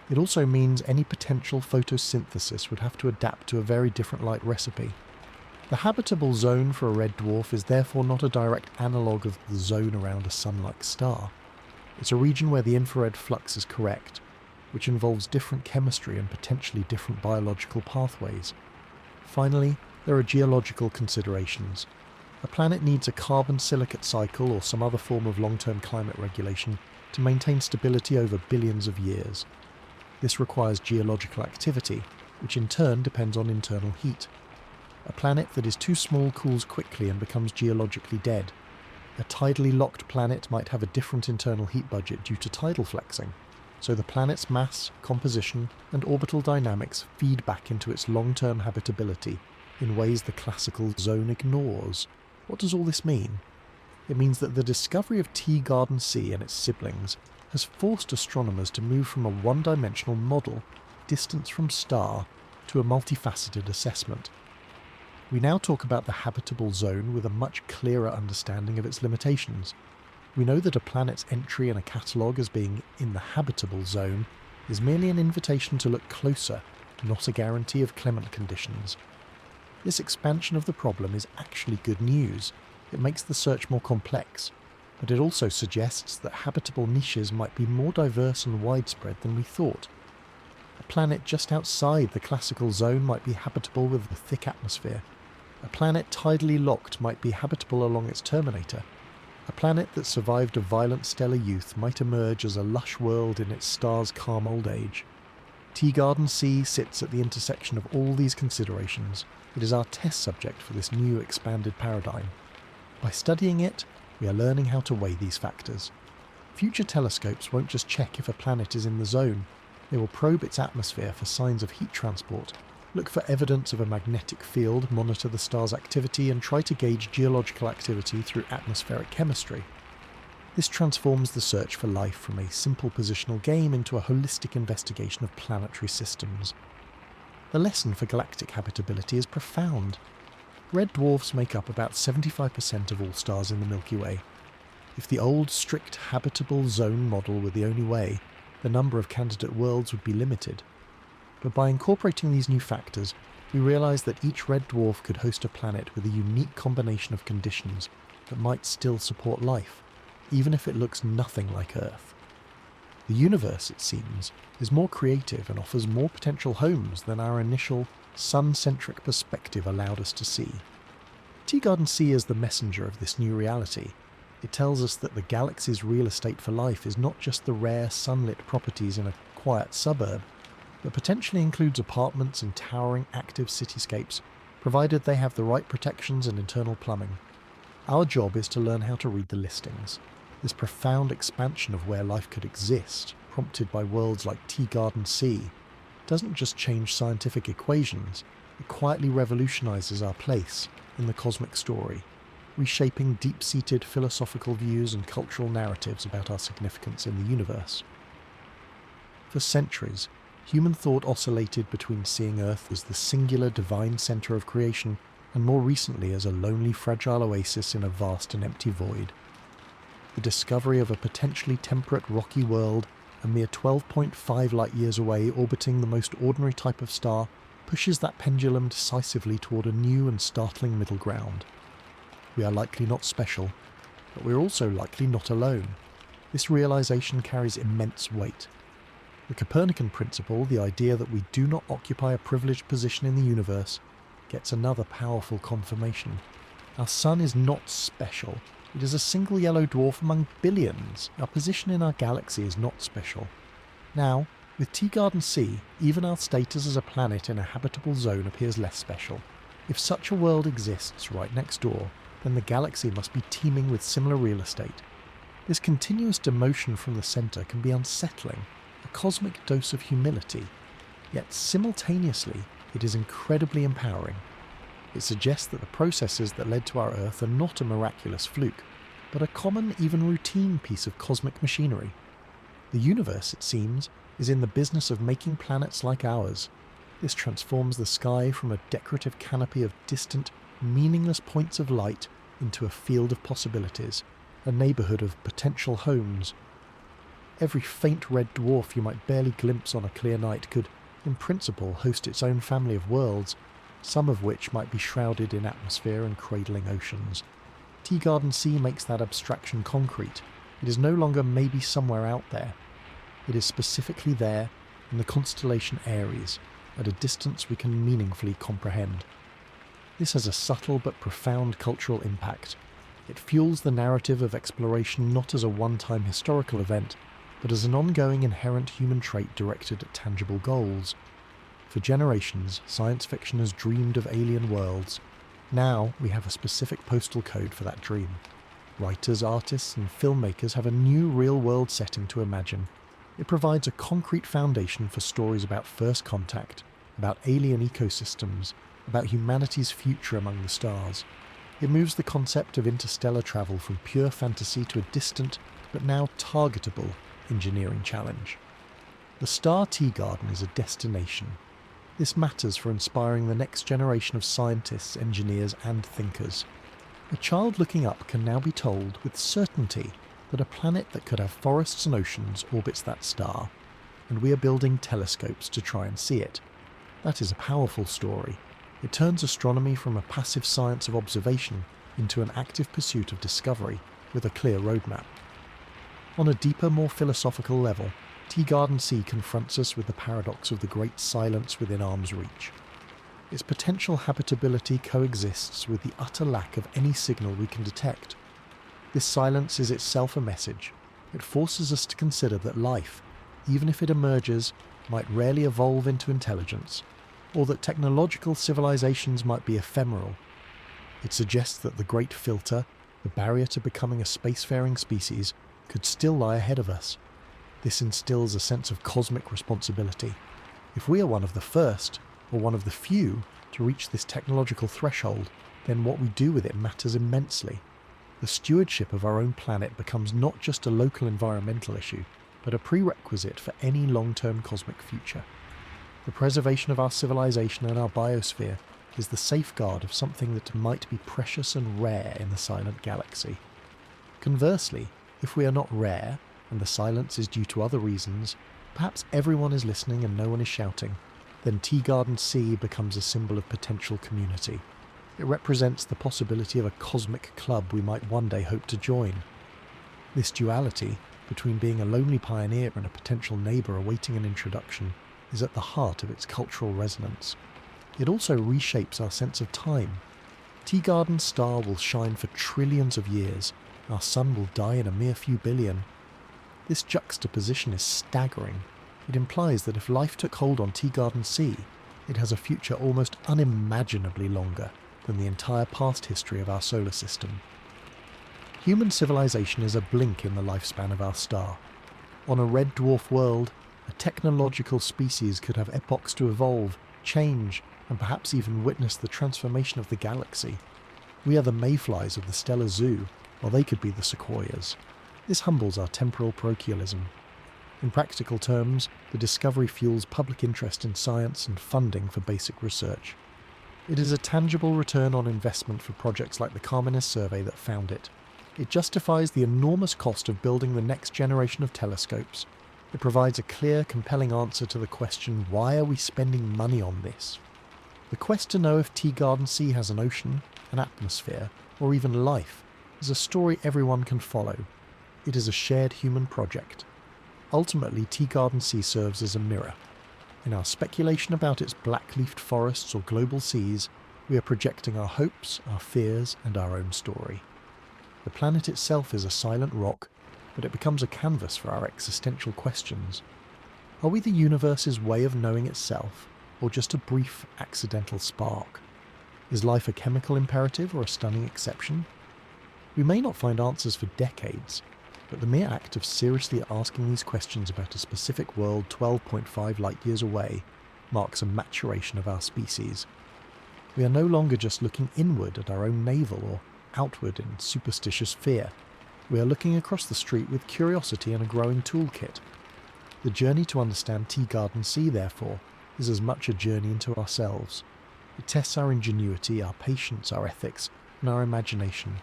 It also means any potential photosynthesis would have to adapt to a very different light recipe. The habitable zone for a red dwarf is therefore not a direct analogue of the zone around a sun-like star. It's a region where the infrared flux is correct, which involves different chemistry and potentially different biological pathways. Finally, there are geological considerations. A planet needs a carbon silicate cycle or some other form of long-term climate regulation to maintain stability over billions of years. This requires geological activity, which in turn depends on internal heat. A planet that is too small cools quickly and becomes geologically dead. A tidally locked planet might have a different internal heat budget due to tidal flexing, so the planet's mass, composition, and orbital dynamics feed back into its long-term habitability in ways the classical zone ignores. What does all this mean? It means that the discovery of Teegarden C and its siblings has forced astronomers to move from a one-dimensional model, distance from star, to a multifaceted assessment. We now talk about the habitable zone with a much clearer understanding of its limitations. We know that a planet's entry in a catalogue as being in the habitable zone is merely an invitation to look closer, not a guarantee of clement conditions. This expansion of the problem is actually good news. It makes the search more complex, but it also suggests that habitable niches might be more diverse and widespread than we thought. A planet just outside the classical zone might be habitable with a thick atmosphere. A planet tidally locked might be habitable along its terminator. A planet that survived a violent stellar youth might emerge as a lush world in its star's calm old age. Teegarden C sits at the intersection of all these considerations. It is our test subject for this new expanded paradigm. By studying it, we are learning how to weigh these factors. Future telescopes won't just check if a planet is in the zone. They will probe its atmosphere for signs of heat transport, look for evidence of a magnetic field, monitor the star's activity, and try to gauge geological activity through atmospheric chemistry. This transforms the search for life from a simple positional game into a holistic investigation of planetary systems. The lesson for galactic habitability is profound. Red dwarfs make up about 75% of all stars in the Milky Way. If the old, strict habitable zone model were the only way, the number of candidate worlds would be limited. But by incorporating these new factors, we realise that each red dwarf could host a planet with a unique combination of conditions that might still support life, even if it looks nothing like Earth. The universe, it seems, is more creative and offers more potential homes than our initial sun-centric perspective allowed us to see. Teegarden C is the messenger of this new reality. It tells us that the galaxy's real estate for life is not just the rare sunlit properties in a quiet suburb, but potentially includes apartments and towering active cityscapes, provided they have the right protections and internal plumbing. Our job is to learn how to read the listings. This profound expansion of where life could exist, prompted by worlds like Teegarden C, doesn't just change scientific equations, it quietly revolutionises our place in the cosmic story, reshaping deep-seated philosophical views and cultural narratives about our significance in the universe. For centuries, human thought oscillated between seeing Earth as the singular divine centre of creation and more recently as a lonely, fragile oasis in a vast and empty void. The discovery of a potentially temperate rocky world, a mere 12.5 light-years away orbiting the most ordinary type of star, pushes that pendulum decisively toward a new and startling middle ground. We are likely not special, but we're also likely not alone. This realization carries immense weight. The Copernican principle, the idea that we do not occupy a privileged position in the universe, gets another powerful confirmation. Our sun is not special. It is a single yellow dwarf among billions. Our position in our galaxy is not special. Now, with Teegarden C, even our status as a planet in a habitable zone appears less special. If such a world exists right next door, then the galaxy must be teeming with similar real estate. This continuous demotion from the centre can be unsettling, a cosmic dose of humility, yet simultaneously it is incredibly empowering. It suggests that the processes that led to our Earth are not a miraculous fluke, but a common, even routine piece of cosmic machinery. The universe, it seems, is in the business of making planets like ours. This transforms the sky from a decorative canopy of distant, meaningless points of light into a field of possibilities, a neighbourhood of potential homes. Every faint red dwarf you might barely glimpse on a clear night could, in principle, host its own family of worlds, some of which might be shrouded in atmosphere and cradling oceans. Teegarden C makes that abstraction concrete. It is no longer maybe somewhere out there. It is specifically there, in the constellation Aries, at a distance we can meaningfully comprehend. This has a subtle but profound cultural impact. It fuels the narrative of exploration not as a one-time historical event, but as an ongoing inherent human trait directed at tangible goals. For generations, science fiction has dreamed of alien worlds. Now we have a specific postal code for that dream. Writers, artists, and filmmakers have a new real-world setting to imagine. It provides a concrete foundation for stories about first contact, about alien ecosystems, about humanity's future among the stars. It moves the concept of interstellar travel from pure fantasy to a distant, but now targetable, engineering challenge. The star Teegarden is a destination. This matters for inspiring the next generation of scientists, engineers, and thinkers. A child looking up can now be told with certainty that a planet that could have forests and oceans orbits that star, and we are building telescopes to try and see it. That is a powerful story. It turns astronomy from a passive science of observation into an active pursuit of discovery with a clear roadmap. On a deeper, more philosophical level, Teegarden C confronts us with the paradox of the great silence within arm's reach. Its potential habitability coexists with the utter lack of any signal we can detect. This silence is itself a message. It forces us to consider that life, even if it emerges, might rarely evolve into intelligence, or that technological civilizations might be ephemeral. It suggests that the great filter, the barrier to becoming a spacefaring species, could still lie ahead of us. This instills a sense of cosmic responsibility. If we are one of the first, or one of the few, to reach this technological threshold, then what we do with it matters immensely. The stewardship of our own planet becomes not just a local environmental issue, but a prerequisite for any long-term cosmic future. The preservation of our civilization and our biosphere is the safeguard of something that might be precious and rare in the silent galaxy. Conversely, if we are not rare, and the silence is due to other reasons, perhaps everyone is listening and no one is shouting, then Teegarden C becomes a symbol of potential community. It represents the possibility of a cosmic club we might one day hope to join. This duality, between being a lonely pioneer and a potential neighbour awaiting an introduction, is at the heart of its cultural resonance. It also reshapes our sense of time. Teegarden's star will shine for trillions of years. Our sun will die in a mere few billion. This juxtaposition is staggering. It implies that if life took hold on Teegarden C, it has a future almost unimaginably longer than the entire past history of our solar system. Human civilization is a blink in the lifespan of our star. On a red dwarf world, a technological species could have epochs to evolve, change, and perhaps even witness the transformation of the galaxy. We are the mayflies of the stellar zoo, while they could be the sequoias. This humbles our temporal parochialism. In practical terms, the discovery fuels public interest in science and funding for basic research. It is a tangible return on investment for projects like the Carmenes survey that found it. It justifies the enormous cost of building the next generation of telescopes. It provides a clear, compelling answer to the question, why are we spending money on this? The quest to know if Teegarden C has an ocean, an atmosphere, or even life is a story everyone can follow. It is a shared human project. Ultimately, Teegarden C serves as a mirror. In our speculation about its black-leafed forests or global seas, we are projecting our hopes, our fears, and our own story. The planet itself is a silent rock, but it becomes a canvas for our existential questions. Are we the universe's way of knowing itself, or just a brief, accidental spark? Is life a chemical imperative or a stunning exception? We may not find answers for decades, but the mere act of seriously asking these questions about a specific world 12.5 light-years away marks a maturation of our species. We are no longer just looking inward at our own navel or outward in superstitious fear. We are looking across the street with curiosity and a growing toolkit. The journey to understand Teegarden Sea, therefore, is as much a journey into ourselves. It tests our ingenuity, our patience, our ethics, and our imagination.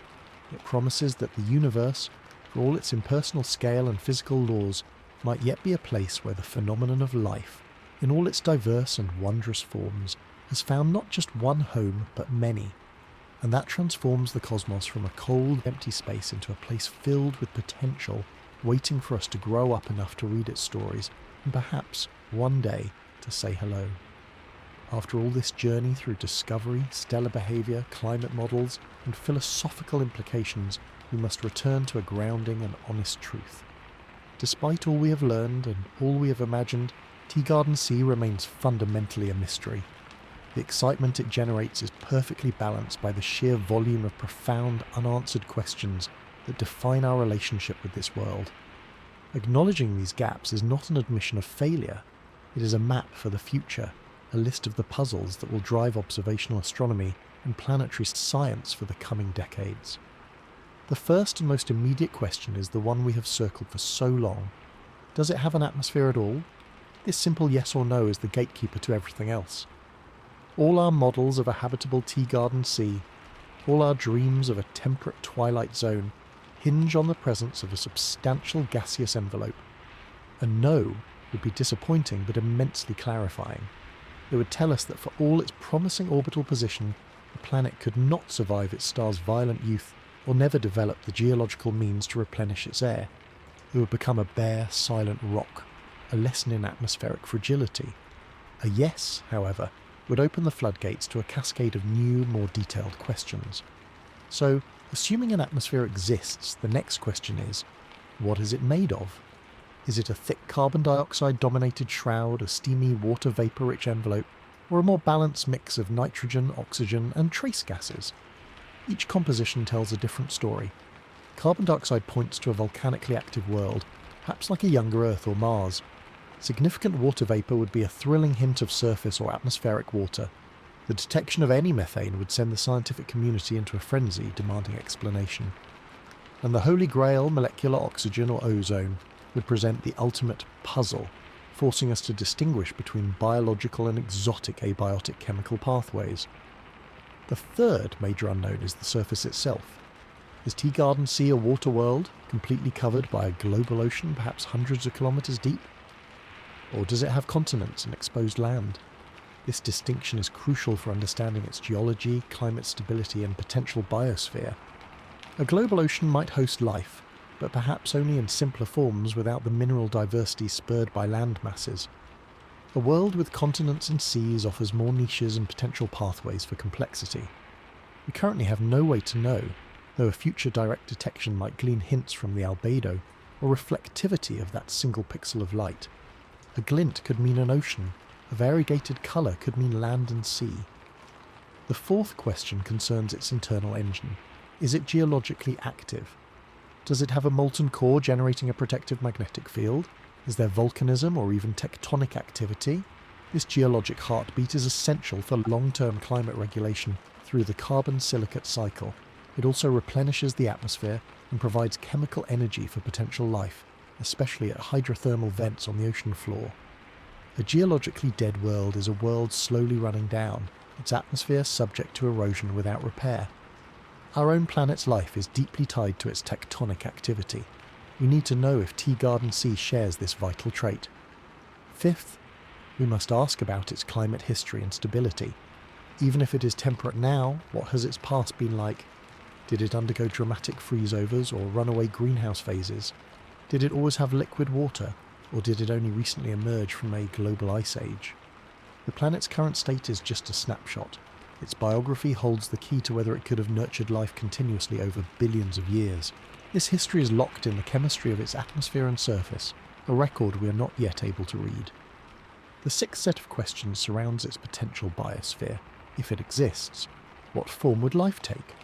It promises that the universe, for all its impersonal scale and physical laws, might yet be a place where the phenomenon of life, in all its diverse and wondrous forms, has found not just one home but many, and that transforms the cosmos from a cold, empty space into a place filled with potential, waiting for us to grow up enough to read its stories, and perhaps, one day, to say hello. After all this journey through discovery, stellar behaviour, climate models, and philosophical implications, we must return to a grounding and honest truth. Despite all we have learned and all we have imagined, Teegarden Sea remains fundamentally a mystery. The excitement it generates is perfectly balanced by the sheer volume of profound, unanswered questions that define our relationship with this world. Acknowledging these gaps is not an admission of failure. It is a map for the future, a list of the puzzles that will drive observational astronomy and planetary science for the coming decades. The first and most immediate question is the one we have circled for so long. Does it have an atmosphere at all? This simple yes or no is the gatekeeper to everything else. All our models of a habitable Teegarden Sea, all our dreams of a temperate twilight zone, hinge on the presence of a substantial gaseous envelope. A no would be disappointing but immensely clarifying. It would tell us that for all its promising orbital position, the planet could not survive its star's violent youth or never develop the geological means to replenish its air. It would become a bare, silent rock, a lesson in atmospheric fragility. A yes, however, would open the floodgates to a cascade of new, more detailed questions. So, assuming an atmosphere exists, the next question is, what is it made of? Is it a thick carbon dioxide-dominated shroud, a steamy water vapour-rich envelope, or a more balanced mix of nitrogen, oxygen, and trace gases? Each composition tells a different story. Carbon dioxide points to a volcanically active world, perhaps like a younger Earth or Mars. Significant water vapour would be a thrilling hint of surface or atmospheric water. The detection of any methane would send the scientific community into a frenzy demanding explanation. And the holy grail, molecular oxygen or ozone, would present the ultimate puzzle, forcing us to distinguish between biological and exotic abiotic chemical pathways. The third major unknown is the surface itself. Is Teegarden Sea a water world, completely covered by a global ocean, perhaps hundreds of kilometres deep? Or does it have continents and exposed land? This distinction is crucial for understanding its geology, climate stability, and potential biosphere. A global ocean might host life, but perhaps only in simpler forms without the mineral diversity spurred by land masses. A world with continents and seas offers more niches and potential pathways for complexity. We currently have no way to know, though a future direct detection might glean hints from the albedo or reflectivity of that single pixel of light. A glint could mean an ocean, a variegated colour could mean land and sea. The fourth question concerns its internal engine. Is it geologically active? Does it have a molten core generating a protective magnetic field? Is there volcanism or even tectonic activity? This geologic heartbeat is essential for long-term climate regulation through the carbon silicate cycle. It also replenishes the atmosphere and provides chemical energy for potential life, especially at hydrothermal vents on the ocean floor. A geologically dead world is a world slowly running down, its atmosphere subject to erosion without repair. Our own planet's life is deeply tied to its tectonic activity. We need to know if Teegarden Sea shares this vital trait. Fifth, we must ask about its climate history and stability. Even if it is temperate now, what has its past been like? Did it undergo dramatic freeze-overs or runaway greenhouse phases? Did it always have liquid water, or did it only recently emerge from a global ice age? The planet's current state is just a snapshot. Its biography holds the key to whether it could have nurtured life continuously over billions of years. This history is locked in the chemistry of its atmosphere and surface, a record we are not yet able to read. The sixth set of questions surrounds its potential biosphere, if it exists. What form would life take?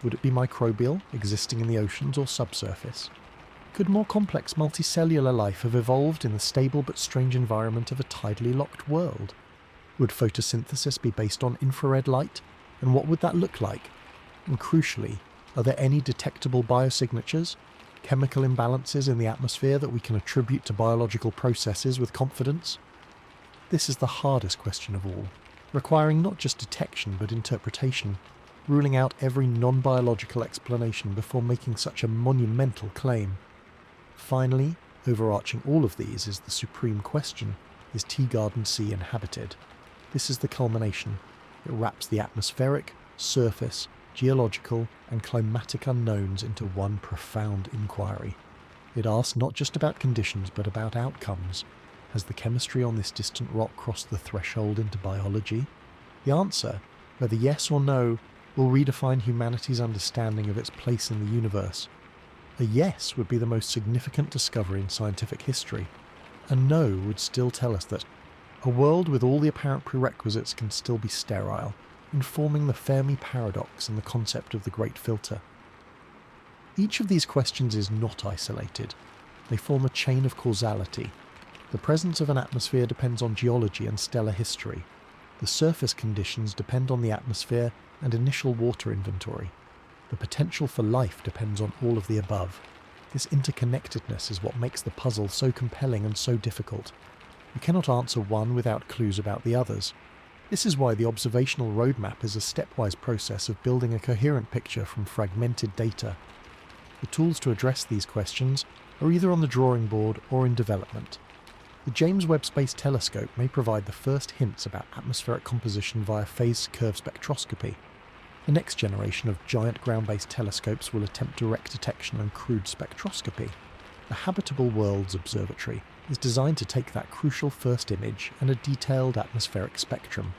Would it be microbial, existing in the oceans or subsurface? Could more complex multicellular life have evolved in the stable but strange environment of a tidally locked world? Would photosynthesis be based on infrared light? And what would that look like? And crucially, are there any detectable biosignatures, chemical imbalances in the atmosphere that we can attribute to biological processes with confidence? This is the hardest question of all, requiring not just detection but interpretation, ruling out every non-biological explanation before making such a monumental claim. Finally, overarching all of these is the supreme question: is Teegarden Sea inhabited? This is the culmination. It wraps the atmospheric, surface, geological and climatic unknowns into one profound inquiry. It asks not just about conditions but about outcomes. Has the chemistry on this distant rock crossed the threshold into biology? The answer, whether yes or no, will redefine humanity's understanding of its place in the universe. A yes would be the most significant discovery in scientific history. A no would still tell us that a world with all the apparent prerequisites can still be sterile, informing the Fermi paradox and the concept of the Great Filter. Each of these questions is not isolated. They form a chain of causality. The presence of an atmosphere depends on geology and stellar history. The surface conditions depend on the atmosphere and initial water inventory. The potential for life depends on all of the above. This interconnectedness is what makes the puzzle so compelling and so difficult. You cannot answer one without clues about the others. This is why the observational roadmap is a stepwise process of building a coherent picture from fragmented data. The tools to address these questions are either on the drawing board or in development. The James Webb Space Telescope may provide the first hints about atmospheric composition via phase curve spectroscopy. The next generation of giant ground-based telescopes will attempt direct detection and crude spectroscopy. The Habitable Worlds Observatory is designed to take that crucial first image and a detailed atmospheric spectrum.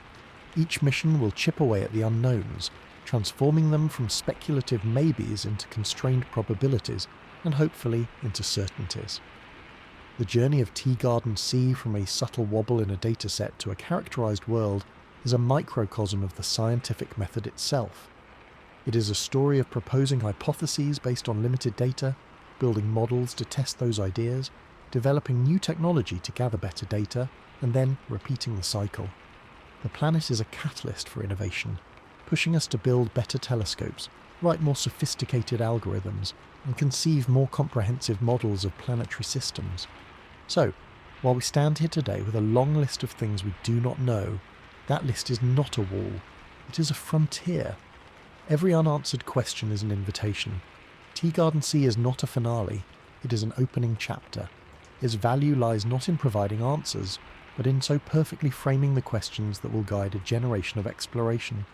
Each mission will chip away at the unknowns, transforming them from speculative maybes into constrained probabilities, and hopefully into certainties. The journey of Teegarden Sea from a subtle wobble in a dataset to a characterized world is a microcosm of the scientific method itself. It is a story of proposing hypotheses based on limited data, building models to test those ideas, developing new technology to gather better data, and then repeating the cycle. The planet is a catalyst for innovation, pushing us to build better telescopes, write more sophisticated algorithms, and conceive more comprehensive models of planetary systems. So, while we stand here today with a long list of things we do not know, that list is not a wall, it is a frontier. Every unanswered question is an invitation. Teegarden Sea is not a finale, it is an opening chapter. Its value lies not in providing answers, but in so perfectly framing the questions that will guide a generation of exploration.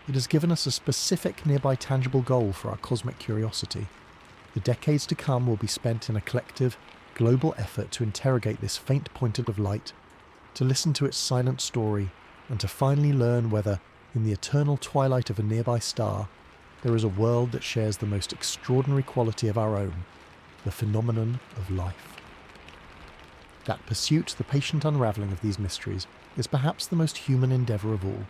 It has given us a specific, nearby tangible goal for our cosmic curiosity. The decades to come will be spent in a collective, global effort to interrogate this faint point of light, to listen to its silent story, and to finally learn whether, in the eternal twilight of a nearby star, there is a world that shares the most extraordinary quality of our own, the phenomenon of life. That pursuit, the patient unravelling of these mysteries, is perhaps the most human endeavour of all.